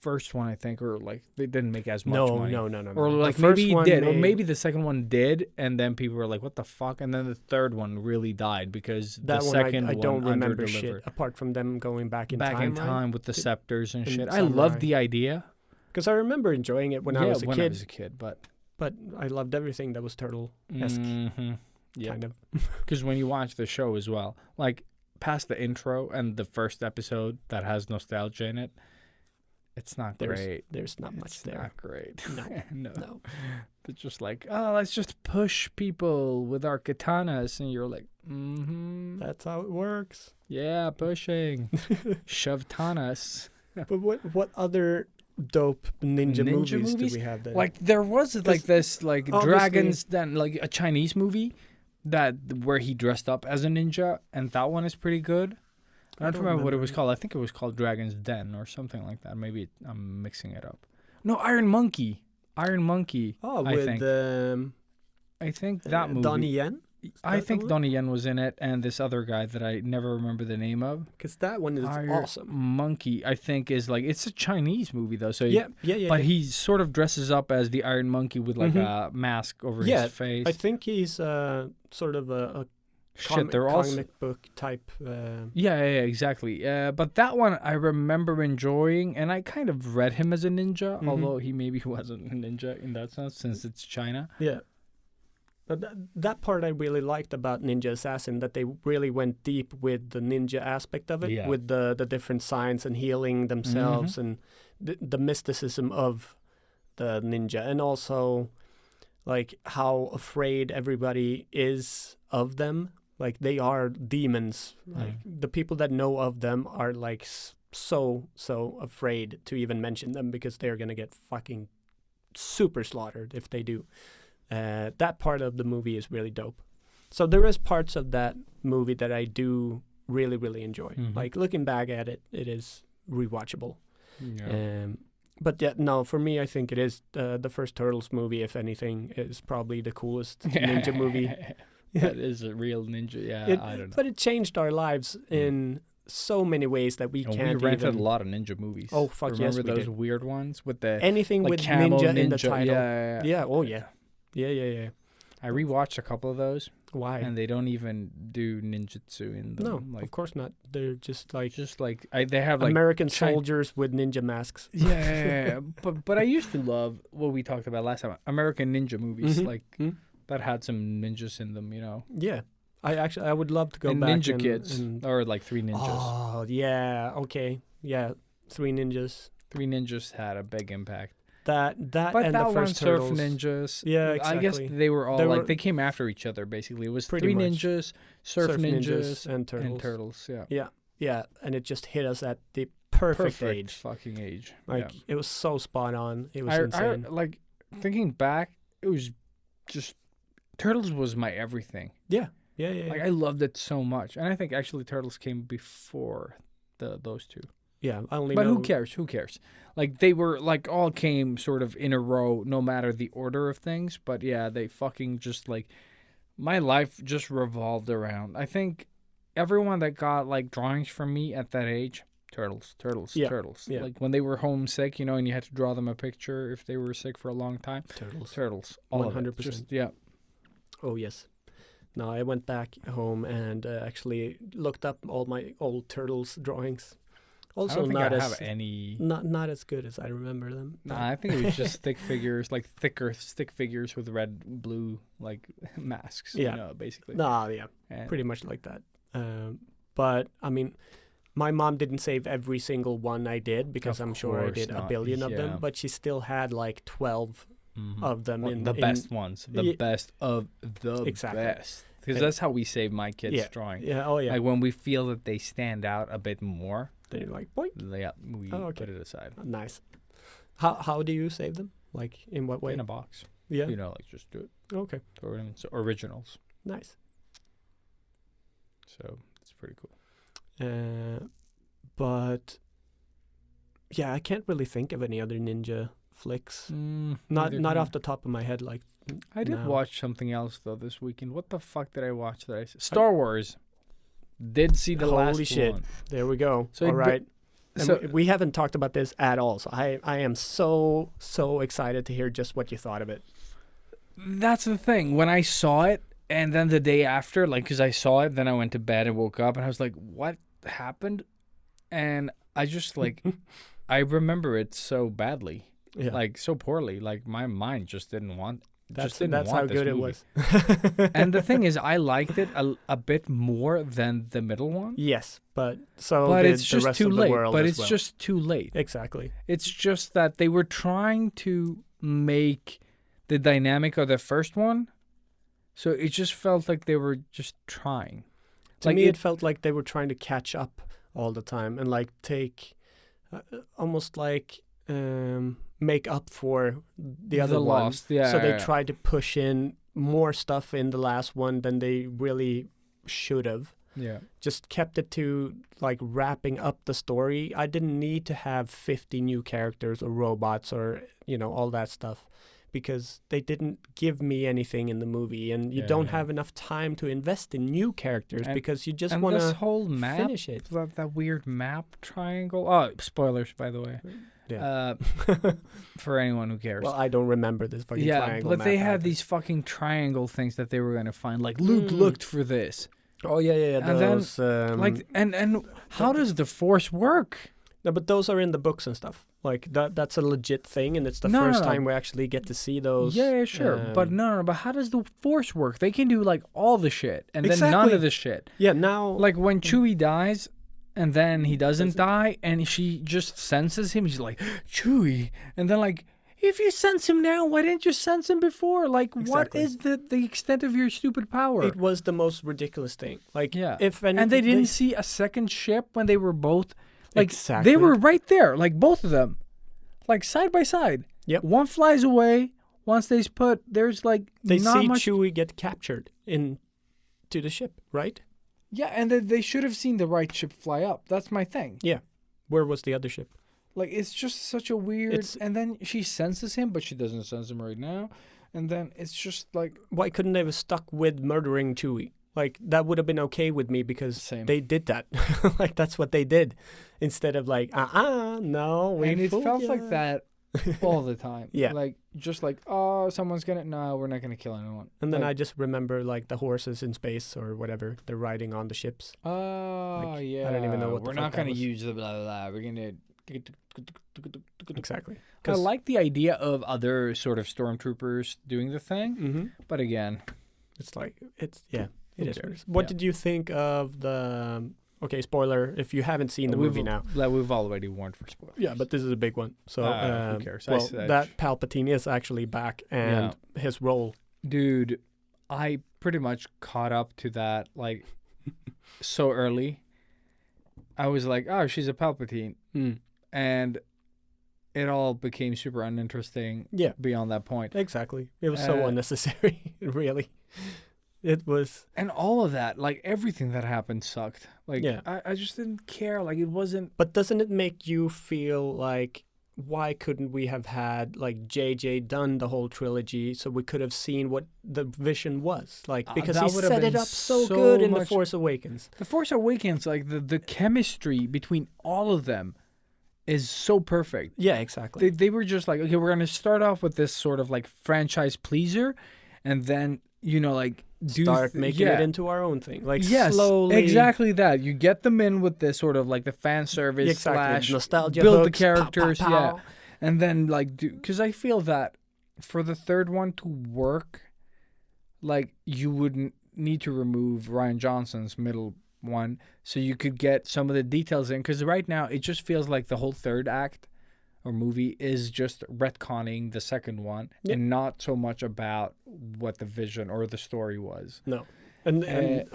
first one, I think, or like they didn't make as much no, money. no. Or The like first maybe it one did, or made- maybe the second one did, and then people were like, "What the fuck?" And then the third one really died because that the one second I don't one remember underdelivered. shit apart from them going back in Back time. in time with the scepters and And shit. I samurai. loved the idea. Because I remember enjoying it when I was a when kid, I was a kid, but but I loved everything that was turtle-esque, yeah, kind of. because when you watch the show as well, like past the intro and the first episode that has nostalgia in it, it's not great. There's not much It's there. not great. No, no. no. It's just like, oh, let's just push people with our katanas, and you're like, That's how it works. yeah, pushing, shove tanas. But what other dope ninja movies do movies? we have then? Like there was like this like obviously- dragons, then like a Chinese movie that where he dressed up as a ninja, and that one is pretty good. I don't remember what it was called. I think it was called Dragon's Den or something like that. Maybe I'm mixing it up. No, Iron Monkey. Iron Monkey. Oh, I with think. I think that movie. Donnie Yen? I that think the one? Donnie Yen was in it, and this other guy that I never remember the name of. Because that one is Iron awesome. Monkey, I think, is like it's a Chinese movie though. So Yeah. but he sort of dresses up as the Iron Monkey with like a mask over Yeah, his face. I think he's sort of a Shit, they're all comic book type. yeah, exactly. But that one I remember enjoying, and I kind of read him as a ninja, Mhm. although he maybe wasn't a ninja in that sense since it's China. Yeah. But that part I really liked about Ninja Assassin, that they really went deep with the ninja aspect of it, Yeah. with the different signs and healing themselves and the mysticism of the ninja, and also like how afraid everybody is of them. Like they are demons. Like the people that know of them are like so afraid to even mention them because they're gonna get fucking super slaughtered if they do. That part of the movie is really dope. So there is parts of that movie that I do really enjoy. Like looking back at it, it is rewatchable. Yeah. But yeah, no, for me, I think it is the first Turtles movie. If anything, is probably the coolest ninja movie. That is a real ninja. Yeah, I don't know. But it changed our lives in so many ways that we And can't we rented even. a lot of ninja movies. Oh, fuck yes, Remember we those did. weird ones with the Anything like with camo ninja in the title. Yeah. Yeah. Oh yeah. Yeah. I rewatched a couple of those, Why? and they don't even do ninjutsu in them. No, like of course not. They're just like they have like American Chi- soldiers with ninja masks. yeah, but I used to love what we talked about last time, American ninja movies, Mhm. like that had some ninjas in them, you know. Yeah. I would love to go and back Ninja and, Kids, and or like Three Ninjas. Oh yeah. Okay. Yeah. Three Ninjas. Three Ninjas had a big impact. But But and that the one, first Surf Turtles. Ninjas. Yeah, I guess exactly. they were all They like were- they came after each other basically. It was Pretty Three much. Ninjas, Surf Ninjas, and Turtles. and Turtles. Yeah, Yeah, and it just hit us at the perfect age. fucking age. Like it was so spot on. It was I insane. like thinking back. It was just Turtles was my everything. Yeah. Like I loved it so much, and I think actually Turtles came before those two. Yeah, I only But know. who cares? Who cares? Like they were like all came sort of in a row, no matter the order of things. But yeah, they fucking just like my life just revolved around. I think everyone that got like drawings from me at that age, Turtles. Yeah, Turtles. yeah. Like when they were homesick, you know, and you had to draw them a picture if they were sick for a long time. Turtles. Turtles. All of it. 100%. Just, yeah. Oh yes. No, I went back home and actually looked up all my old Turtles drawings. I Also, don't think not I as have any. not as good as I remember them. but- Nah, I think it was just stick figures, like thicker stick figures with red, blue, like masks. Yeah. You know, basically. No, yeah, And- pretty much like that. But I mean, my mom didn't save every single one I did because Of I'm sure I course did a not, billion of yeah. them. But she still had like 12 Mhm. of them Well, in the in- best ones, the Ye- best of the Exactly. best. Because And- that's how we save my kids' Yeah. drawing. Yeah. Oh yeah. Like when we feel that they stand out a bit more, Then you're like, boink. yeah, we Oh, okay. put it aside Nice. How do you save them? Like in what way? in a box. Yeah. You know, like just do it. Okay. Throw it in. So originals. Nice. So it's pretty cool. But yeah, I can't really think of any other ninja flicks. Neither Not can I. off the top of my head. Like I did no. watch something else though this weekend. What the fuck did I watch? Star Wars. Did see the last Holy shit. one. There we go. So All it- right. And So we haven't talked about this at all. So I am so excited to hear just what you thought of it. that's the thing. When I saw it, and then the day after, like, because I saw it, then I went to bed and woke up, and I was like, "What happened?" And I just like, I remember it so badly, Yeah. like so poorly. Like my mind just didn't want. that's didn't that's want how this good it movie. was. And the thing is, I liked it a bit more than the middle one. Yes, but so But did it's the just rest too of the late. world But as it's well. just too late. Exactly. It's just that they were trying to make the dynamic of the first one, so it just felt like they were just trying. To Like me, it felt like they were trying to catch up all the time and like take almost like make up for the other one. lost, yeah. So they yeah. tried to push in more stuff in the last one than they really should have. Yeah. Just kept it to like wrapping up the story. I didn't need to have 50 new characters or robots or, you know, all that stuff because they didn't give me anything in the movie and you don't Yeah. have enough time to invest in new characters And- because you just And want this to whole map, finish it. that weird map triangle. Oh, spoilers, by the way. Yeah. For anyone who cares. Well, I don't remember this fucking yeah, triangle but map they had either. these fucking triangle things that they were gonna find. Like Luke Mm. looked for this. Oh yeah, yeah, And then, those Like, and how does the Force work? no, but those are in the books and stuff. Like that's a legit thing, and it's the No, no, first no. time we actually get to see those. Yeah, sure. But no, but how does the Force work? They can do like all the shit and then none Exactly. of the shit. Yeah, now Like when Chewie dies and then he doesn't Doesn't- die and she just senses him, she's like, Chewie. And then like, if you sense him now, why didn't you sense him before? Like, what Exactly. is the extent of your stupid power? it was the most ridiculous thing. Like, Yeah. if And they didn't see a second ship when they were both like Exactly. they were right there, like both of them, like side by side. Yep. One flies away. One stays put. There's like they not see much. Chewie get captured to the ship, right? Yeah, and they should have seen the right ship fly up. That's my thing. Yeah. Where was the other ship? Like it's just such a weird. It's- And then she senses him, but she doesn't sense him right now. And then it's just like Why couldn't they have stuck with murdering Chewie? Like that would have been okay with me because Same. they did that. Like that's what they did, instead of like no, we and it fooled felt ya. like that all the time. Yeah. Like just like oh someone's gonna no we're not gonna kill anyone. And then like, I just remember like the horses in space or whatever they're riding on the ships. oh like, yeah I don't even know what the we're fuck not that gonna was. use the blah blah blah. We're gonna. Exactly. I like the idea of other sort of stormtroopers doing the thing, Mm-hmm. but again, It's like it Who is. what it cares? is. What Yeah. did you think of the? Okay, spoiler if you haven't seen the we've, movie now. like, we've already warned for spoilers. Yeah, but this is a big one. So Who cares? I well, said- that Palpatine is actually back, and his role. Dude, I pretty much caught up to that like so early. I was like, oh, she's a Palpatine, and it all became super uninteresting Yeah, beyond that point. exactly. It was so Uh, unnecessary. Really, it was. And all of that, like everything that happened sucked. Like Yeah. I just didn't care. Like it wasn't. But doesn't it make you feel like why couldn't we have had like JJ done the whole trilogy so we could have seen what the vision was like because that he would have set it been up so so good in The much- Force Awakens. The Force Awakens, like the chemistry between all of them is so perfect. Yeah, exactly. They were just like, okay, we're going to start off with this sort of like franchise pleaser, and then like do Start making yeah. it into our own thing. Like Yes, slowly. exactly that. You get them in with this sort of like the fan service Exactly. slash Nostalgia build hooks, the characters, pow, pow, pow. and then like because I feel that for the third one to work, like you would need to remove Ryan Johnson's middle one so you could get some of the details in. Because right now it just feels like the whole third act or movie is just retconning the second one and not so much about what the vision or the story was. No. And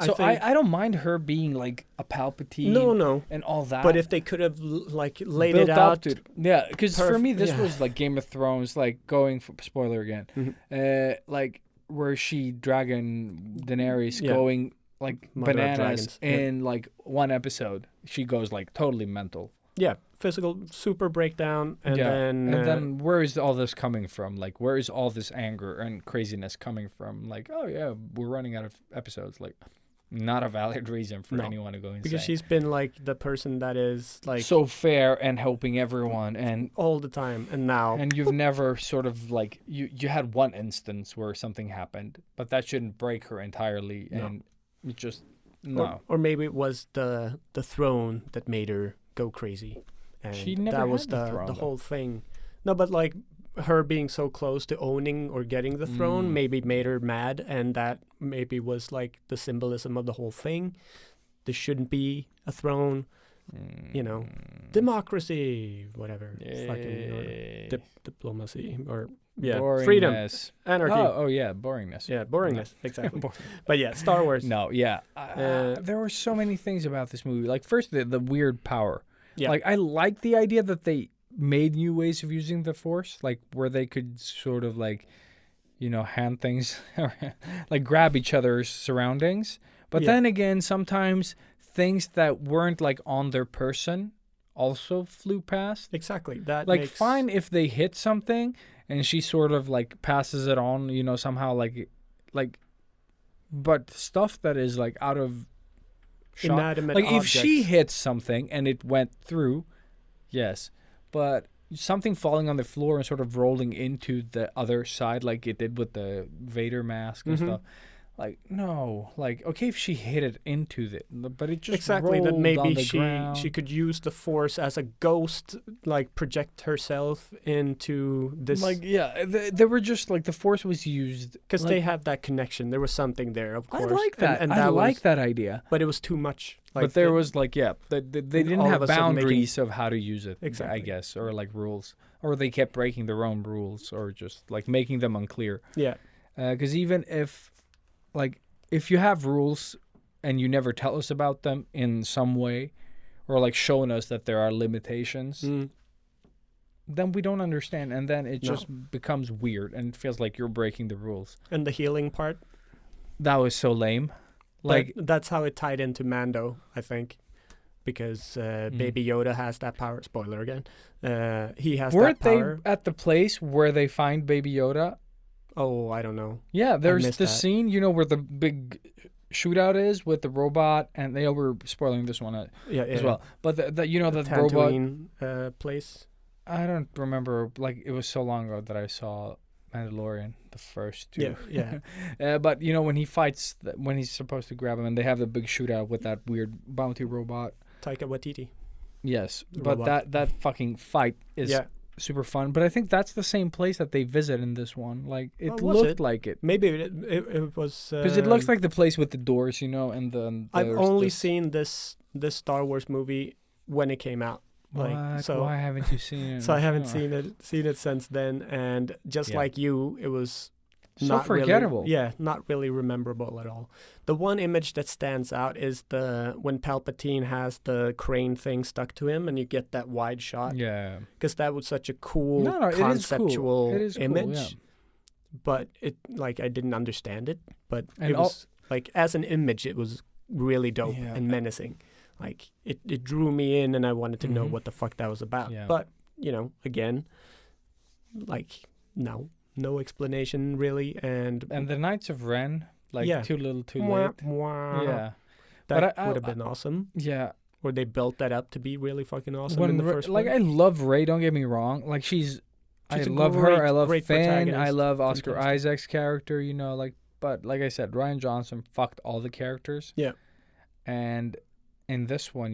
So I think, I don't mind her being like a Palpatine no. and all that. But if they could have like laid built it up out. to yeah, because for me this yeah. was like Game of Thrones, like going for spoiler again, like where she dragon Daenerys going like Mother of bananas Dragons, in like one episode. She goes like totally mental. Yeah, physical super breakdown, and then where is all this coming from? Like, where is all this anger and craziness coming from? Like, oh yeah, we're running out of episodes. Like, not a valid reason for anyone to go insane. because she's been like the person that is like so fair and helping everyone, and all the time, and now you've never sort of like you had one instance where something happened, but that shouldn't break her entirely, and it just or maybe it was the throne that made her go crazy, and she never that was had the throne, the though. whole thing. No, but like her being so close to owning or getting the throne maybe made her mad, and that maybe was like the symbolism of the whole thing. There shouldn't be a throne, you know, democracy, whatever, fucking or diplomacy or freedom, anarchy. Oh yeah, boringness. Yeah, boringness, exactly. But yeah, Star Wars. No, yeah. There were so many things about this movie. Like first, the weird power. Yeah. Like I like the idea that they made new ways of using the Force, like where they could sort of like, hand things, like grab each other's surroundings. But then again, sometimes things that weren't like on their person also flew past. Exactly. That Like makes... fine if they hit something and she sort of like passes it on, somehow like, but stuff that is like out of shot. Inanimate Like objects. if she hits something and it went through, yes, but something falling on the floor and sort of rolling into the other side like it did with the Vader mask and stuff. Like, no. Like, okay, if she hit it into but it just exactly rolled that maybe on the ground. she could use the Force as a ghost, like project herself into this. Like, yeah, they were just like the Force was used because like, they have that connection. There was something there, of I course. like that. And I that like was, that idea. but it was too much. Like but there was like, they didn't all have of a sudden boundaries of how to use it, Exactly. I guess, or like rules. Or they kept breaking their own rules or just like making them unclear. Yeah. Because even if you have rules and you never tell us about them in some way or like showing us that there are limitations, then we don't understand. And then it just becomes weird and it feels like you're breaking the rules. And the healing part. That was so lame. Like that's how it tied into Mando, I think. Because Baby Yoda has that power. Spoiler again. He has weren't that power. they at the place where they find Baby Yoda? Oh, I don't know. Yeah, there's missed the that. scene, where the big shootout is with the robot, and they were spoiling this one as well. But the robot, Tatooine place. I don't remember. Like it was so long ago that I saw Mandalorian, the first two. Yeah. But when he fights, when he's supposed to grab him, and they have the big shootout with that weird bounty robot. Taika Waititi. Yes, The but robot. that fucking fight is super fun. But I think that's the same place that they visit in this one. Like it looked like it. Maybe it was Because it looks like the place with the doors, and the. I've only seen this Star Wars movie when it came out. What? So why haven't you seen it? So I haven't seen it since then, and just like you, it was so not forgettable. Really, not really memorable at all. The one image that stands out is when Palpatine has the crane thing stuck to him, and you get that wide shot. Yeah, because that was such a cool conceptual image. Yeah. But it I didn't understand it, but and it was as an image, it was really dope and menacing. Like it drew me in, and I wanted to know what the fuck that was about. Yeah. But again, no explanation really, and the Knights of Ren, too little, too mwah, late. mwah. Yeah, that but would have been awesome. Yeah, or they built that up to be really fucking awesome in the first one. I love Rey. Don't get me wrong. I love a her. I love great Finn. I protagonist. love Oscar Fantastic. Isaac's character. But like I said, Ryan Johnson fucked all the characters. Yeah. And in this one,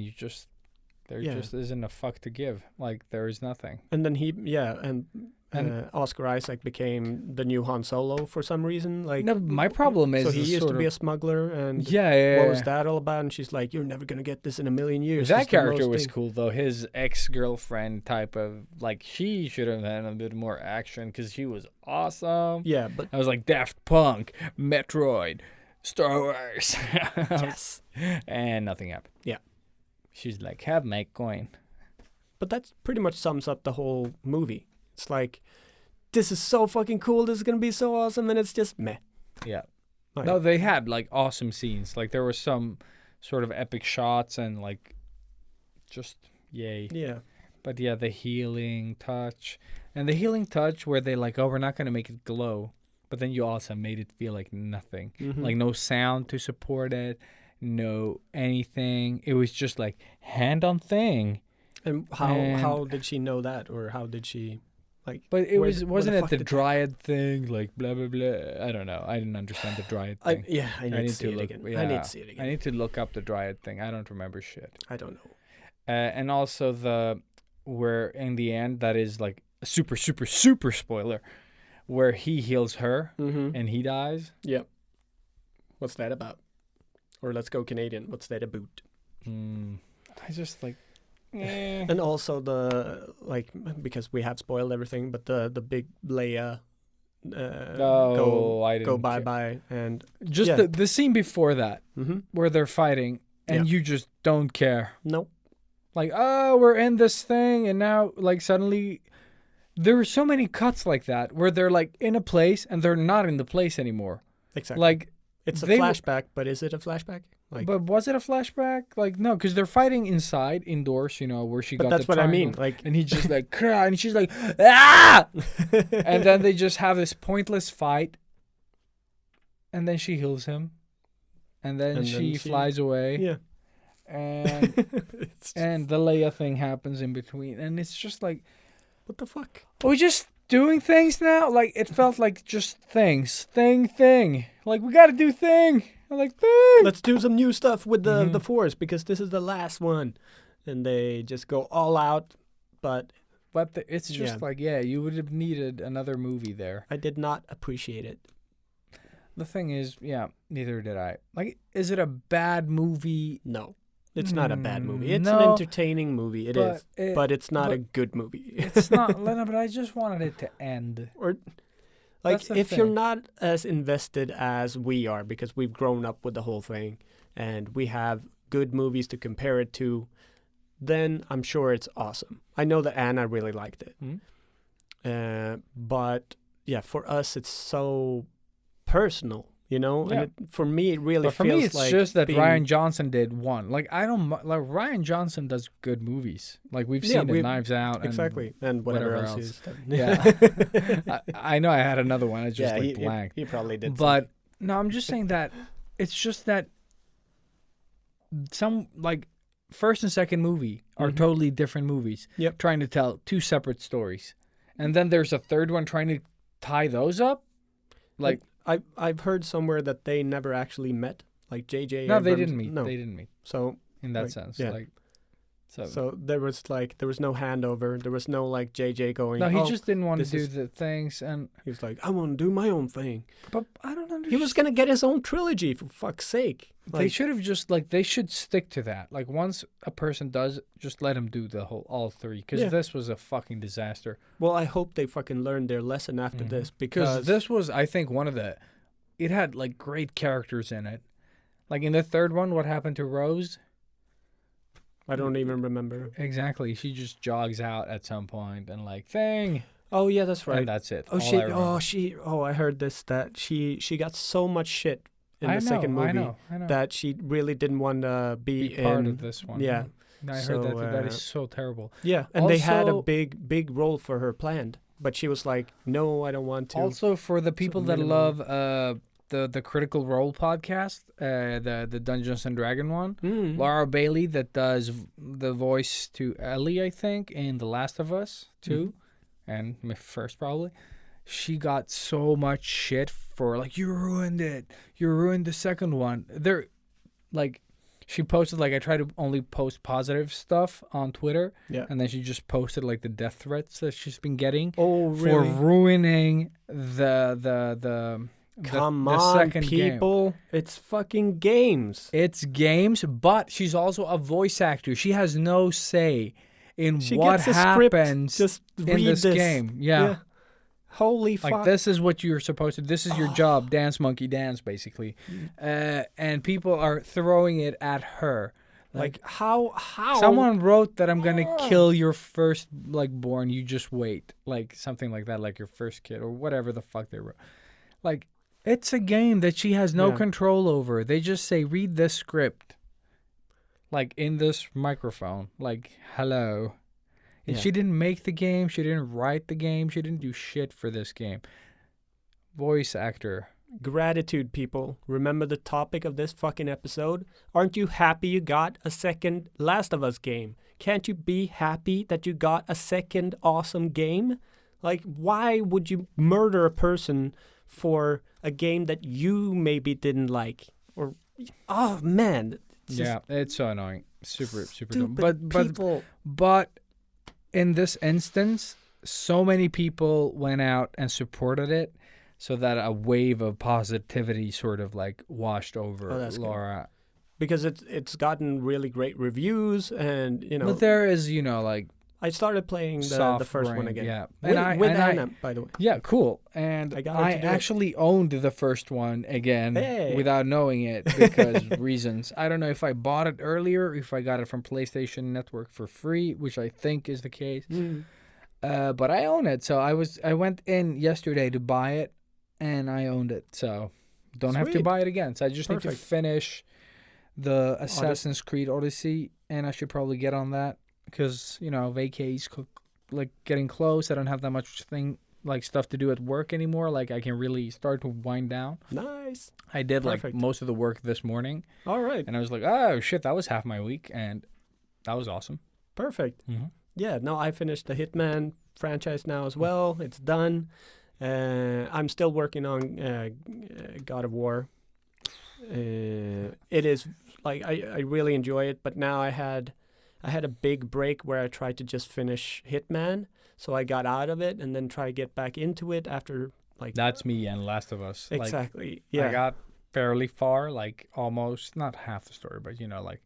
there Yeah. just isn't a fuck to give. Like, there is nothing. And then Oscar Isaac became the new Han Solo for some reason. Like, No, my problem is so he the used sort to be of- a smuggler, and yeah. what was that all about? And she's like, "You're never gonna get this in a million years." That It's the character most was thing." cool though. His ex-girlfriend type of, like, she should have had a bit more action because she was awesome. Yeah, but I was like Daft Punk, Metroid, Star Wars. yes, And nothing happened. Yeah. She's like, have my coin. but that pretty much sums up the whole movie. It's like, this is so fucking cool. This is gonna be so awesome, and it's just meh. Yeah. Like, No, they had like awesome scenes. Like there were some sort of epic shots and like just yay. yeah, But yeah, the healing touch. And the healing touch where they like, oh, we're not going to make it glow. But then you also made it feel like nothing. Mhm. Like no sound to support it. No anything. It was just like hand on thing. And how did she know that, or how did she, like? But it where was the- where wasn't the it fuck the did that- dryad thing? Like blah, blah, blah. I don't know. I didn't understand the dryad thing. I need to see it look, again. yeah, I need to see it I again. need to look up the dryad thing. I don't remember shit. I don't know. And also where in the end, that is like a super, super, super spoiler, where he heals her Mm-hmm. and he dies. Yeah. What's that about? Or let's go Canadian. What's that about? I just like, eh. And also because we have spoiled everything, but the big Leia I didn't go bye care. bye, and Just yeah. the scene before that where they're fighting and Yeah. you just don't care. no, Like, oh, we're in this thing, and now like suddenly there were so many cuts like that where they're like in a place and they're not in the place anymore. exactly. Like, it's a they were- flashback, but is it a flashback? Like, but was it a flashback? Like, no, because they're fighting inside, indoors, you know, where she but got that's the what I mean. triangle. Like, And he just like, cry, and she's like, ah! And then they just have this pointless fight. And then she heals him. And then, And then she she- flies away. yeah, And it's and the Leia thing happens in between. And it's just like, what the fuck? are we just doing things now? Like, it felt like just things. Thing. Like, we got to do thing. I'm like, thing. Let's do some new stuff with the Mhm. Force, because this is the last one, and they just go all out. But But it's just Yeah. like, yeah, you would have needed another movie there. I did not appreciate it. The thing is, yeah, neither did I. Like, is it a bad movie? No, it's not a bad movie. It's No, an entertaining movie. It is, but it's not a but good movie. It's not, Lena, but I just wanted it to end. Or like, That's the if you're thing. not as invested as we are, because we've grown up with the whole thing and we have good movies to compare it to, then I'm sure it's awesome. I know that Anna really liked it. But yeah, for us, it's so personal, you know? Yeah. And for me, it really But for feels me, it's like just that being- Ryan Johnson did one. Like, I don't like Ryan Johnson does good movies. Like, we've Yeah, seen it, we've- Knives Out. And Exactly. And whatever whatever else else. is done. Yeah. I know I had another one. I just like blanked. he probably did. But no, I'm just saying that it's just that some like first and second movie are Mhm. totally different movies. Yep. Trying to tell two separate stories. And then there's a third one trying to tie those up. Like, I've heard somewhere that they never actually met. Like J.J. no, they Abrams- didn't meet. No. They didn't meet So in that like, sense. yeah. Like, so there was no handover. There was no like J.J. going. no, he "Oh," just didn't want to this do is- the things. And he was like, I want to do my own thing. but I don't understand. He was gonna get his own trilogy, for fuck's sake. They should have just like they should stick to that. Like once a person does, just let him do the whole all three. Because Yeah. this was a fucking disaster. Well, I hope they fucking learned their lesson after this, Because because this was, I think, one of the. It had like great characters in it. Like in the third one, what happened to Rose? I don't even remember. Exactly, she just jogs out at some point and like thing, Oh yeah, that's right. and that's it. Oh All she. I remember. I heard this that she got so much shit in I the know, second movie I know. that she really didn't want to Be be part in. of this one. Yeah. I heard So, that is so terrible. Yeah, and they had a Also- big role for her planned, but she was like, "No, I don't want to." Also, for the people that minimal. love the Critical Role podcast, the Dungeons and Dragon one, Mm. Laura Bailey that does the voice to Ellie, I think, in The Last of Us 2, and first probably, she got so much shit for like, you ruined it. You ruined the second one. They're like, she posted like, I try to only post positive stuff on Twitter. Yeah. And then she just posted like the death threats that she's been getting Oh, for really? ruining the Come the on, second game. people. It's fucking games. It's games, but she's also a voice actor. She has no say in She what gets a script. Happens Just in read this game. Yeah. Holy Like, fuck. this is what you're supposed to. This is your job. Dance, monkey, dance, basically. And people are throwing it at her. Like, how? Someone wrote that I'm gonna kill your first like born. You just wait, like something like that, like your first kid or whatever the fuck they wrote. Like, it's a game that she has no Yeah. control over. They just say, read this script, like in this microphone, like hello. And Yeah. she didn't make the game. She didn't write the game. She didn't do shit for this game. Voice actor. Gratitude, people. Remember the topic of this fucking episode? Aren't you happy you got a second Last of Us game? Can't you be happy that you got a second awesome game? Like, why would you murder a person for a game that you maybe didn't like? Or, oh man. It's Yeah, it's so annoying. Super dumb. stupid people. But in this instance, so many people went out and supported it, so that a wave of positivity sort of like washed over Oh, that's good. Laura. Because it's gotten really great reviews, and you know, But there is, you know, like I started playing the soft first one brain, again. yeah. With, And with I- Anna, by the way. yeah, cool. And I got her I to do it. actually owned the first one again Hey. without knowing it because reasons. I don't know if I bought it earlier, or if I got it from PlayStation Network for free, which I think is the case. Mm. But I own it, so I went in yesterday to buy it, and I owned it, so don't have to Sweet. buy it again. So I just need Perfect. to finish the Assassin's Creed Odyssey, and I should probably get on that because you know vacay's like getting close. I don't have that much stuff to do at work anymore. Like I can really start to wind down. Nice. I did Perfect. like most of the work this morning, All right. and I was like, oh shit, that was half my week, and that was awesome. Perfect. Mm-hmm. Yeah. No, I finished the Hitman franchise now as well. It's done. I'm still working on God of War. It is like I really enjoy it, but now I had a big break where I tried to just finish Hitman, so I got out of it and then try to get back into it after like That's me and Last of Us. Like, exactly. Yeah. I got fairly far, like almost not half the story, but you know, like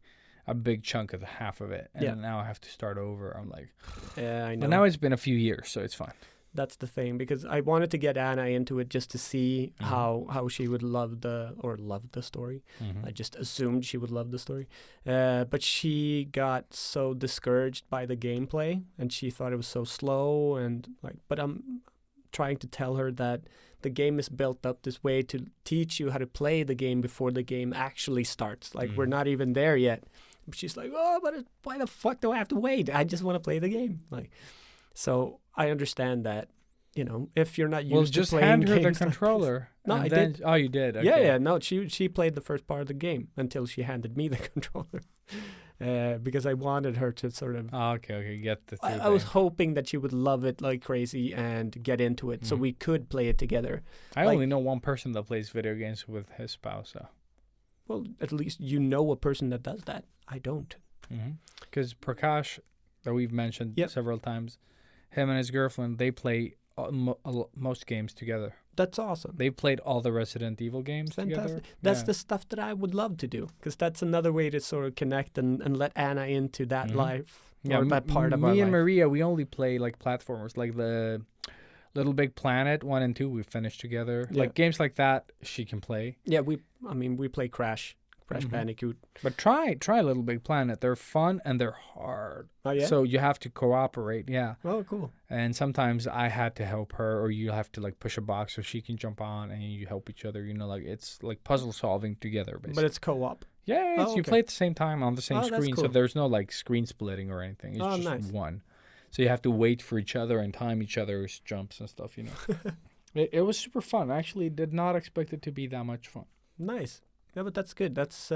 a big chunk of the half of it, and Yeah. now I have to start over. I'm like, Yeah, I know. but now it's been a few years, so it's fine. That's the thing, because I wanted to get Anna into it just to see Mhm. how she would love the story. Mm-hmm. I just assumed she would love the story. But she got so discouraged by the gameplay, and she thought it was so slow, and like, but I'm trying to tell her that the game is built up this way to teach you how to play the game before the game actually starts. Like, we're Mhm. not even there yet. But she's like, oh, but why the fuck do I have to wait? I just want to play the game. Like, so I understand that, you know, if you're not used Well, to just playing hand her the games like this- controller. No, and I then, did. Oh, you did. Okay. Yeah, no, she played the first part of the game until she handed me the controller, because I wanted her to sort of. Oh, okay. Get the. I was hoping that she would love it like crazy and get into it, so Mhm. we could play it together. I like- only know one person that plays video games with his spouse. So. Well, at least you know a person that does that. I don't. Because Prakash, that we've mentioned Yep. several times, him and his girlfriend, they play most games together. That's awesome. They played all the Resident Evil games Fantastic. together. That's Yeah. the stuff that I would love to do, because that's another way to sort of connect and let Anna into that Mhm. life Yeah, or that part of me our and life. Maria, we only play like platformers, like the Little Big Planet 1 and 2. We finished together. Yeah. Like games like that, she can play. Yeah, we play Crash Mhm. Bandicoot. But try Little Big Planet. They're fun and they're hard. Oh yeah. So you have to cooperate. Yeah. Oh, cool. And sometimes I had to help her, or you have to like push a box so she can jump on, and you help each other. You know, like it's like puzzle solving together, basically. But it's co-op. Yeah, Oh, you okay. play at the same time on the same Oh, that's screen, so cool. there's no like screen splitting or anything. It's Oh, just nice. one. So you have to wait for each other and time each other's jumps and stuff. You know, it was super fun. I actually did not expect it to be that much fun. Nice. Yeah, but that's good. That's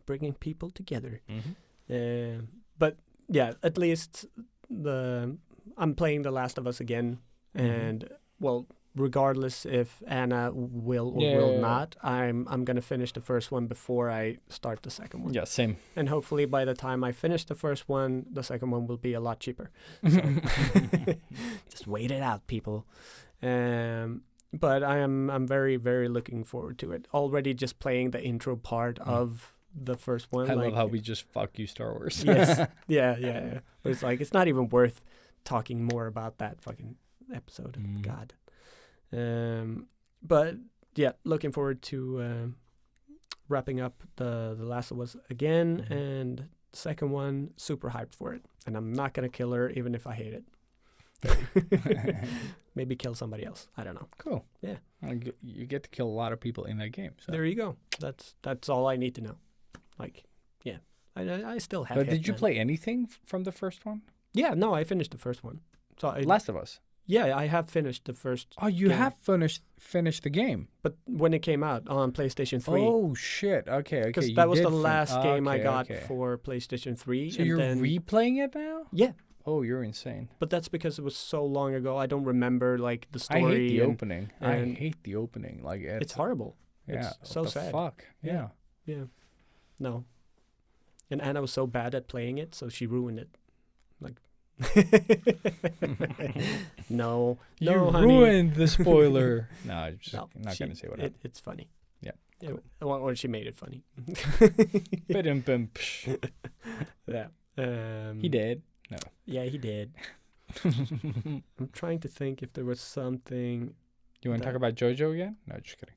bringing people together. Mm-hmm. But yeah, at least I'm playing The Last of Us again, Mhm. and well, regardless if Anna will or will not, I'm gonna finish the first one before I start the second one. Yeah, same. And hopefully by the time I finish the first one, the second one will be a lot cheaper. So just wait it out, people. But I'm very, very looking forward to it. Already just playing the intro part of the first one. I love how we just fuck you, Star Wars. Yes. Yeah. But it's like, it's not even worth talking more about that fucking episode. God. But yeah, looking forward to wrapping up the Last of Us again, and the second one, super hyped for it. And I'm not gonna kill her even if I hate it. Maybe kill somebody else. I don't know. Cool. Yeah. You get to kill a lot of people in that game. So. There you go. That's all I need to know. Like, yeah. I still have. But did you play anything from the first one? Yeah. No, I finished the first one. So Last of Us. Yeah, I have finished the first. Oh, you game. have finished the game. But when it came out on PlayStation 3. Oh shit! Okay. Because You that was did the last game I got okay. for PlayStation 3. So and you're then, replaying it now? Yeah, Oh, you're insane. but that's because it was so long ago. I don't remember like the I story. hate the and opening. and I hate the opening. Like It's horrible. Yeah. It's so what the sad. Fuck. Yeah. Yeah. No. And Anna was so bad at playing it, so she ruined it. Like. No, You honey. ruined the spoiler. No, I'm not she- gonna say what happened. It's funny. Yeah, Yeah, or she made it funny. Bidum-bum, psh. Yeah. He did. No. Yeah, he did. I'm trying to think if there was something. You want to talk about JoJo again? No, just kidding.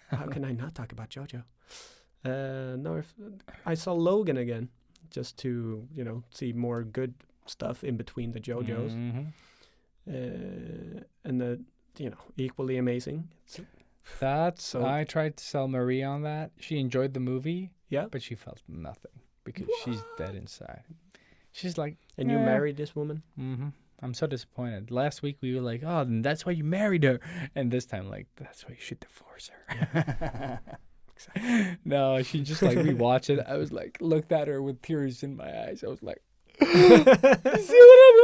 How can I not talk about JoJo? No, if I saw Logan again, just to see more good stuff in between the JoJos, Mhm. and the equally amazing. So- I tried to sell Marie on that. She enjoyed the movie, Yeah, but she felt nothing because she's dead inside. She's like, and you "Eh." married this woman. Mm-hmm. I'm so disappointed. Last week we were like, oh, then that's why you married her, and this time like, that's why you should divorce her. No, she just like rewatched it. I was like, looked at her with tears in my eyes. I was like, you see what I'm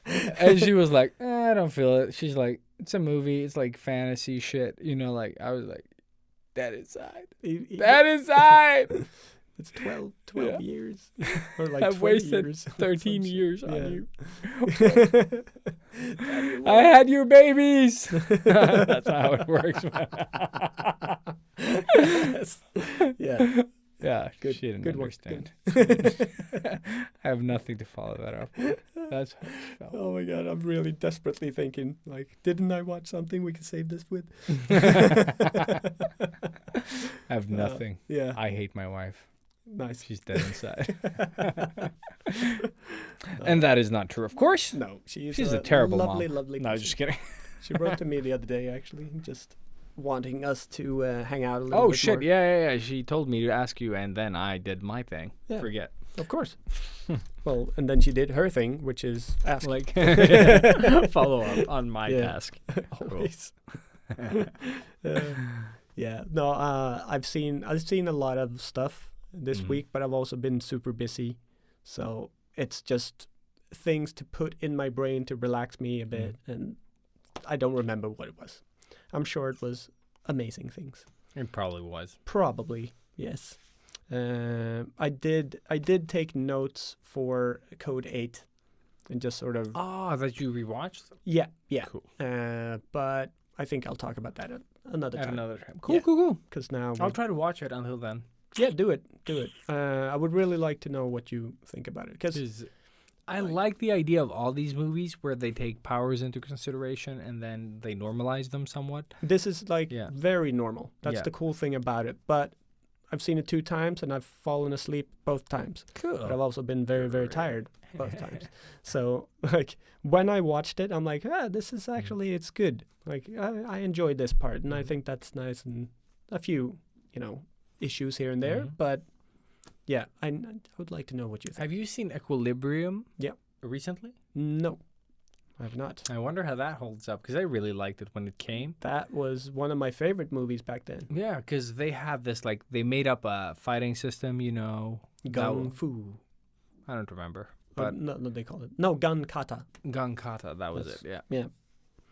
doing? And she was like, I don't feel it. She's like, it's a movie. It's like fantasy shit. Like, I was like, dead inside. Dead inside. It's 12 Yeah. years. Or like I've 20 wasted years. 13 Some years shit. on Yeah. you. I had your babies. That's how it works. Yes. Yeah. Yeah, Good- she didn't good one, understand. I have nothing to follow that up. That's how it felt. Oh my god, I'm really desperately thinking, like, didn't I watch something we can save this with? I have nothing. Yeah. I hate my wife. Nice. She's dead inside. And that is not true, of course. No, she's a terrible lovely, mom. lovely No, person. just kidding. She wrote to me the other day, actually, just wanting us to hang out a little Oh, bit shit. more. Yeah. She told me to ask you, and then I did my thing. Yeah. Forget. Of course. Well, and then she did her thing, which is ask. Like, follow up on my Yeah. task. Always. Yeah. No, I've seen a lot of stuff this Mhm. week, but I've also been super busy. So it's just things to put in my brain to relax me a bit, and I don't remember what it was. I'm sure it was amazing things. It probably was. Probably, yes. I did take notes for Code 8 and just sort of Oh, that you rewatched? yeah. Cool. But I think I'll talk about that at another At time. another time. Cool, Yeah. cool. Because now, I'll try to watch it until then. yeah, do it. I would really like to know what you think about it. Because I like the idea of all these movies where they take powers into consideration and then they normalize them somewhat. this is like Yeah. very normal. That's Yeah. the cool thing about it. But I've seen it 2 times and I've fallen asleep both times. Cool. But I've also been very, very tired both times. So like when I watched it, I'm like, this is actually, it's good. Like I enjoyed this part, and I think that's nice, and a few, issues here and there. Mhm. But yeah, I would like to know what you think. Have you seen Equilibrium? Yeah. Recently? No, I have not. I wonder how that holds up because I really liked it when it came. That was one of my favorite movies back then. Yeah, because they have this they made up a fighting system, Gun Fu. I don't remember, But but no, they call it. No, Gun Kata. Gun Kata, that was That's- it. Yeah. Yeah.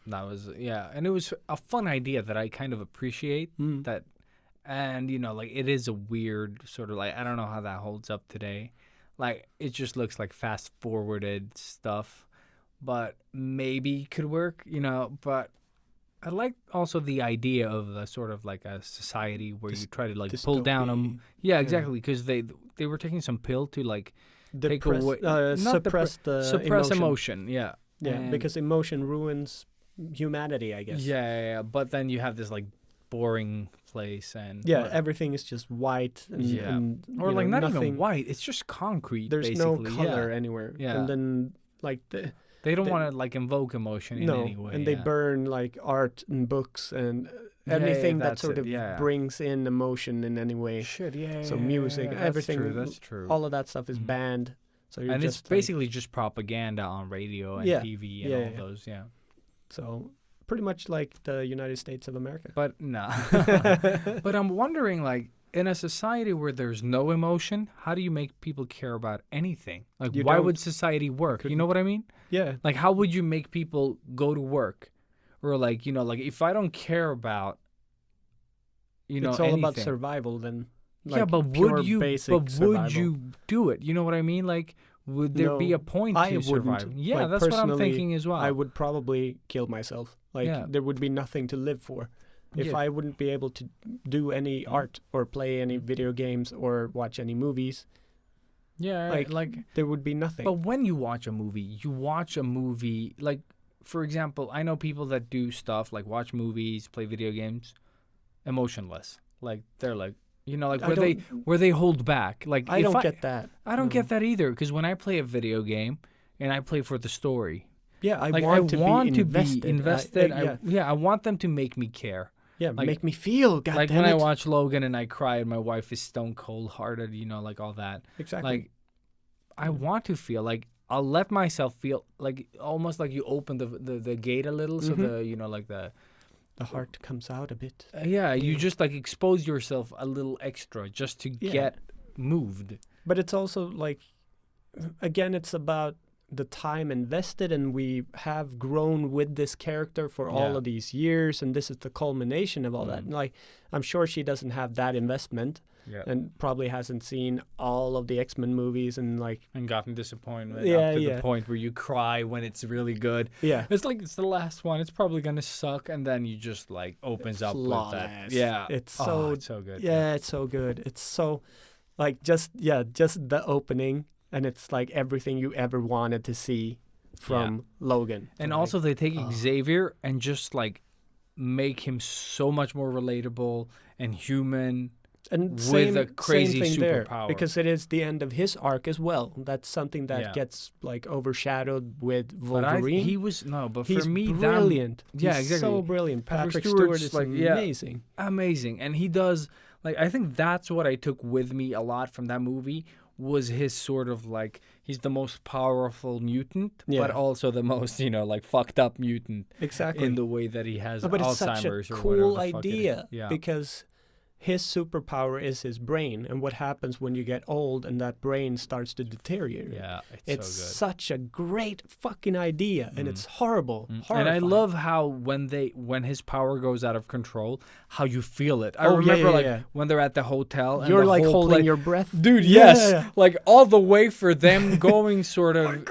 That was and it was a fun idea that I kind of appreciate. That, and like it is a weird sort of like I don't know how that holds up today. Like it just looks like fast forwarded stuff, but maybe could work. But I like also the idea of a sort of like a society where you try to like pull down them. Yeah, exactly. Because they were taking some pill to like take away, suppress emotion. Yeah. Yeah, because emotion ruins humanity, I guess. Yeah. But then you have this like boring place and everything is just white and or like not nothing, even white. It's just concrete. There's basically. no color anywhere. Yeah, and then like they don't want to like invoke emotion in any way. And they burn like art and books and anything that sort of brings in emotion in any way. So music, everything. That's true. All of that stuff is banned. So and it's basically just propaganda on radio and TV and all those. Yeah. So pretty much like the United States of America. But no. But I'm wondering, like, in a society where there's no emotion, how do you make people care about anything? Like, why would society work? You know what I mean? Yeah. Like, how would you make people go to work? Or, like, like, if I don't care about, it's all about survival then. Like but would you do it? You know what I mean? Like, would there be a point to survive? Yeah, like, that's what I'm thinking as well. I would probably kill myself. Like, there would be nothing to live for. If I wouldn't be able to do any art or play any video games or watch any movies, like there would be nothing. But when you watch a movie, like, for example, I know people that do stuff like watch movies, play video games, emotionless. Like, they're like, like where they hold back. Like I don't get that. I don't get that either. Because when I play a video game and I play for the story, I want to be invested. I want them to make me care. Yeah, like, make me feel. God like damn when it. I watch Logan and I cry and my wife is stone cold hearted. Like all that. Exactly. Like I want to feel like I'll let myself feel like almost like you open the gate a little, so the heart comes out a bit. You just like expose yourself a little extra just to get moved. But it's also like, again, it's about the time invested, and we have grown with this character for all of these years, and this is the culmination of all that. And like, I'm sure she doesn't have that investment. And probably hasn't seen all of the X-Men movies and gotten disappointment up to the point where you cry when it's really good. Yeah, it's like it's the last one. It's probably gonna suck, and then you just like opens up with that. Yeah, it's so good. Yeah, it's so good. It's so like just the opening, and it's like everything you ever wanted to see from Logan. And also they take Xavier and just like make him so much more relatable and human. And with a crazy same thing superpower. There, because it is the end of his arc as well. That's something that gets like overshadowed with Wolverine. But he's for me, brilliant. He's exactly. So brilliant. Patrick Stewart is like amazing. Amazing. And he does like I think that's what I took with me a lot from that movie was his sort of like he's the most powerful mutant, but also the most, like fucked up mutant. Exactly. In the way that he has but Alzheimer's it's such a or cool whatever the idea fuck because his superpower is his brain, and what happens when you get old and that brain starts to deteriorate. Yeah, it's so good. Such a great fucking idea, and it's horrible. And I love how when his power goes out of control, how you feel it. I remember when they're at the hotel, and you're like holding your breath, dude. Yes, like all the way for them going sort of.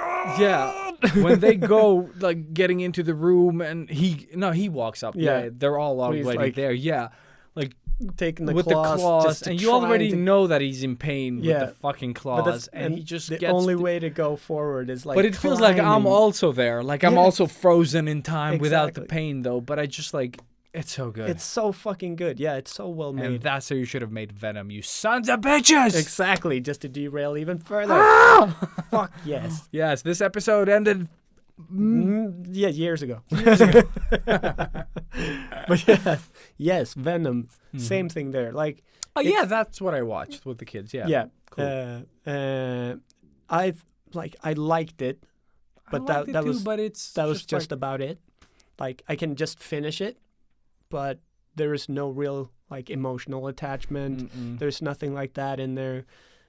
When they go like getting into the room, and he walks up. They're all already there. Yeah, like. Taking the with claws, the claws, and you already know that he's in pain with the fucking claws, and he just the gets only way to go forward is like. But it feels like I'm also there, like I'm also frozen in time without the pain, though. But I just like it's so good. It's so fucking good. Yeah, it's so well made. And that's how you should have made Venom, you sons of bitches. Exactly, just to derail even further. Fuck yes. Yes, this episode ended. Years ago. But yes, Venom. Same thing there. Like, that's what I watched with the kids. Yeah, cool. I liked it, but that was just about it. Like, I can just finish it, but there is no real like emotional attachment. There's nothing like that in there.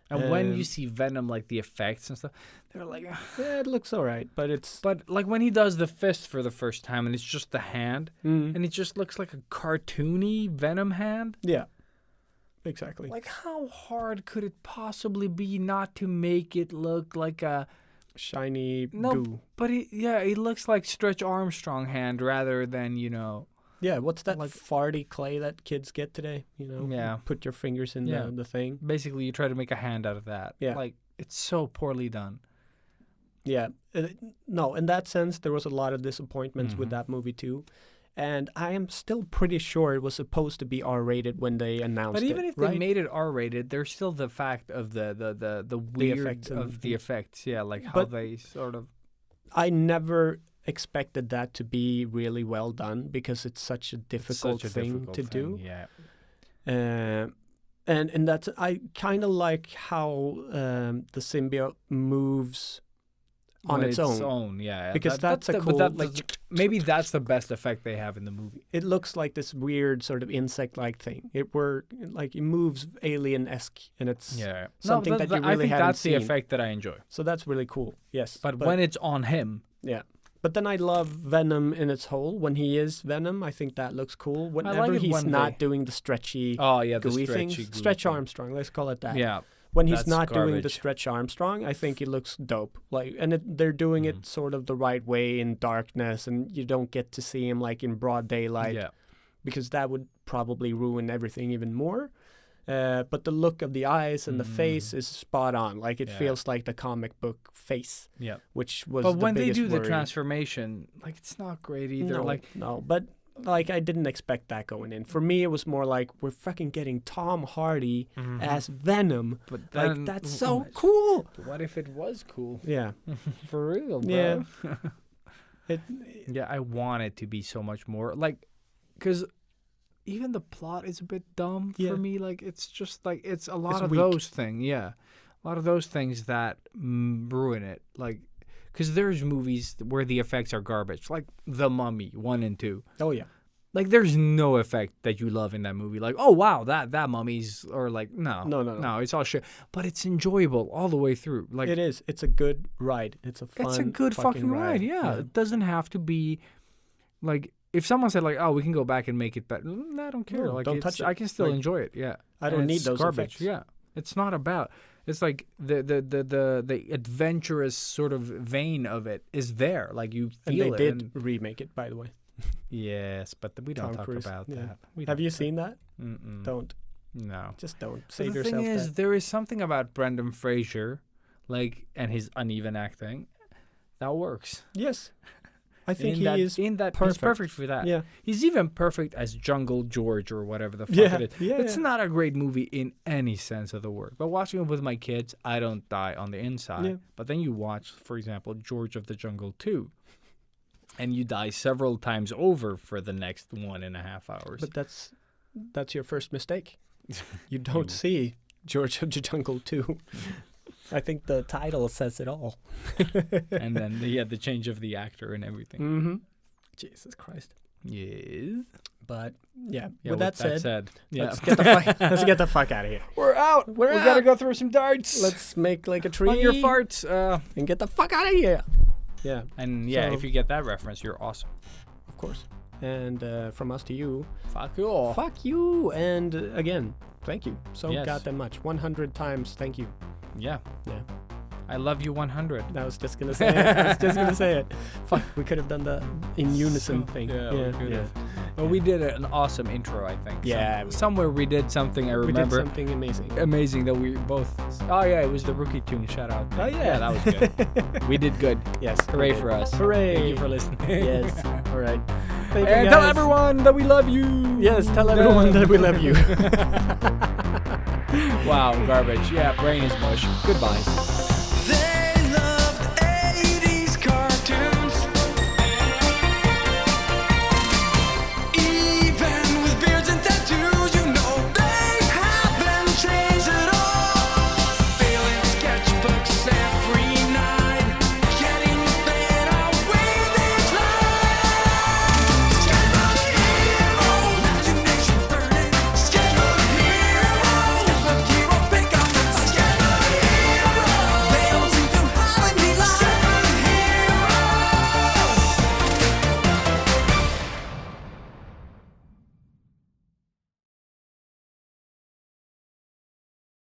And when you see Venom, like the effects and stuff, they're like, Yeah, it looks alright, but it's but like when he does the fist for the first time and it's just the hand and it just looks like a cartoony Venom hand. yeah, exactly. Like how hard could it possibly be not to make it look like a Shiny no? goo. But it looks like Stretch Armstrong hand rather than Yeah, what's that like- farty clay that kids get today? Yeah. Put your fingers in Yeah. the thing. basically you try to make a hand out of that. Yeah. Like it's so poorly done. Yeah. No, in that sense, there was a lot of disappointments with that movie too. And I am still pretty sure it was supposed to be R-rated when they announced it. But even if right? they made it R-rated, there's still the fact of the weird effects and- of the effects. Yeah, like how But- they sort of. I never expected that to be really well done because it's such a difficult such a thing difficult to do. Yeah. And that's I kind of like how the symbiote moves on its own. Yeah. Because that's a but cool, that's like- maybe that's the best effect they have in the movie. It looks like this weird sort of insect-like thing. It moves alien-esque, and it's something that you really I think haven't that's seen. the effect that I enjoy. So that's really cool. Yes, But when it's on him, yeah. But then I love Venom in its whole. When he is Venom, I think that looks cool. Whenever it he's when not they- doing the stretchy, oh yeah, the gooey stretchy things. gooey Stretch thing. Armstrong, let's call it that. Yeah. When he's That's not doing the garbage. Stretch Armstrong, I think it looks dope. They're doing it sort of the right way in darkness, and you don't get to see him like in broad daylight, Yeah. because that would probably ruin everything even more. But the look of the eyes and the face is spot on. Like it Yeah. feels like the comic book face, Yeah. which was. But the when they biggest do the worry. transformation, like it's not great either. No, but like I didn't expect that going in. For me, it was more like we're fucking getting Tom Hardy as Venom. but Like then, that's so cool. What if it was cool? Yeah, For real, bro. yeah. Yeah, I want it to be so much more. Like, because even the plot is a bit dumb Yeah. for me. Like, it's just like, it's a lot It's of weak. those things. Yeah. A lot of those things that ruin it. Like, because there's movies where the effects are garbage. Like The Mummy 1 and 2. Oh yeah. Like, there's no effect that you love in that movie. Like, oh, wow, that mummy's, or like, no. No. It's all shit. But it's enjoyable all the way through. Like, It is. It's a good ride. It's a fun. it's a good fucking ride. Yeah. It doesn't have to be like if someone said like, "Oh, we can go back and make it better." I don't care. No, like, don't it's- touch it. I can still Like, enjoy it. Yeah. I don't And need it's those garbage. effects. Yeah. It's not about. It's like the adventurous sort of vein of it is there. Like you And feel they it. did remake it, by the way. Yes, but we don't Tom talk Cruise, about yeah. that. We Have don't you talk- seen that? Mm-mm. Don't. No. Just don't. But Save the yourself thing is, that. there is something about Brendan Fraser, like, and his uneven acting, that works. Yes. I think in he that, is He's perfect. perfect for that. Yeah. He's even perfect as Jungle George or whatever the fuck Yeah, it is. yeah, It's yeah. not a great movie in any sense of the word. But watching it with my kids, I don't die on the inside. Yeah. But then you watch, for example, George of the Jungle 2, and you die several times over for the next 1.5 hours. But that's your first mistake. You don't see George of the Jungle 2. I think the title says it all. And then the change of the actor and everything. Mm-hmm. Jesus Christ. Yes. But yeah, Yeah, with that said, yeah. let's get the fuck out of here. We're out. We're we out. gotta go throw some darts. Let's make like a tree on your farts. and get the fuck out of here. Yeah, And yeah, So- if you get that reference, you're awesome. of course. And from us to you, Fuck you all. fuck you. And again, thank you so Yes. goddamn much. 100 times thank you. Yeah. Yeah. I love you 100. I was just gonna say it. Fuck, we could have done the in unison thing. Yeah, we could have. Well, we did an awesome intro, I think. Yeah, we- Somewhere we did something, I We did remember. something amazing. Amazing that we both. Oh, yeah, it was the rookie tune. Shout out. Oh, yeah. Yeah, that was good. We did good. Yes. we Hooray did. for us. Hooray. Thank you for listening. Yes. All right. Thank you, And tell guys. everyone that we love you. Yes, tell everyone that we love you. Wow, garbage. Yeah, brain is mush. Goodbye.